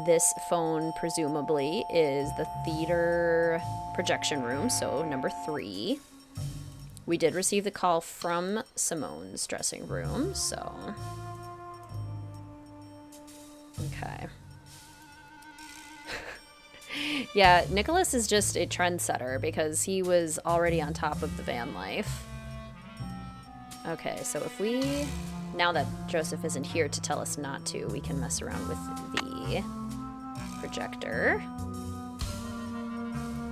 This phone, presumably, is the theater projection room, so number 3. We did receive the call from Simone's dressing room, so... Okay. Yeah, Nicholas is just a trendsetter because he was already on top of the van life. Okay, so if we... Now that Joseph isn't here to tell us not to, we can mess around with the projector.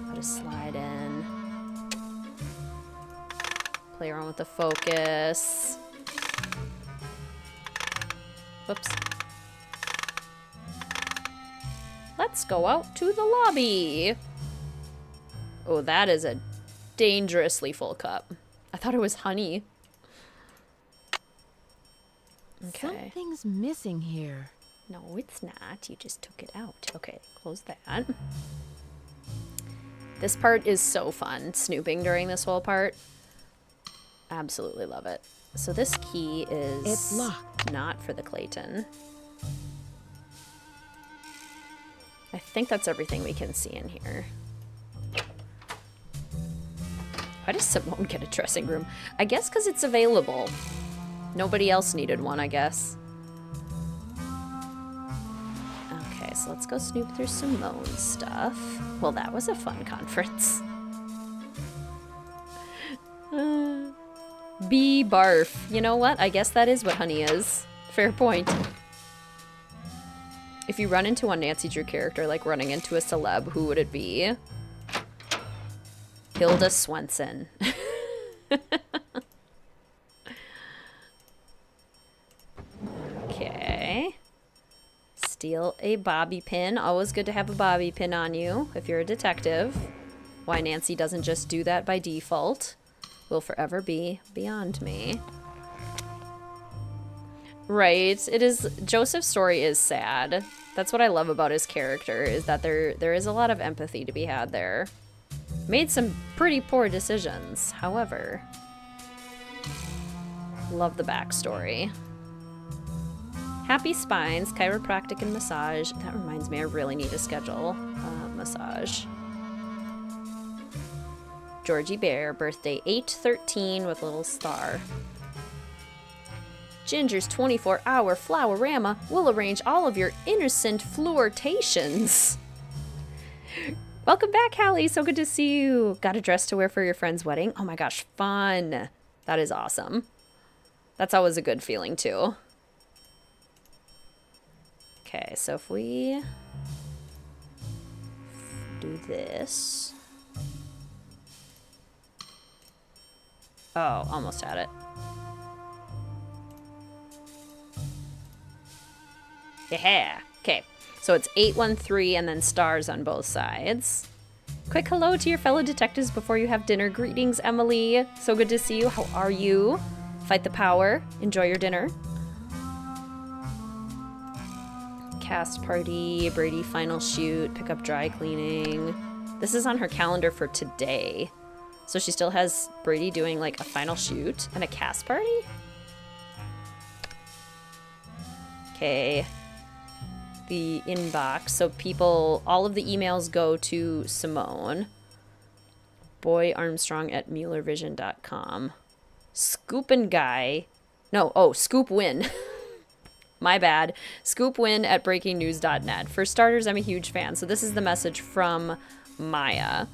Put a slide in. Play around with the focus. Whoops. Let's go out to the lobby. Oh, that is a dangerously full cup. I thought it was honey. Okay. Something's missing here. No, it's not. You just took it out. Okay, close that. This part is so fun, snooping during this whole part. Absolutely love it. So this key is... It's locked. Not for the Clayton. I think that's everything we can see in here. Why does Simone get a dressing room? I guess because it's available. Nobody else needed one, I guess. Okay, so let's go snoop through Simone's stuff. Well, that was a fun conference. Bee barf. You know what? I guess that is what honey is. Fair point. If you run into one Nancy Drew character, like running into a celeb, who would it be? Hilda Swenson. Okay. Steal a bobby pin. Always good to have a bobby pin on you if you're a detective. Why Nancy doesn't just do that by default will forever be beyond me. Right. It is. Joseph's story is sad. That's what I love about his character, is that there is a lot of empathy to be had there. Made some pretty poor decisions, however. Love the backstory. Happy Spines, chiropractic and massage. That reminds me, I really need to schedule a massage. Georgie Bear, birthday 8/13 with a little star. Ginger's 24-hour flower-rama will arrange all of your innocent flirtations. Welcome back, Hallie. So good to see you. Got a dress to wear for your friend's wedding? Oh my gosh, fun. That is awesome. That's always a good feeling, too. Okay, so if we do this. Oh, almost had it. Yeah. Okay, so it's 813 and then stars on both sides. Quick hello to your fellow detectives before you have dinner. Greetings, Emily. So good to see you. How are you? Fight the power. Enjoy your dinner. Cast party, Brady final shoot, pick up dry cleaning. This is on her calendar for today. So she still has Brady doing like a final shoot and a cast party? Okay. The inbox. So people, all of the emails go to Simone. boyarmstrong@muellervision.com. Scoop and Guy. No, oh, Scoop Win. My bad. Scoopwin@breakingnews.net. For starters, I'm a huge fan. So this is the message from Maya.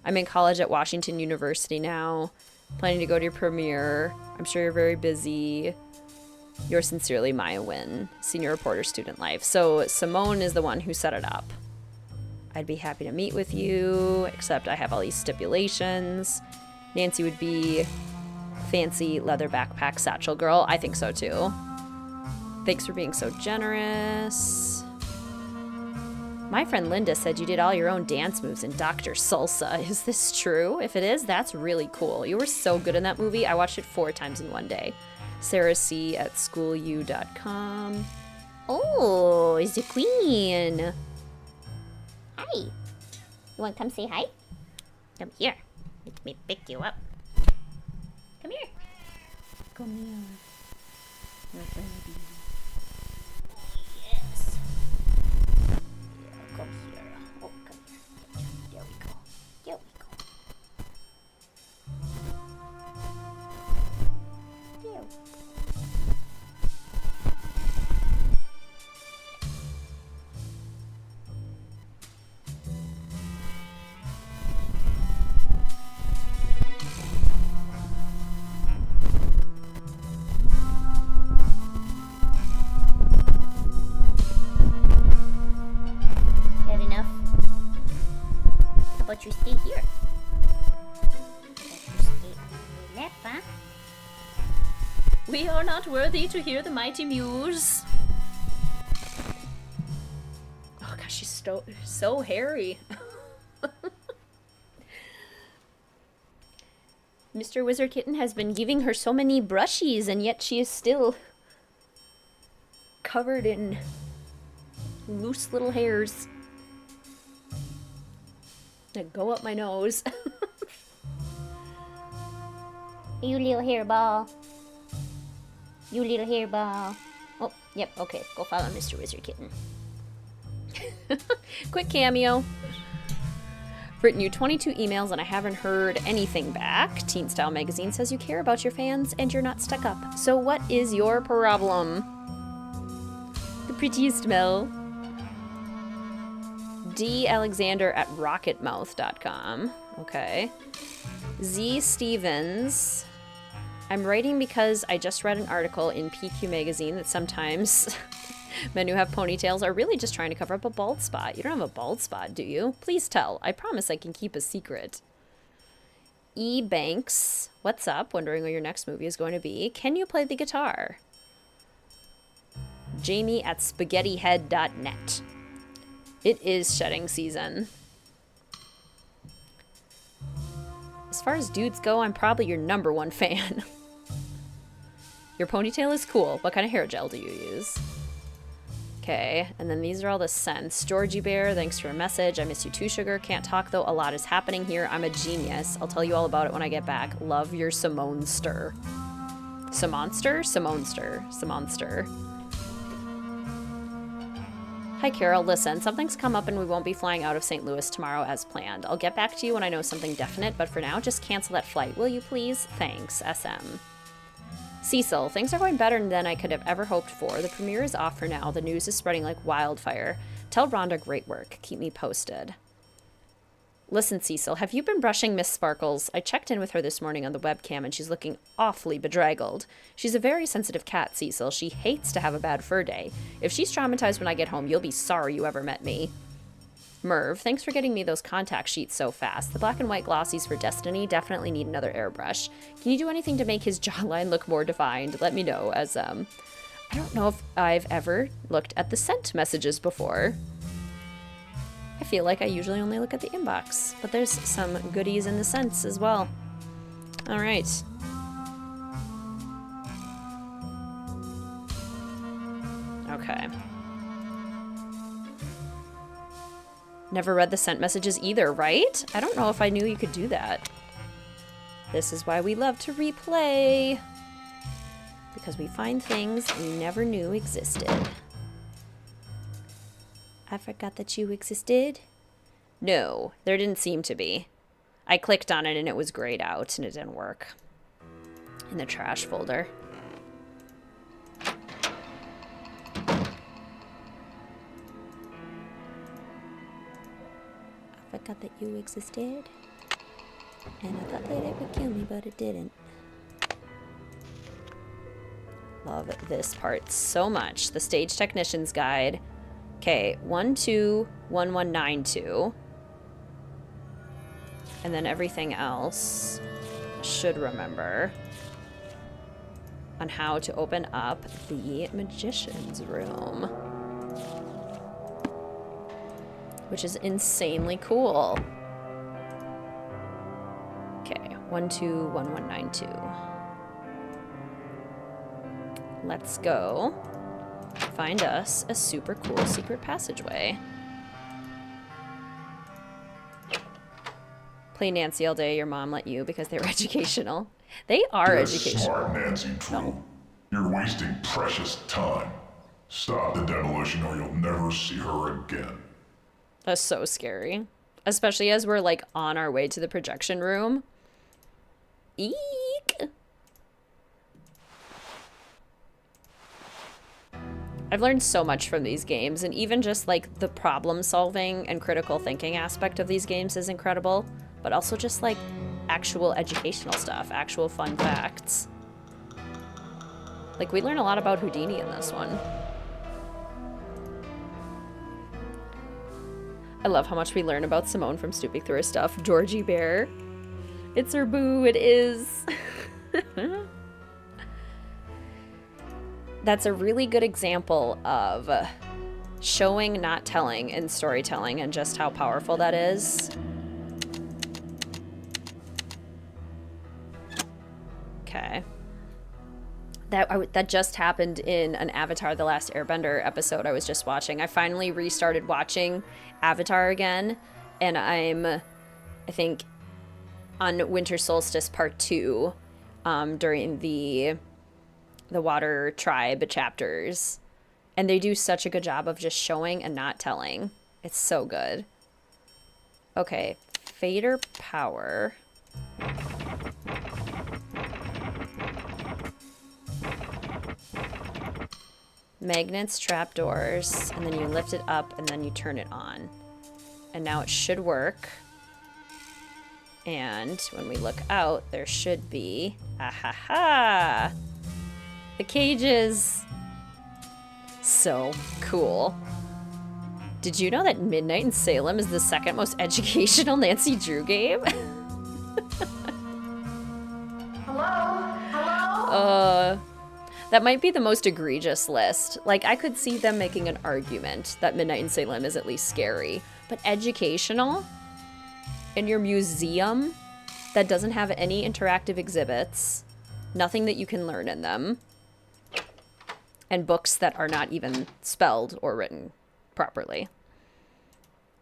I'm in college at Washington University now. Planning to go to your premiere. I'm sure you're very busy. Yours sincerely, Maya Wynn, senior reporter, student life. So Simone is the one who set it up. I'd be happy to meet with you, except I have all these stipulations. Nancy would be fancy leather backpack satchel girl. I think so too. Thanks for being so generous. My friend Linda said you did all your own dance moves in Dr. Salsa. Is this true? If it is, that's really cool. You were so good in that movie. I watched it 4 times in one day. sarahc@schoolu.com. Oh, it's the queen. Hi. You want to come say hi? Come here. Let me pick you up. Come here. Come here. Your baby. Yes. Yeah, come here. Oh, come here. There we go. There we go. There. That enough? How about you stay here? How about you stay on your lap, huh? We are not worthy to hear the mighty muse. Oh gosh, she's so hairy. Mr. WizardKitten has been giving her so many brushies, and yet she is still covered in loose little hairs that go up my nose. You little hairball. You little hairball. Oh, yep, okay. Go follow Mr. WizardKitten. Quick cameo. Written you 22 emails and I haven't heard anything back. Teen Style Magazine says you care about your fans and you're not stuck up. So what is your problem? The prettiest Mel. D. Alexander at rocketmouth.com. Okay. Z. Stevens. I'm writing because I just read an article in PQ Magazine that sometimes Men who have ponytails are really just trying to cover up a bald spot. You don't have a bald spot, do you? Please tell. I promise I can keep a secret. E. Banks, what's up? Wondering what your next movie is going to be. Can you play the guitar? Jamie at spaghettihead.net. It is shedding season. As far as dudes go, I'm probably your #1 fan. Your ponytail is cool. What kind of hair gel do you use? Okay, and then these are all the scents. Georgie Bear, thanks for your message. I miss you too, Sugar. Can't talk, though. A lot is happening here. I'm a genius. I'll tell you all about it when I get back. Love your Simonster. Simonster? Simonster. Simonster. Hi, Carol. Listen, something's come up and we won't be flying out of St. Louis tomorrow as planned. I'll get back to you when I know something definite, but for now, just cancel that flight, will you please? Thanks, SM. Cecil, things are going better than I could have ever hoped for. The premiere is off for now. The news is spreading like wildfire. Tell Rhonda great work. Keep me posted. Listen, Cecil, have you been brushing Miss Sparkles? I checked in with her this morning on the webcam and she's looking awfully bedraggled. She's a very sensitive cat, Cecil. She hates to have a bad fur day. If she's traumatized when I get home, you'll be sorry you ever met me. Merv, thanks for getting me those contact sheets so fast. The black and white glossies for Destiny definitely need another airbrush. Can you do anything to make his jawline look more defined? Let me know, as, I don't know if I've ever looked at the sent messages before. I feel like I usually only look at the inbox, but there's some goodies in the sents as well. All right. Okay. Never read the sent messages either, right? I don't know if I knew you could do that. This is why we love to replay. Because we find things we never knew existed. I forgot that you existed. No, there didn't seem to be. I clicked on it and it was grayed out and it didn't work. In the trash folder. I forgot that you existed. And I thought that it would kill me, but it didn't. Love this part so much. The Stage Technician's Guide. Okay, 121192. And then everything else should remember on how to open up the Magician's Room. Which is insanely cool. Okay, 121192. Let's go find us a super cool secret passageway. Play Nancy all day. Your mom let you because they were educational. They are educational. Smart, Nancy Drew. You're wasting precious time. Stop the demolition or you'll never see her again. That's so scary. Especially as we're like on our way to the projection room. Eek! I've learned so much from these games, and even just like the problem solving and critical thinking aspect of these games is incredible, but also just like actual educational stuff, actual fun facts. Like we learn a lot about Houdini in this one. I love how much we learn about Simone from stooping through her stuff. Georgie Bear. It's her boo, it is. That's a really good example of showing, not telling in storytelling and just how powerful that is. Okay. That just happened in an Avatar: The Last Airbender episode I was just watching. I finally restarted watching Avatar again, and I think, on Winter Solstice Part 2, during the Water Tribe chapters. And they do such a good job of just showing and not telling. It's so good. Okay, Fader Power. Magnets, trapdoors, and then you lift it up and then you turn it on. And now it should work. And when we look out, there should be, the cages. So cool. Did you know that Midnight in Salem is the second most educational Nancy Drew game? Hello? That might be the most egregious list. Like, I could see them making an argument that Midnight in Salem is at least scary. But educational? In your museum that doesn't have any interactive exhibits, nothing that you can learn in them, and books that are not even spelled or written properly.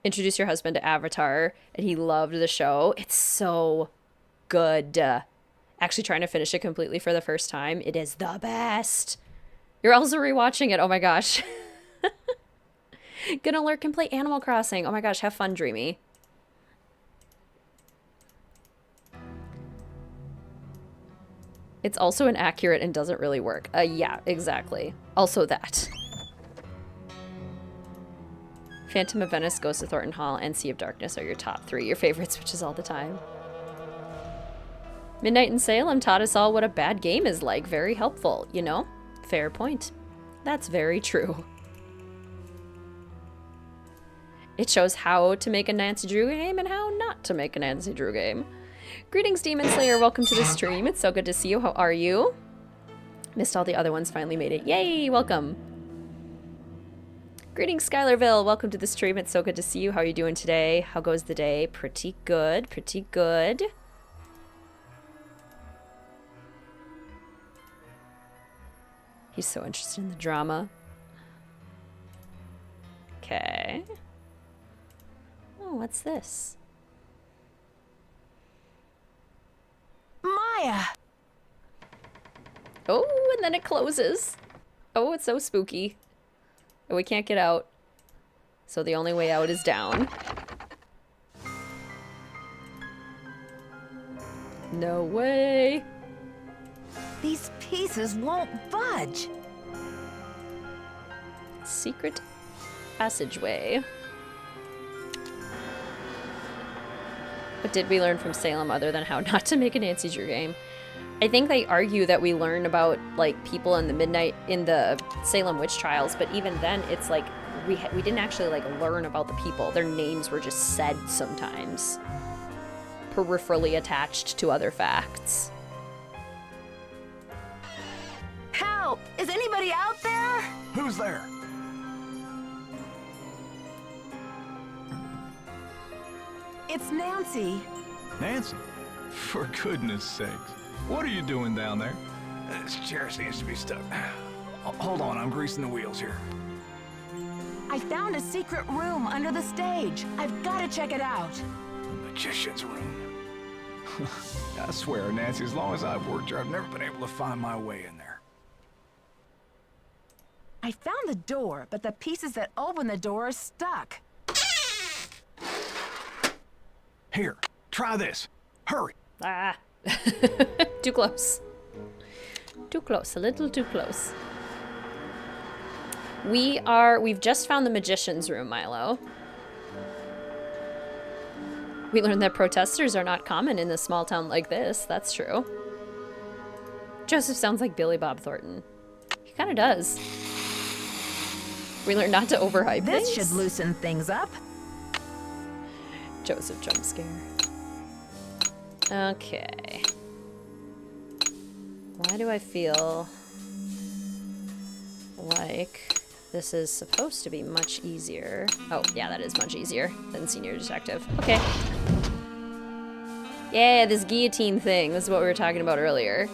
Introduce your husband to Avatar, and he loved the show. It's so good. Actually trying to finish it completely for the first time. It is the best. You're also rewatching it. Oh my gosh. Gonna lurk and play Animal Crossing. Oh my gosh, have fun, Dreamy. It's also inaccurate and doesn't really work. Yeah, exactly. Also that. Phantom of Venice, Ghost of Thornton Hall, and Sea of Darkness are your top 3. Your favorite switches all the time. Midnight in Salem taught us all what a bad game is like. Very helpful, you know? Fair point. That's very true. It shows how to make a Nancy Drew game and how not to make a Nancy Drew game. Greetings, Demon Slayer. Welcome to the stream. It's so good to see you. How are you? Missed all the other ones. Finally made it. Yay! Welcome. Greetings, Skylarville. Welcome to the stream. It's so good to see you. How are you doing today? How goes the day? Pretty good. Pretty good. He's so interested in the drama. Okay. Oh, what's this? Maya! Oh, and then it closes. Oh, it's so spooky. And we can't get out. So the only way out is down. No way. These pieces won't budge. Secret passageway. What did we learn from Salem other than how not to make a Nancy Drew game? I think they argue that we learn about, like, people in the Salem witch trials, but even then, it's like, we didn't actually, like, learn about the people. Their names were just said sometimes. Peripherally attached to other facts. Help! Is anybody out there? Who's there? It's Nancy. Nancy? For goodness sakes. What are you doing down there? This chair seems to be stuck. Hold on, I'm greasing the wheels here. I found a secret room under the stage. I've got to check it out. The magician's room. I swear, Nancy, as long as I've worked here, I've never been able to find my way in there. I found the door, but the pieces that open the door are stuck. Here, try this. Hurry. Ah. Too close. Too close. A little too close. We've just found the magician's room, Milo. We learned that protesters are not common in a small town like this. That's true. Joseph sounds like Billy Bob Thornton. He kind of does. We learned not to overhype things. This should loosen things up. Joseph jump scare. Okay. Why do I feel like this is supposed to be much easier? Oh, yeah, that is much easier than Senior Detective. Okay. Yeah, this guillotine thing. This is what we were talking about earlier.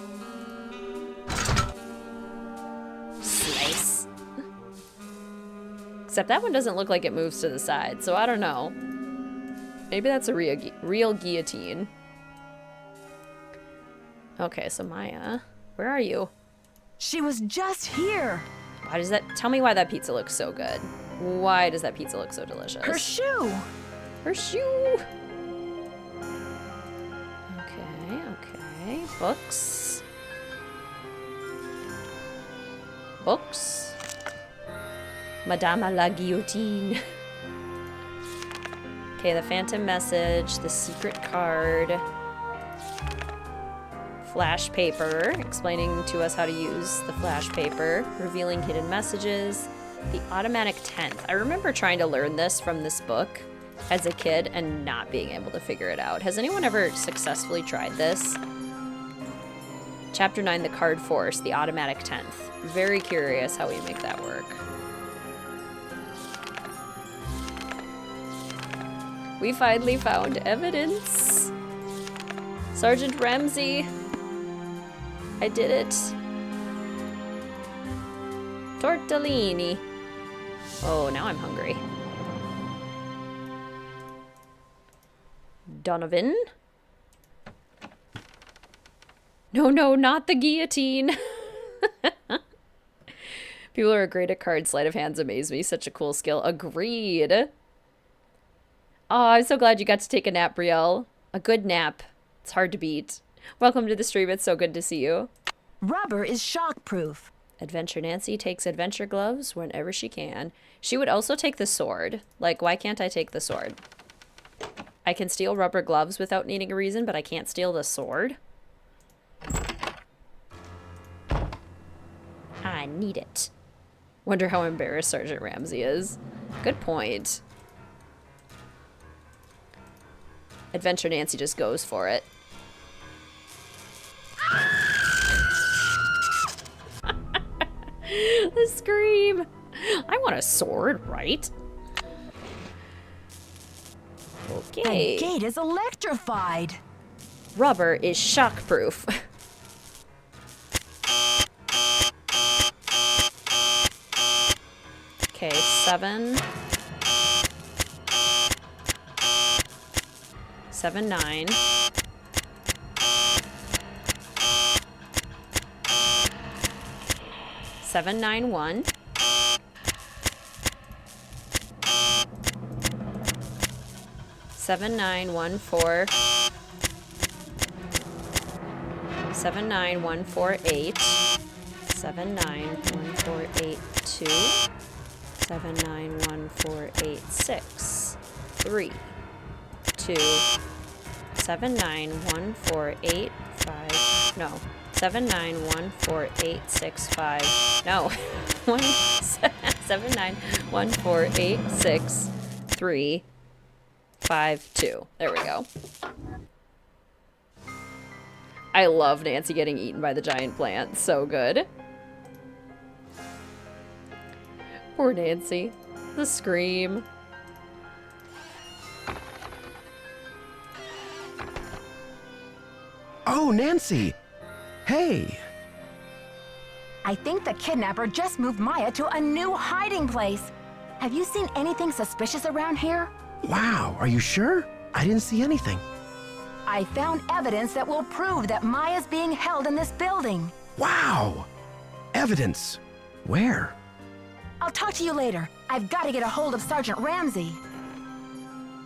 Slice. Except that one doesn't look like it moves to the side, so I don't know. Maybe that's a real guillotine. Okay, so Maya, where are you? She was just here. Why does that... Tell me why that pizza looks so good. Why does that pizza look so delicious? Her shoe. Her shoe. Okay, okay. Books. Books. Madame la Guillotine. Okay, the phantom message, the secret card, flash paper, explaining to us how to use the flash paper, revealing hidden messages, The automatic 10th. I remember trying to learn this from this book as a kid and not being able to figure it out. Has anyone ever successfully tried this? Chapter 9, the card force, the automatic 10th. Very curious how we make that work. We finally found evidence. Sergeant Ramsey. I did it. Tortellini. Oh, now I'm hungry. Donovan? No, no, not the guillotine. People who are great at cards. Sleight of hands amaze me. Such a cool skill. Agreed. Oh, I'm so glad you got to take a nap, Brielle. A good nap. It's hard to beat. Welcome to the stream. It's so good to see you. Rubber is shockproof. Adventure Nancy takes adventure gloves whenever she can. She would also take the sword. Like, why can't I take the sword? I can steal rubber gloves without needing a reason, but I can't steal the sword? I need it. Wonder how embarrassed Sergeant Ramsey is. Good point. Adventure Nancy just goes for it. The scream. I want a sword, right? Okay. The gate is electrified. Rubber is shockproof. Okay, 7. 7, 9. 7, 9, 1. 7, 9, 1, 4. 7, 9, 1, 4, 8. 7, 9, 1, 4, 8, 2. 7, 9, 1, 4, 8, 6. 3. 2. 7, 9, 1, 4, 8, 5. No. 7, 9, 1, 4, 8, 6, 5. No. 7, 9, 1, 4, 8, 6, 3, 5, 2. There we go. I love Nancy getting eaten by the giant plant. So good. Poor Nancy. The scream. Oh, Nancy! Hey! I think the kidnapper just moved Maya to a new hiding place. Have you seen anything suspicious around here? Wow, are you sure? I didn't see anything. I found evidence that will prove that Maya's being held in this building. Wow! Evidence. Where? I'll talk to you later. I've got to get a hold of Sergeant Ramsey.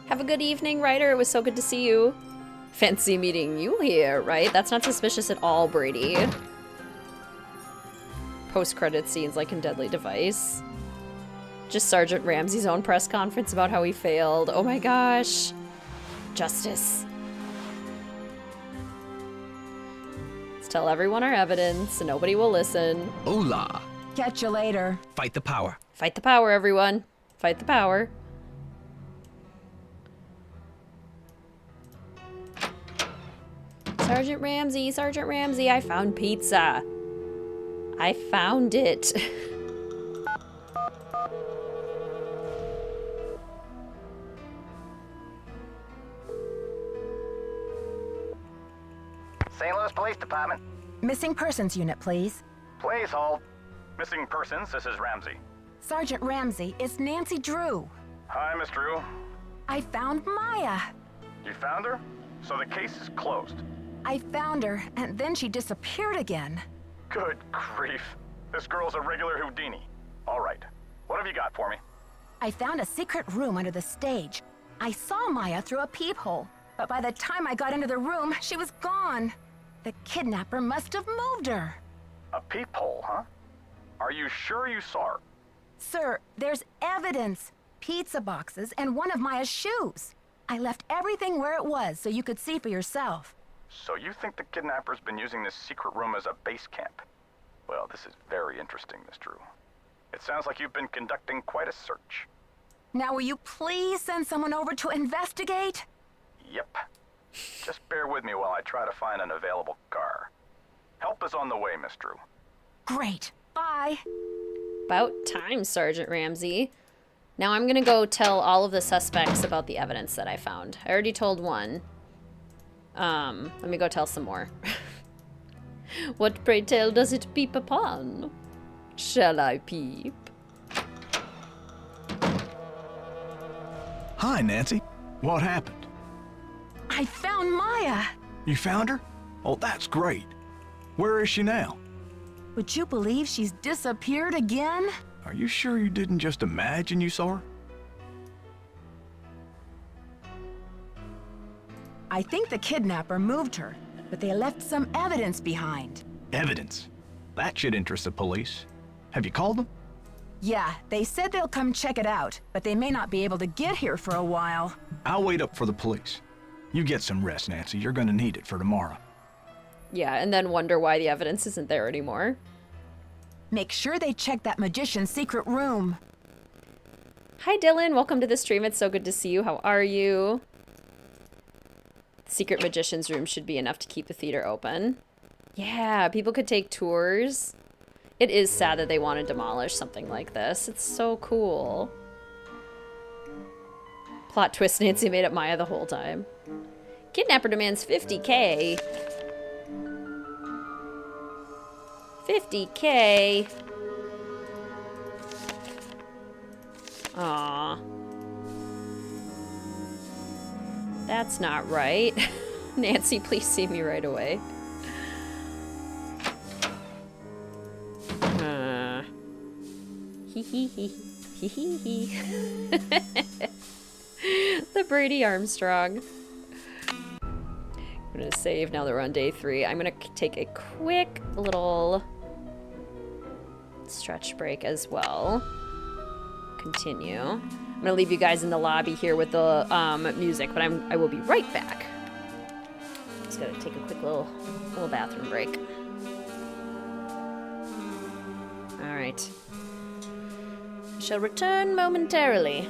Have a good evening, Ryder. It was so good to see you. Fancy meeting you here, right? That's not suspicious at all, Brady. Post-credit scenes like in Deadly Device. Just Sergeant Ramsey's own press conference about how he failed. Oh my gosh. Justice. Let's tell everyone our evidence and nobody will listen. Hola. Catch you later. Fight the power. Fight the power, everyone. Fight the power. Sergeant Ramsey, I found pizza. I found it. St. Louis Police Department. Missing persons unit, please. Please hold. Missing persons, this is Ramsey. Sergeant Ramsey, it's Nancy Drew. Hi, Miss Drew. I found Maya. You found her? So the case is closed. I found her, and then she disappeared again. Good grief. This girl's a regular Houdini. All right. What have you got for me? I found a secret room under the stage. I saw Maya through a peephole, but by the time I got into the room, she was gone. The kidnapper must have moved her. A peephole, huh? Are you sure you saw her? Sir, there's evidence. Pizza boxes and one of Maya's shoes. I left everything where it was so you could see for yourself. So you think the kidnapper's been using this secret room as a base camp? Well, this is very interesting, Miss Drew. It sounds like you've been conducting quite a search. Now will you please send someone over to investigate? Yep. Just bear with me while I try to find an available car. Help is on the way, Miss Drew. Great. Bye. About time, Sergeant Ramsey. Now I'm gonna go tell all of the suspects about the evidence that I found. I already told one. Let me go tell some more. What, pray tell, does it peep upon? Shall I peep? Hi, Nancy. What happened? I found Maya. You found her? Oh, that's great. Where is she now? Would you believe she's disappeared again? Are you sure you didn't just imagine you saw her? I think the kidnapper moved her, but they left some evidence behind. Evidence? That should interest the police. Have you called them? Yeah, they said they'll come check it out, but they may not be able to get here for a while. I'll wait up for the police. You get some rest, Nancy. You're gonna need it for tomorrow. Yeah, and then wonder why the evidence isn't there anymore. Make sure they check that magician's secret room. Hi, Dylan. Welcome to the stream. It's so good to see you. How are you? Secret magician's room should be enough to keep the theater open. Yeah, people could take tours. It is sad that they want to demolish something like this. It's so cool. Plot twist, Nancy made up Maya the whole time. Kidnapper demands 50K. 50K. Aw. That's not right. Nancy, please see me right away. Hee hee hee. Hee hee hee. The Brady Armstrong. I'm gonna save now that we're on day 3. I'm gonna take a quick little stretch break as well. Continue. I'm gonna leave you guys in the lobby here with the music, but I will be right back. Just gotta take a quick little bathroom break. All right. Shall return momentarily.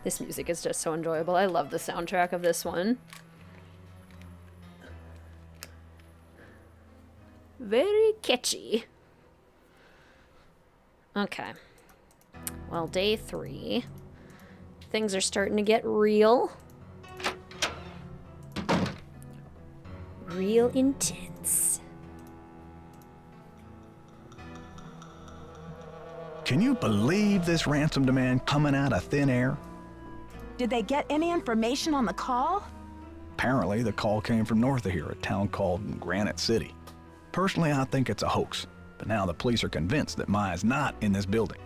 This music is just so enjoyable. I love the soundtrack of this one. Very catchy. Okay. Well, day 3. Things are starting to get real. Real intense. Can you believe this ransom demand coming out of thin air? Did they get any information on the call? Apparently, the call came from north of here, a town called Granite City. Personally, I think it's a hoax, but now the police are convinced that Maya's not in this building.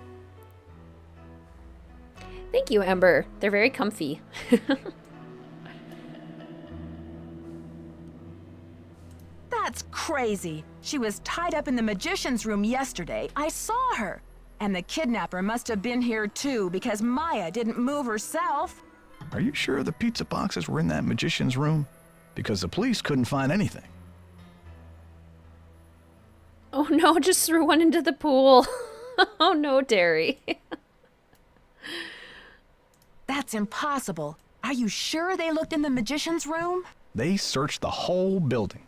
Thank you, Ember. They're very comfy. That's crazy. She was tied up in the magician's room yesterday. I saw her. And the kidnapper must have been here too, because Maya didn't move herself. Are you sure the pizza boxes were in that magician's room? Because the police couldn't find anything. Oh no, just threw one into the pool. Oh no, Derry. That's impossible. Are you sure they looked in the magician's room? They searched the whole building.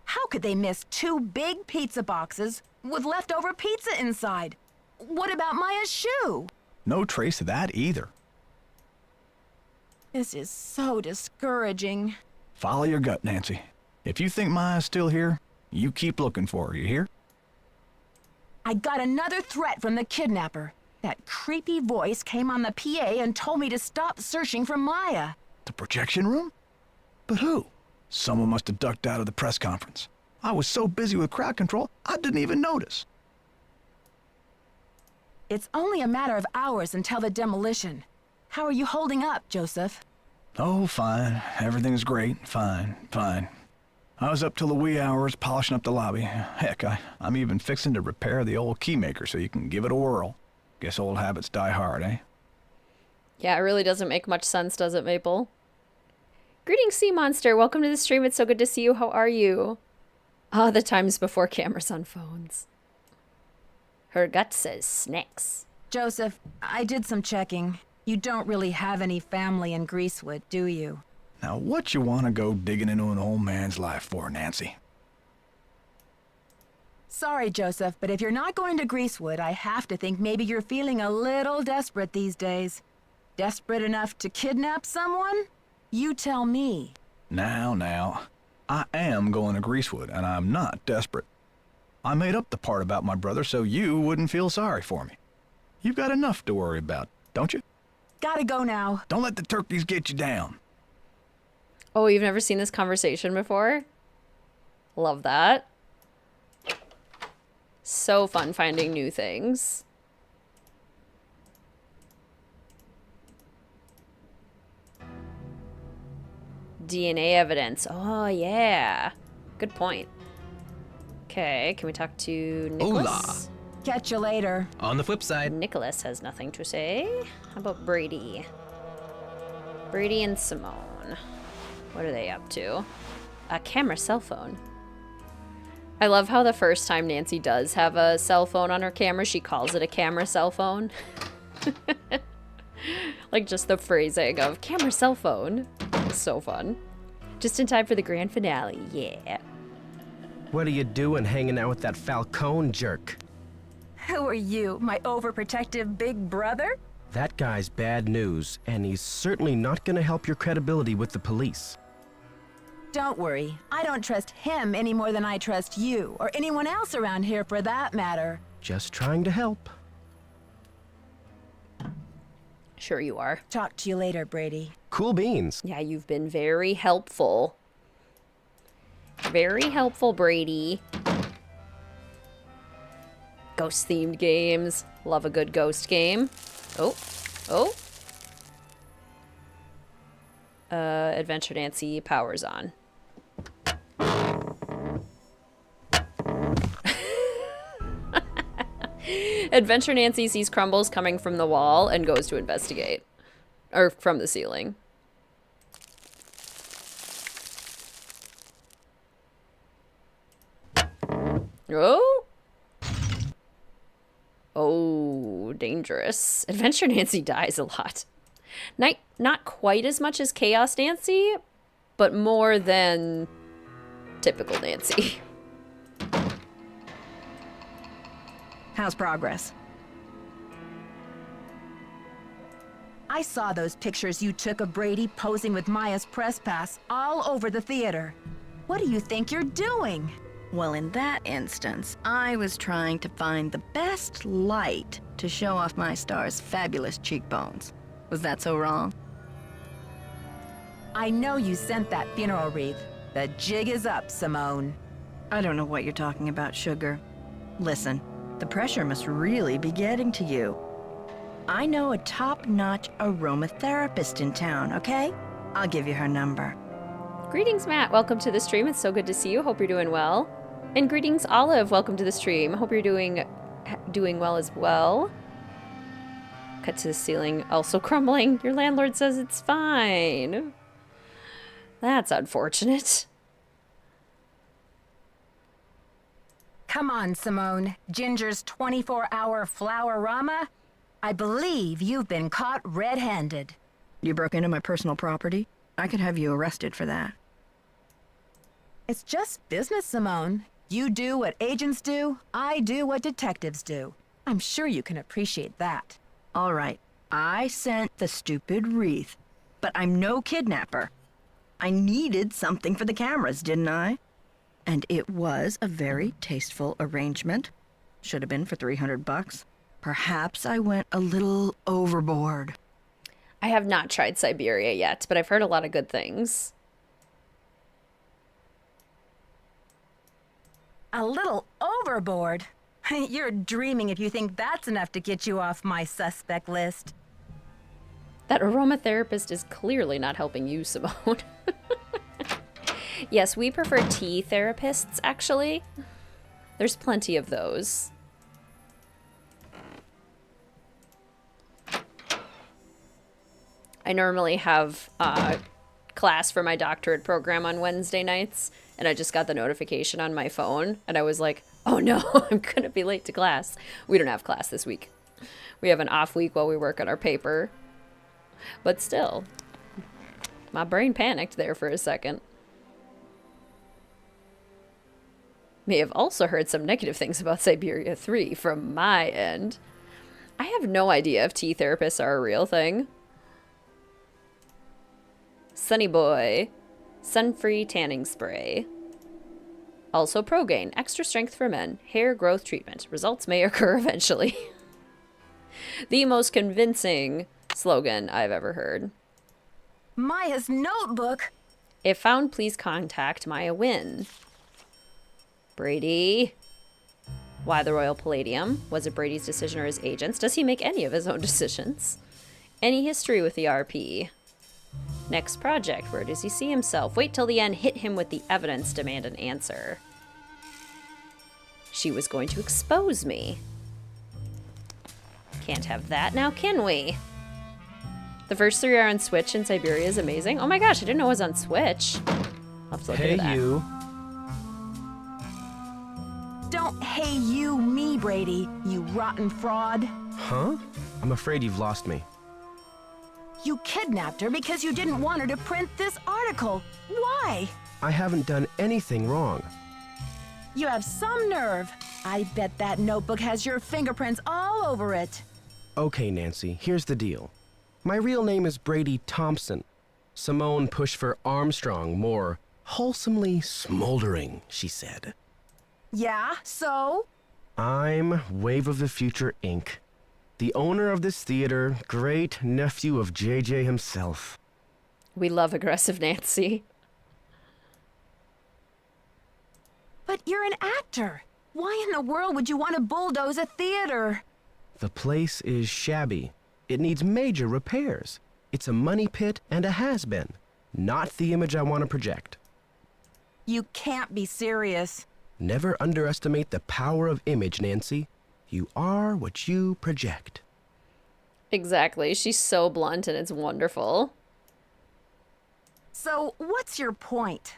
How could they miss 2 big pizza boxes with leftover pizza inside? What about Maya's shoe? No trace of that either. This is so discouraging. Follow your gut, Nancy. If you think Maya's still here, you keep looking for her, you hear? I got another threat from the kidnapper. That creepy voice came on the PA and told me to stop searching for Maya. The projection room? But who? Someone must have ducked out of the press conference. I was so busy with crowd control, I didn't even notice. It's only a matter of hours until the demolition. How are you holding up, Joseph? Oh, fine. Everything's great. Fine. I was up till the wee hours polishing up the lobby. Heck, I'm even fixing to repair the old keymaker so you can give it a whirl. Guess old habits die hard, eh? Yeah, it really doesn't make much sense, does it, Maple? Greetings, Sea Monster. Welcome to the stream. It's so good to see you. How are you? Ah, the times before cameras on phones. Her gut says snacks. Joseph, I did some checking. You don't really have any family in Greasewood, do you? Now, what you want to go digging into an old man's life for, Nancy? Sorry, Joseph, but if you're not going to Greasewood, I have to think maybe you're feeling a little desperate these days. Desperate enough to kidnap someone? You tell me. Now. I am going to Greasewood, and I'm not desperate. I made up the part about my brother so you wouldn't feel sorry for me. You've got enough to worry about, don't you? Gotta go now. Don't let the turkeys get you down. Oh, you've never seen this conversation before? Love that. So fun finding new things. DNA evidence. Oh, yeah. Good point. Okay, can we talk to Nicholas? Hola. Catch you later. On the flip side. Nicholas has nothing to say. How about Brady? Brady and Simone. What are they up to? A camera cell phone. I love how the first time Nancy does have a cell phone on her camera, she calls it a camera cell phone. Like just the phrasing of camera cell phone. So fun. Just in time for the grand finale, yeah. What are you doing hanging out with that Falcone jerk? Who are you, my overprotective big brother? That guy's bad news, and he's certainly not gonna help your credibility with the police. Don't worry, I don't trust him any more than I trust you, or anyone else around here for that matter. Just trying to help. Sure you are. Talk to you later, Brady. Cool beans. Yeah, you've been very helpful. Very helpful, Brady. Ghost-themed games. Love a good ghost game. Oh. Adventure Nancy powers on. Adventure Nancy sees crumbles coming from the wall and goes to investigate. Or from the ceiling. Oh! Oh, dangerous. Adventure Nancy dies a lot. Not quite as much as Chaos Nancy, but more than typical Nancy. How's progress? I saw those pictures you took of Brady posing with Maya's press pass all over the theater. What do you think you're doing? Well, in that instance, I was trying to find the best light to show off my star's fabulous cheekbones. Was that so wrong? I know you sent that funeral wreath. The jig is up, Simone. I don't know what you're talking about, Sugar. Listen, the pressure must really be getting to you. I know a top-notch aromatherapist in town, okay? I'll give you her number. Greetings, Matt. Welcome to the stream. It's so good to see you. Hope you're doing well. And greetings, Olive. Welcome to the stream. Hope you're doing well as well. Cut to the ceiling. Also crumbling. Your landlord says it's fine. That's unfortunate. Come on, Simone. Ginger's 24-hour flower-rama? I believe you've been caught red-handed. You broke into my personal property? I could have you arrested for that. It's just business, Simone. You do what agents do, I do what detectives do. I'm sure you can appreciate that. All right, I sent the stupid wreath, but I'm no kidnapper. I needed something for the cameras, didn't I? And it was a very tasteful arrangement. Should have been for $300. Perhaps I went a little overboard. I have not tried Siberia yet, but I've heard a lot of good things. A little overboard? You're dreaming if you think that's enough to get you off my suspect list. That aromatherapist is clearly not helping you, Simone. Yes, we prefer tea therapists, actually. There's plenty of those. I normally have class for my doctorate program on Wednesday nights, and I just got the notification on my phone, and I was like, oh no, I'm gonna be late to class. We don't have class this week. We have an off week while we work on our paper. But still, my brain panicked there for a second. May have also heard some negative things about Siberia 3 from my end. I have no idea if tea therapists are a real thing. Sunny Boy. Sun-free tanning spray. Also Progain. Extra strength for men. Hair growth treatment. Results may occur eventually. The most convincing slogan I've ever heard. Maya's notebook? If found, please contact Maya Wynn. Brady. Why the Royal Palladium? Was it Brady's decision or his agent's? Does he make any of his own decisions? Any history with the RP? Next project. Where does he see himself? Wait till the end. Hit him with the evidence. Demand an answer. She was going to expose me. Can't have that now, can we? The first 3 are on Switch, and Siberia is amazing. Oh my gosh, I didn't know it was on Switch. I'll have to look into that. Hey, you. Don't hey you me, Brady, you rotten fraud. Huh? I'm afraid you've lost me. You kidnapped her because you didn't want her to print this article. Why? I haven't done anything wrong. You have some nerve. I bet that notebook has your fingerprints all over it. Okay, Nancy, here's the deal. My real name is Brady Thompson. Simone pushed for Armstrong, more wholesomely smoldering, she said. Yeah, so? I'm Wave of the Future, Inc., the owner of this theater, great nephew of JJ himself. We love aggressive Nancy. But you're an actor. Why in the world would you want to bulldoze a theater? The place is shabby. It needs major repairs. It's a money pit and a has-been. Not the image I want to project. You can't be serious. Never underestimate the power of image, Nancy. You are what you project. Exactly. She's so blunt and it's wonderful. So, what's your point?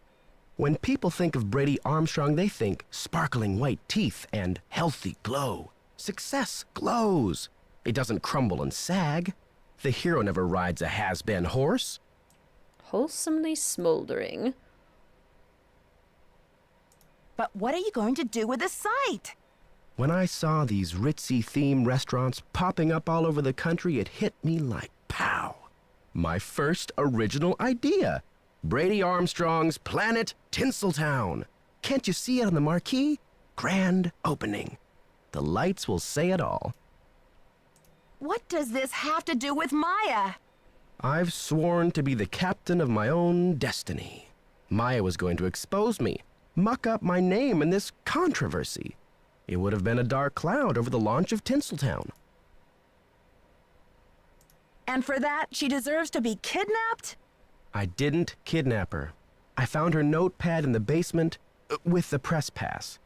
When people think of Brady Armstrong, they think sparkling white teeth and healthy glow. Success glows. It doesn't crumble and sag. The hero never rides a has-been horse. Wholesomely smoldering. But what are you going to do with the site? When I saw these ritzy theme restaurants popping up all over the country, it hit me like pow. My first original idea. Brady Armstrong's Planet Tinseltown. Can't you see it on the marquee? Grand opening. The lights will say it all. What does this have to do with Maya? I've sworn to be the captain of my own destiny. Maya was going to expose me, muck up my name in this controversy. It would have been a dark cloud over the launch of Tinseltown. And for that, she deserves to be kidnapped? I didn't kidnap her. I found her notepad in the basement with the press pass.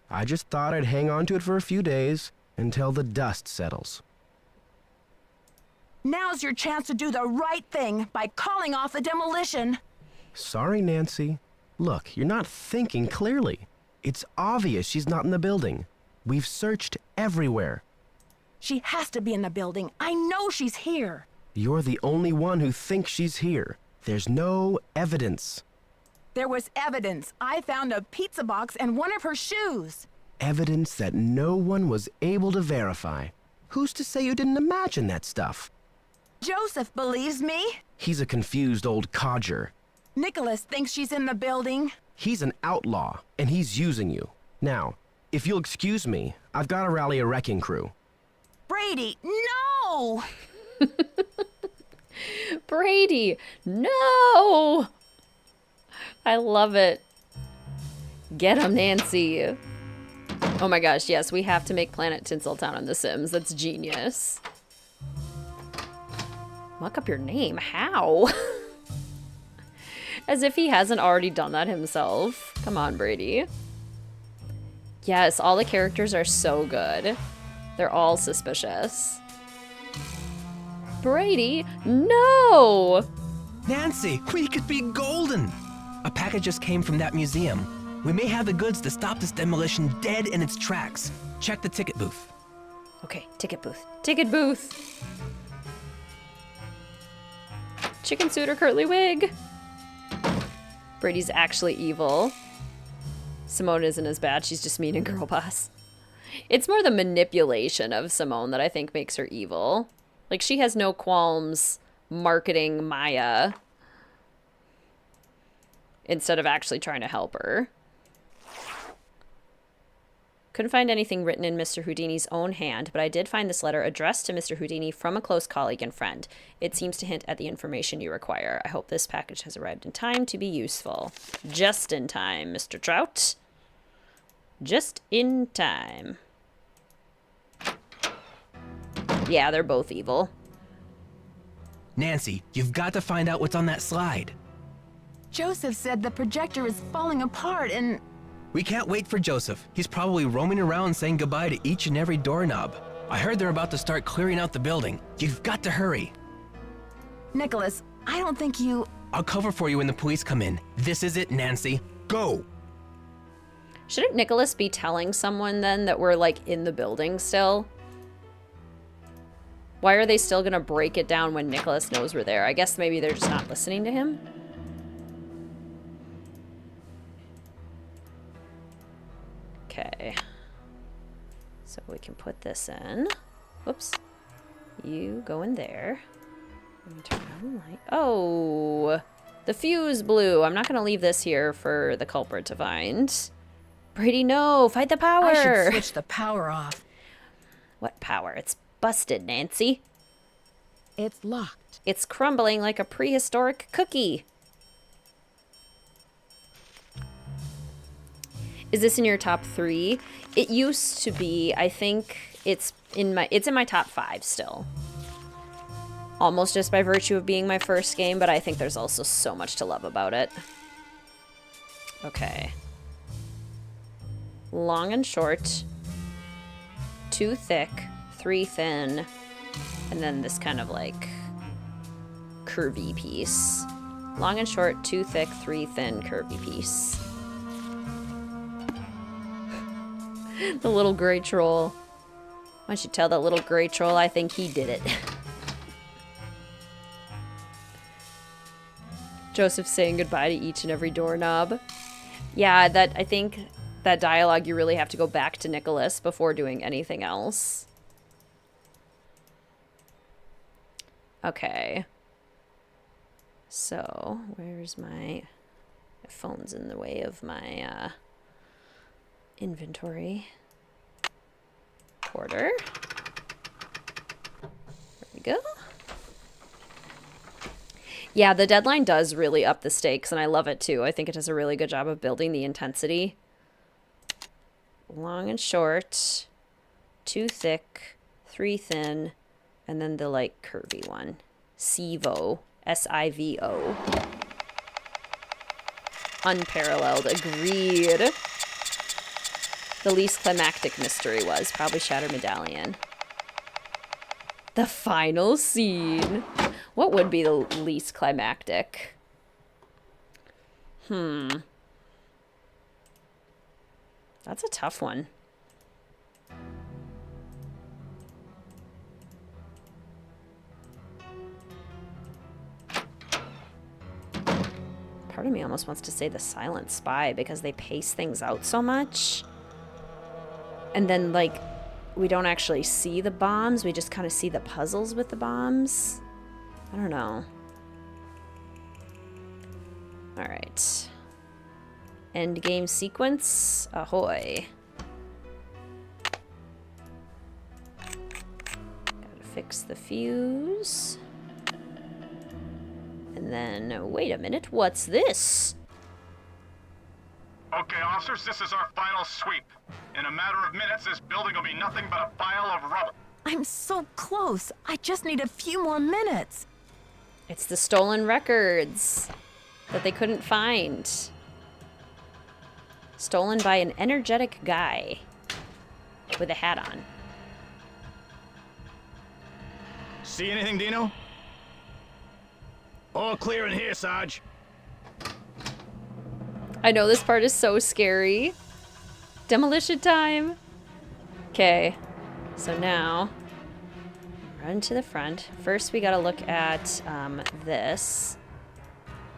I just thought I'd hang on to it for a few days until the dust settles. Now's your chance to do the right thing by calling off the demolition. Sorry, Nancy. Look, you're not thinking clearly. It's obvious she's not in the building. We've searched everywhere. She has to be in the building. I know she's here. You're the only one who thinks she's here. There's no evidence. There was evidence. I found a pizza box and one of her shoes. Evidence that no one was able to verify. Who's to say you didn't imagine that stuff? Joseph believes me. He's a confused old codger. Nicholas thinks she's in the building. He's an outlaw, and he's using you. Now, if you'll excuse me, I've got to rally a wrecking crew. Brady, no! Brady, no! I love it. Get him, Nancy. Oh my gosh, yes, we have to make Planet Tinseltown on The Sims. That's genius. Muck up your name? How? As if he hasn't already done that himself. Come on, Brady. Yes, all the characters are so good. They're all suspicious. Brady, no! Nancy, we could be golden! A package just came from that museum. We may have the goods to stop this demolition dead in its tracks. Check the ticket booth. Okay, ticket booth. Ticket booth! Chicken suit or curly wig? Brady's actually evil. Simone isn't as bad, she's just mean and girl boss. It's more the manipulation of Simone that I think makes her evil. Like, she has no qualms marketing Maya instead of actually trying to help her. Couldn't find anything written in Mr. Houdini's own hand, but I did find this letter addressed to Mr. Houdini from a close colleague and friend. It seems to hint at the information you require. I hope this package has arrived in time to be useful. Just in time, Mr. Trout. Just in time. Yeah, they're both evil. Nancy, you've got to find out what's on that slide. Joseph said the projector is falling apart and... We can't wait for Joseph. He's probably roaming around saying goodbye to each and every doorknob. I heard they're about to start clearing out the building. You've got to hurry. Nicholas, I don't think you... I'll cover for you when the police come in. This is it, Nancy. Go! Shouldn't Nicholas be telling someone then that we're, like, in the building still? Why are they still gonna break it down when Nicholas knows we're there? I guess maybe they're just not listening to him? Okay. So we can put this in. Whoops. You go in there. Let me turn on the light. Oh! The fuse blew. I'm not gonna leave this here for the culprit to find. Brady, no! Fight the power! I should switch the power off. What power? It's busted, Nancy. It's locked. It's crumbling like a prehistoric cookie. Is this in your top 3? It used to be. I think it's in my top 5 still. Almost just by virtue of being my first game, but I think there's also so much to love about it. Okay. Long and short. 2 thick, 3 thin, and then this kind of like curvy piece. Long and short, 2 thick, 3 thin, curvy piece. The little gray troll. Why don't you tell that little gray troll I think he did it? Joseph saying goodbye to each and every doorknob. Yeah, I think that dialogue you really have to go back to Nicholas before doing anything else. Okay. So, where's my phone's in the way of my Inventory. Order. There we go. Yeah, the deadline does really up the stakes, and I love it too. I think it does a really good job of building the intensity. Long and short, 2 thick, 3 thin, and then the like curvy one. Sivo. S-I-V-O. Unparalleled. Agreed. The least climactic mystery was probably Shattered Medallion. The final scene. What would be the least climactic? That's a tough one. Part of me almost wants to say the Silent Spy because they pace things out so much. And then, like, we don't actually see the bombs. We just kind of see the puzzles with the bombs. I don't know. Alright. End game sequence. Ahoy. Gotta fix the fuse. And then, wait a minute, what's this? Okay, officers, this is our final sweep. In a matter of minutes, this building will be nothing but a pile of rubble. I'm so close. I just need a few more minutes. It's the stolen records that they couldn't find. Stolen by an energetic guy with a hat on. See anything, Dino? All clear in here, Sarge. I know this part is so scary. Demolition time. Okay, so now run to the front. First, we gotta look at this.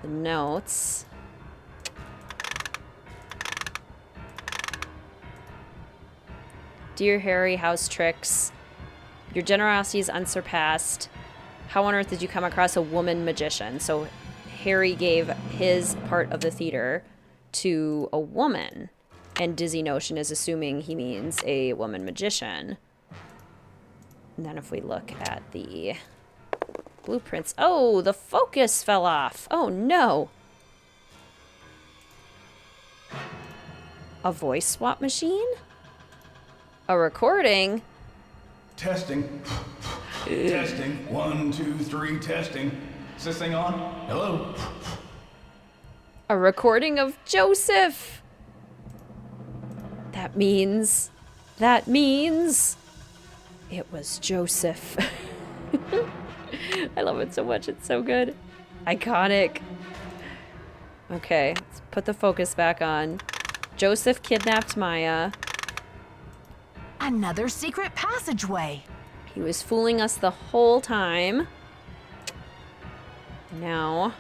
The notes. Dear Harry, House Tricks, your generosity is unsurpassed. How on earth did you come across a woman magician? So Harry gave his part of the theater to a woman. And Dizzy Notion is assuming he means a woman magician. And then if we look at the blueprints. Oh, the focus fell off. Oh, no. A voice swap machine? A recording? Testing. Testing. 1, 2, 3, testing. Is this thing on? Hello? A recording of Joseph. That means it was Joseph. I love it so much. It's so good. Iconic. Okay, let's put the focus back on. Joseph kidnapped Maya. Another secret passageway. He was fooling us the whole time. Now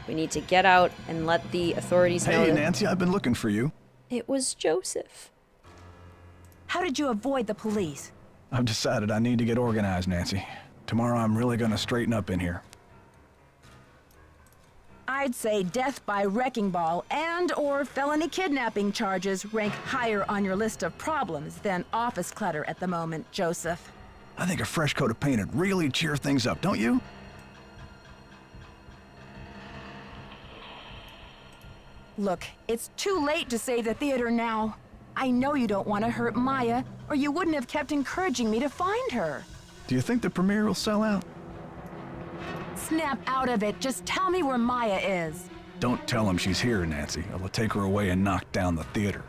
we need to get out and let the authorities know. Hey, Nancy, I've been looking for you. It was Joseph. How did you avoid the police? I've decided I need to get organized, Nancy. Tomorrow I'm really gonna straighten up in here. I'd say death by wrecking ball and or felony kidnapping charges rank higher on your list of problems than office clutter at the moment, Joseph. I think a fresh coat of paint would really cheer things up, don't you? Look, it's too late to save the theater now. I know you don't want to hurt Maya, or you wouldn't have kept encouraging me to find her. Do you think the premiere will sell out? Snap out of it. Just tell me where Maya is. Don't tell him she's here, Nancy. I'll take her away and knock down the theater.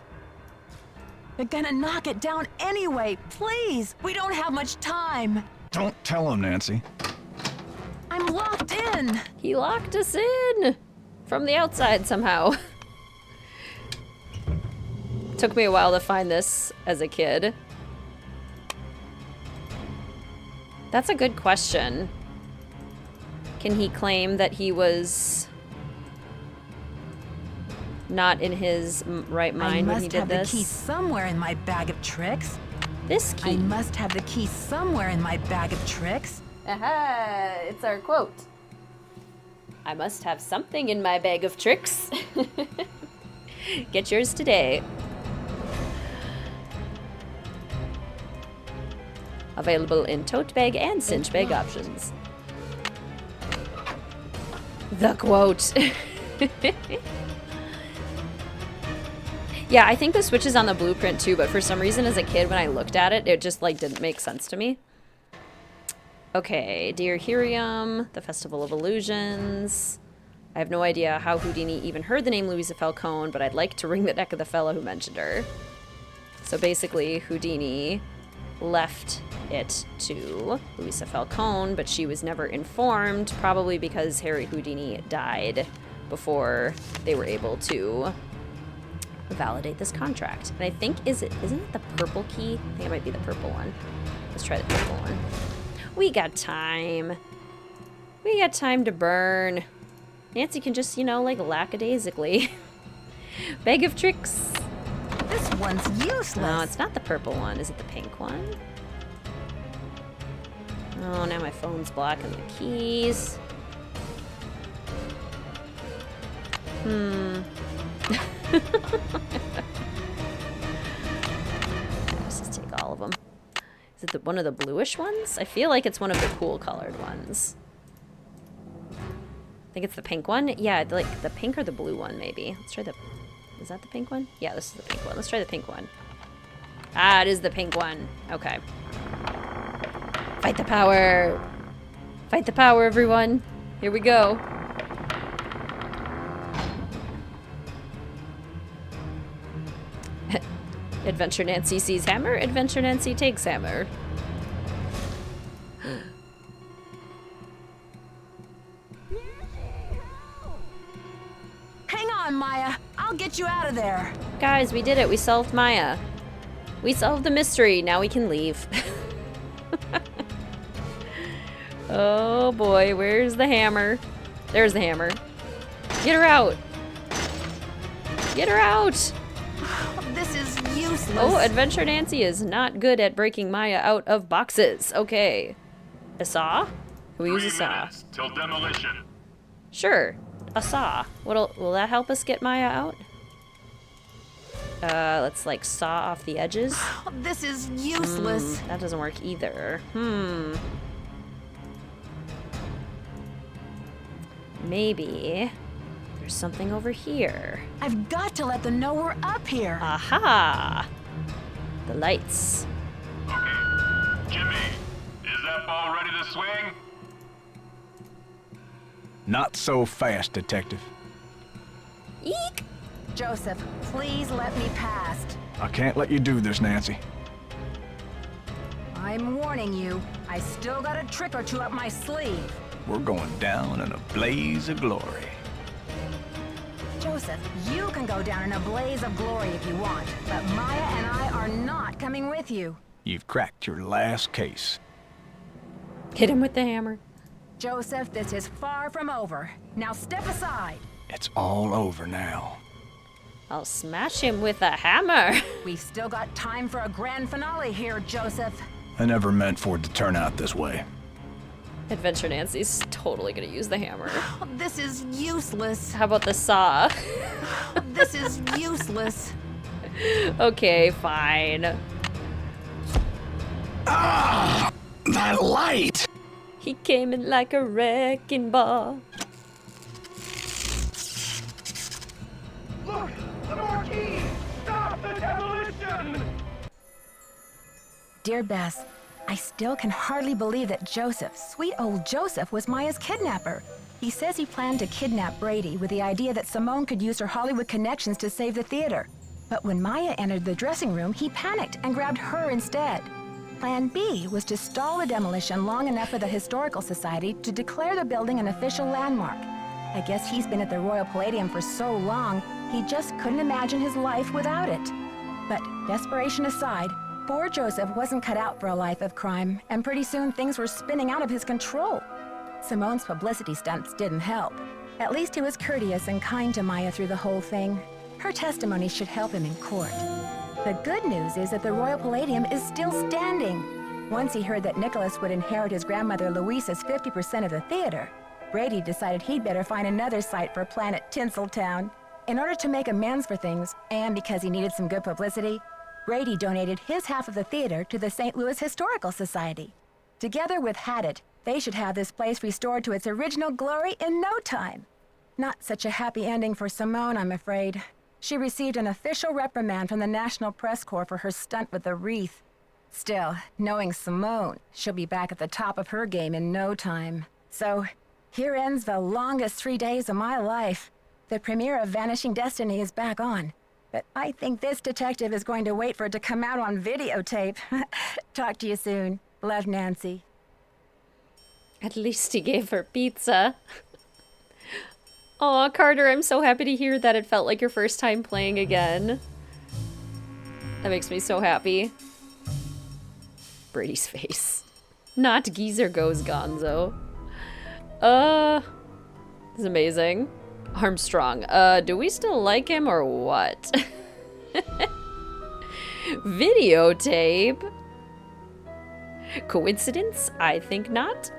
They're gonna knock it down anyway. Please, we don't have much time. Don't tell him, Nancy. I'm locked in. He locked us in from the outside somehow. Took me a while to find this as a kid. That's a good question. Can he claim that he was not in his right mind when he did this? I must have the key somewhere in my bag of tricks. This key? I must have the key somewhere in my bag of tricks. Aha! It's our quote. I must have something in my bag of tricks. Get yours today. Available in tote bag and cinch bag options. The quote. Yeah, I think the switch is on the blueprint too, but for some reason as a kid when I looked at it, it just like didn't make sense to me. Okay, Dear Hirium, the Festival of Illusions. I have no idea how Houdini even heard the name Louisa Falcone, but I'd like to wring the neck of the fellow who mentioned her. So basically, Houdini left it to Louisa Falcone, but she was never informed, probably because Harry Houdini died before they were able to validate this contract. And I think, isn't it the purple key? I think it might be the purple one. Let's try the purple one. We got time. We got time to burn. Nancy can just, you know, like lackadaisically. Bag of tricks. This one's useless. No, it's not the purple one. Is it the pink one? Oh, now my phone's blocking the keys. Let's just take all of them. Is it one of the bluish ones? I feel like it's one of the cool colored ones. I think it's the pink one. Yeah, like the pink or the blue one, maybe. Let's try the... Is that the pink one? Yeah, this is the pink one. Let's try the pink one. Ah, it is the pink one. Okay. Fight the power. Fight the power, everyone. Here we go. Adventure Nancy sees hammer. Adventure Nancy takes hammer. Hang on, Maya. I'll get you out of there. Guys, we did it. We solved Maya. We solved the mystery. Now we can leave. Oh boy, where's the hammer? There's the hammer. Get her out. Get her out. This is useless. Oh, Adventure Nancy is not good at breaking Maya out of boxes. Okay. A saw? Can we use a saw? Till demolition. Sure. A saw. Will that help us get Maya out? Let's like saw off the edges. This is useless. That doesn't work either. Maybe there's something over here. I've got to let them know we're up here. Aha! The lights. Okay. Jimmy, is that ball ready to swing? Not so fast, Detective. Eek! Joseph, please let me past. I can't let you do this, Nancy. I'm warning you. I still got a trick or two up my sleeve. We're going down in a blaze of glory. Joseph, you can go down in a blaze of glory if you want, but Maya and I are not coming with you. You've cracked your last case. Hit him with the hammer. Joseph, this is far from over. Now step aside. It's all over now. I'll smash him with a hammer. We've still got time for a grand finale here, Joseph. I never meant for it to turn out this way. Adventure Nancy's totally gonna use the hammer. This is useless. How about the saw? This is useless. Okay, fine. Ah! That light! He came in like a wrecking ball. Look! The marquee! Stop the demolition! Dear Bess, I still can hardly believe that Joseph, sweet old Joseph, was Maya's kidnapper. He says he planned to kidnap Brady with the idea that Simone could use her Hollywood connections to save the theater. But when Maya entered the dressing room, he panicked and grabbed her instead. Plan B was to stall the demolition long enough for the Historical Society to declare the building an official landmark. I guess he's been at the Royal Palladium for so long, he just couldn't imagine his life without it. But desperation aside, poor Joseph wasn't cut out for a life of crime, and pretty soon things were spinning out of his control. Simone's publicity stunts didn't help. At least he was courteous and kind to Maya through the whole thing. Her testimony should help him in court. The good news is that the Royal Palladium is still standing. Once he heard that Nicholas would inherit his grandmother Louisa's 50% of the theater, Brady decided he'd better find another site for Planet Tinseltown. In order to make amends for things, and because he needed some good publicity, Brady donated his half of the theater to the St. Louis Historical Society. Together with Haddett, they should have this place restored to its original glory in no time. Not such a happy ending for Simone, I'm afraid. She received an official reprimand from the National Press Corps for her stunt with the wreath. Still, knowing Simone, she'll be back at the top of her game in no time. So, here ends the longest 3 days of my life. The premiere of Vanishing Destiny is back on. But I think this detective is going to wait for it to come out on videotape. Talk to you soon. Love, Nancy. At least he gave her pizza. Aw, Carter, I'm so happy to hear that it felt like your first time playing again. That makes me so happy. Brady's face. Not Geezer Goes Gonzo. This is amazing. Armstrong. Do we still like him or what? Videotape? Coincidence? I think not.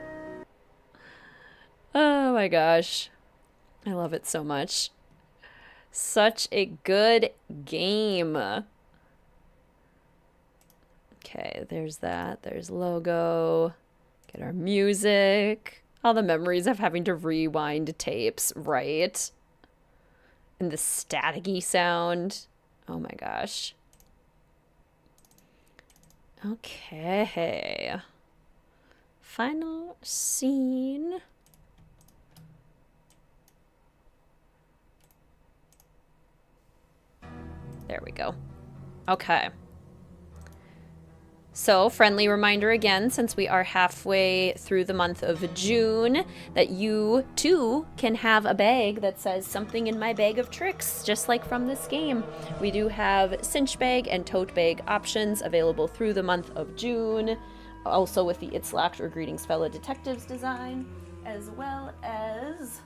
Oh my gosh. I love it so much. Such a good game. Okay, there's that. There's logo. Get our music. All the memories of having to rewind tapes, right? And the staticky sound. Oh my gosh. Okay. Final scene. There we go. Okay. So, friendly reminder again, since we are halfway through the month of June, that you, too, can have a bag that says something in my bag of tricks, just like from this game. We do have cinch bag and tote bag options available through the month of June, also with the It's Locked or Greetings Fellow Detectives design, as well as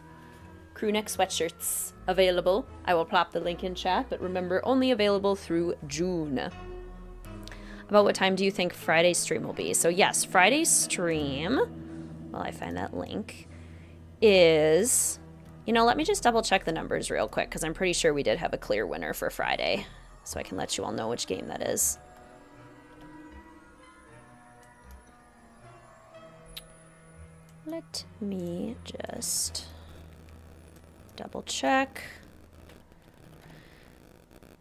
crewneck sweatshirts available. I will plop the link in chat, but remember, only available through June. About what time do you think Friday's stream will be? So yes, Friday's stream, while I find that link, is... You know, let me just double check the numbers real quick, because I'm pretty sure we did have a clear winner for Friday. So I can let you all know which game that is. Let me just double check.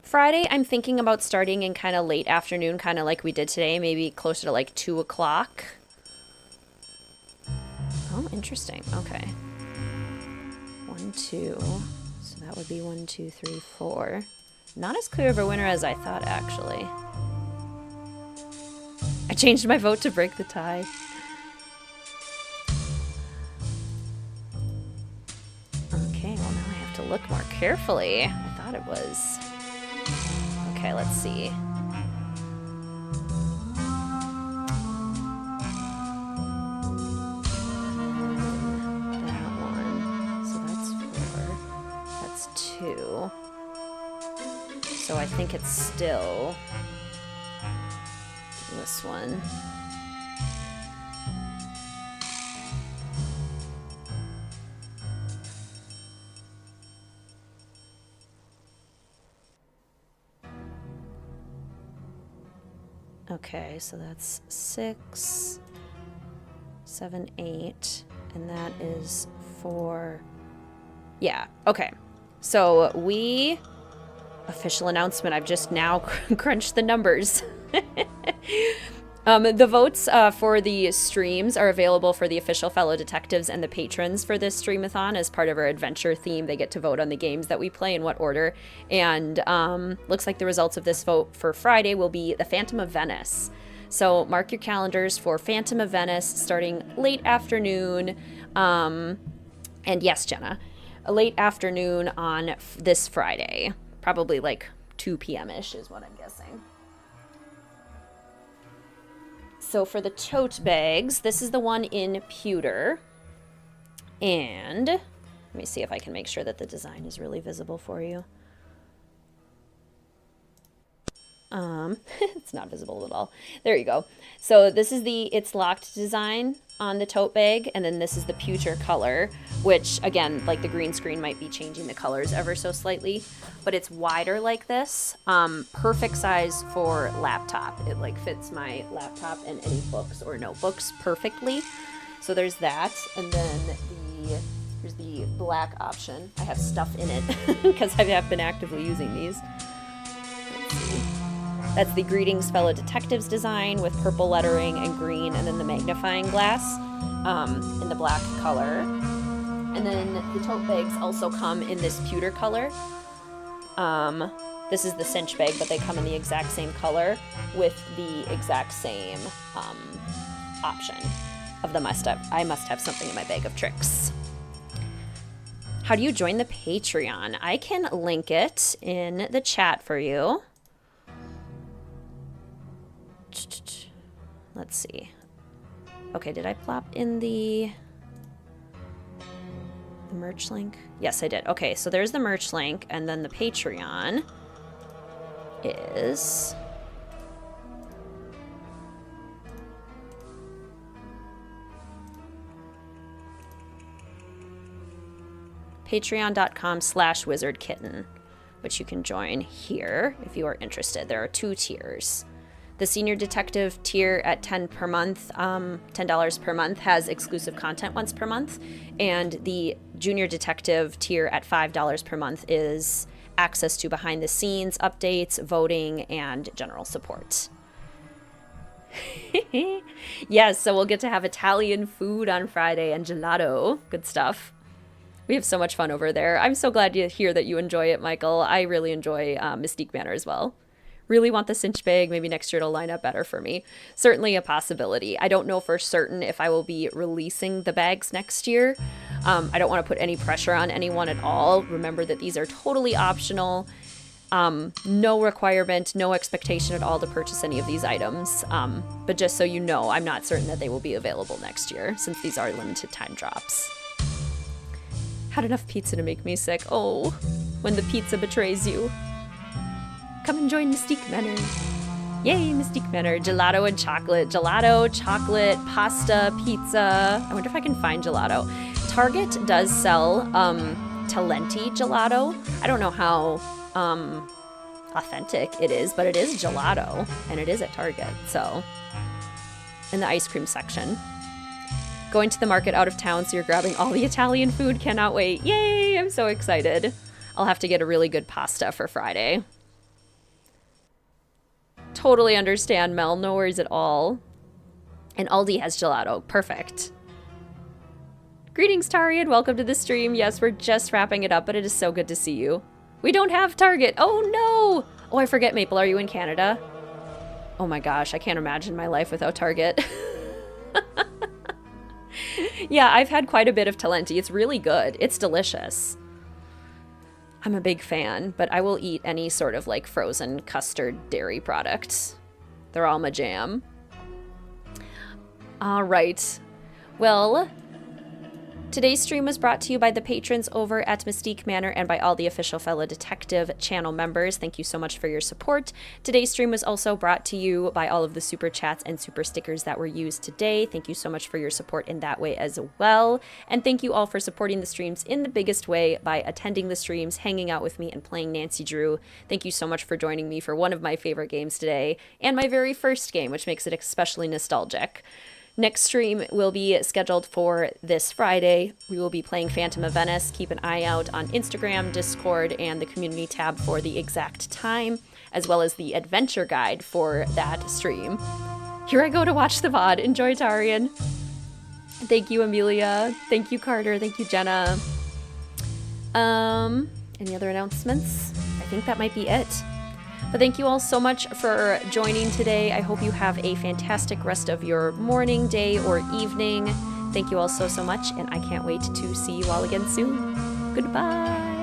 Friday, I'm thinking about starting in kind of late afternoon, kind of like we did today, maybe closer to like 2 o'clock. Oh, interesting. Okay. 1, 2. So that would be 1, 2, 3, 4. Not as clear of a winner as I thought, actually. I changed my vote to break the tie. Okay, well now I have to look more carefully. I thought it was... Okay, let's see. That one. So that's 4. That's 2. So I think it's still this one. Okay, so that's 6, 7, 8, and that is 4. Yeah, okay. So we... Official announcement, I've just now crunched the numbers. The votes for the streams are available for the official fellow detectives and the patrons for this Streamathon as part of our adventure theme. They get to vote on the games that we play in what order. And looks like the results of this vote for Friday will be the Phantom of Venice. So mark your calendars for Phantom of Venice starting late afternoon. And yes, Jenna, a late afternoon on this Friday. Probably like 2 p.m.-ish is what I'm guessing. So for the tote bags, this is the one in pewter. And let me see if I can make sure that the design is really visible for you. It's not visible at all. There you go. So this is the It's Locked design on the tote bag, and then this is the pewter color, which again, like the green screen might be changing the colors ever so slightly, but it's wider like this. Perfect size for laptop. It like fits my laptop and any books or notebooks perfectly. So there's that, and then here's the black option. I have stuff in it because I have been actively using these. Let's see. That's the Greetings Fellow Detectives design with purple lettering and green, and then the magnifying glass in the black color. And then the tote bags also come in this pewter color. This is the cinch bag, but they come in the exact same color with the exact same option of the I must have something in my bag of tricks. How do you join the Patreon? I can link it in the chat for you. Let's see. Okay, did I plop in the merch link? Yes, I did. Okay, so there's the merch link, and then the Patreon is... patreon.com/WizardKitten, which you can join here if you are interested. There are 2 tiers. The Senior Detective tier at $10 per month, $10 per month, has exclusive content once per month, and the Junior Detective tier at $5 per month is access to behind-the-scenes updates, voting, and general support. Yes, so we'll get to have Italian food on Friday and gelato. Good stuff. We have so much fun over there. I'm so glad to hear that you enjoy it, Michael. I really enjoy Mystique Manor as well. Really want the cinch bag. Maybe next year it'll line up better for me. Certainly a possibility. I don't know for certain if I will be releasing the bags next year. I don't want to put any pressure on anyone at all. Remember that these are totally optional. No requirement, no expectation at all to purchase any of these items. But just so you know, I'm not certain that they will be available next year since these are limited time drops. Had enough pizza to make me sick. Oh, when the pizza betrays you. Come and join Mystique Manor. Yay, Mystique Manor. Gelato and chocolate. Gelato, chocolate, pasta, pizza. I wonder if I can find gelato. Target does sell Talenti gelato. I don't know how authentic it is, but it is gelato, and it is at Target, so. In the ice cream section. Going to the market out of town, so you're grabbing all the Italian food. Cannot wait. Yay, I'm so excited. I'll have to get a really good pasta for Friday. Totally understand, Mel. No worries at all. And Aldi has gelato. Perfect. Greetings, Tarian. Welcome to the stream. Yes, we're just wrapping it up, but it is so good to see you. We don't have Target. Oh, no. Oh, I forget, Maple. Are you in Canada? Oh, my gosh. I can't imagine my life without Target. Yeah, I've had quite a bit of Talenti. It's really good. It's delicious. I'm a big fan, but I will eat any sort of like frozen custard dairy product. They're all my jam. All right. Well, today's stream was brought to you by the patrons over at Mystique Manor and by all the official Fellow Detective channel members. Thank you so much for your support. Today's stream was also brought to you by all of the super chats and super stickers that were used today. Thank you so much for your support in that way as well. And thank you all for supporting the streams in the biggest way by attending the streams, hanging out with me, and playing Nancy Drew. Thank you so much for joining me for one of my favorite games today, and my very first game, which makes it especially nostalgic. Next stream will be scheduled for this Friday. We will be playing Phantom of Venice. Keep an eye out on Instagram, Discord, and the community tab for the exact time, as well as the adventure guide for that stream. Here I go to watch the VOD. Enjoy, Tarian. Thank you, Amelia. Thank you, Carter. Thank you, Jenna. Any other announcements? I think that might be it. But thank you all so much for joining today. I hope you have a fantastic rest of your morning, day, or evening. Thank you all so much, and I can't wait to see you all again soon. Goodbye.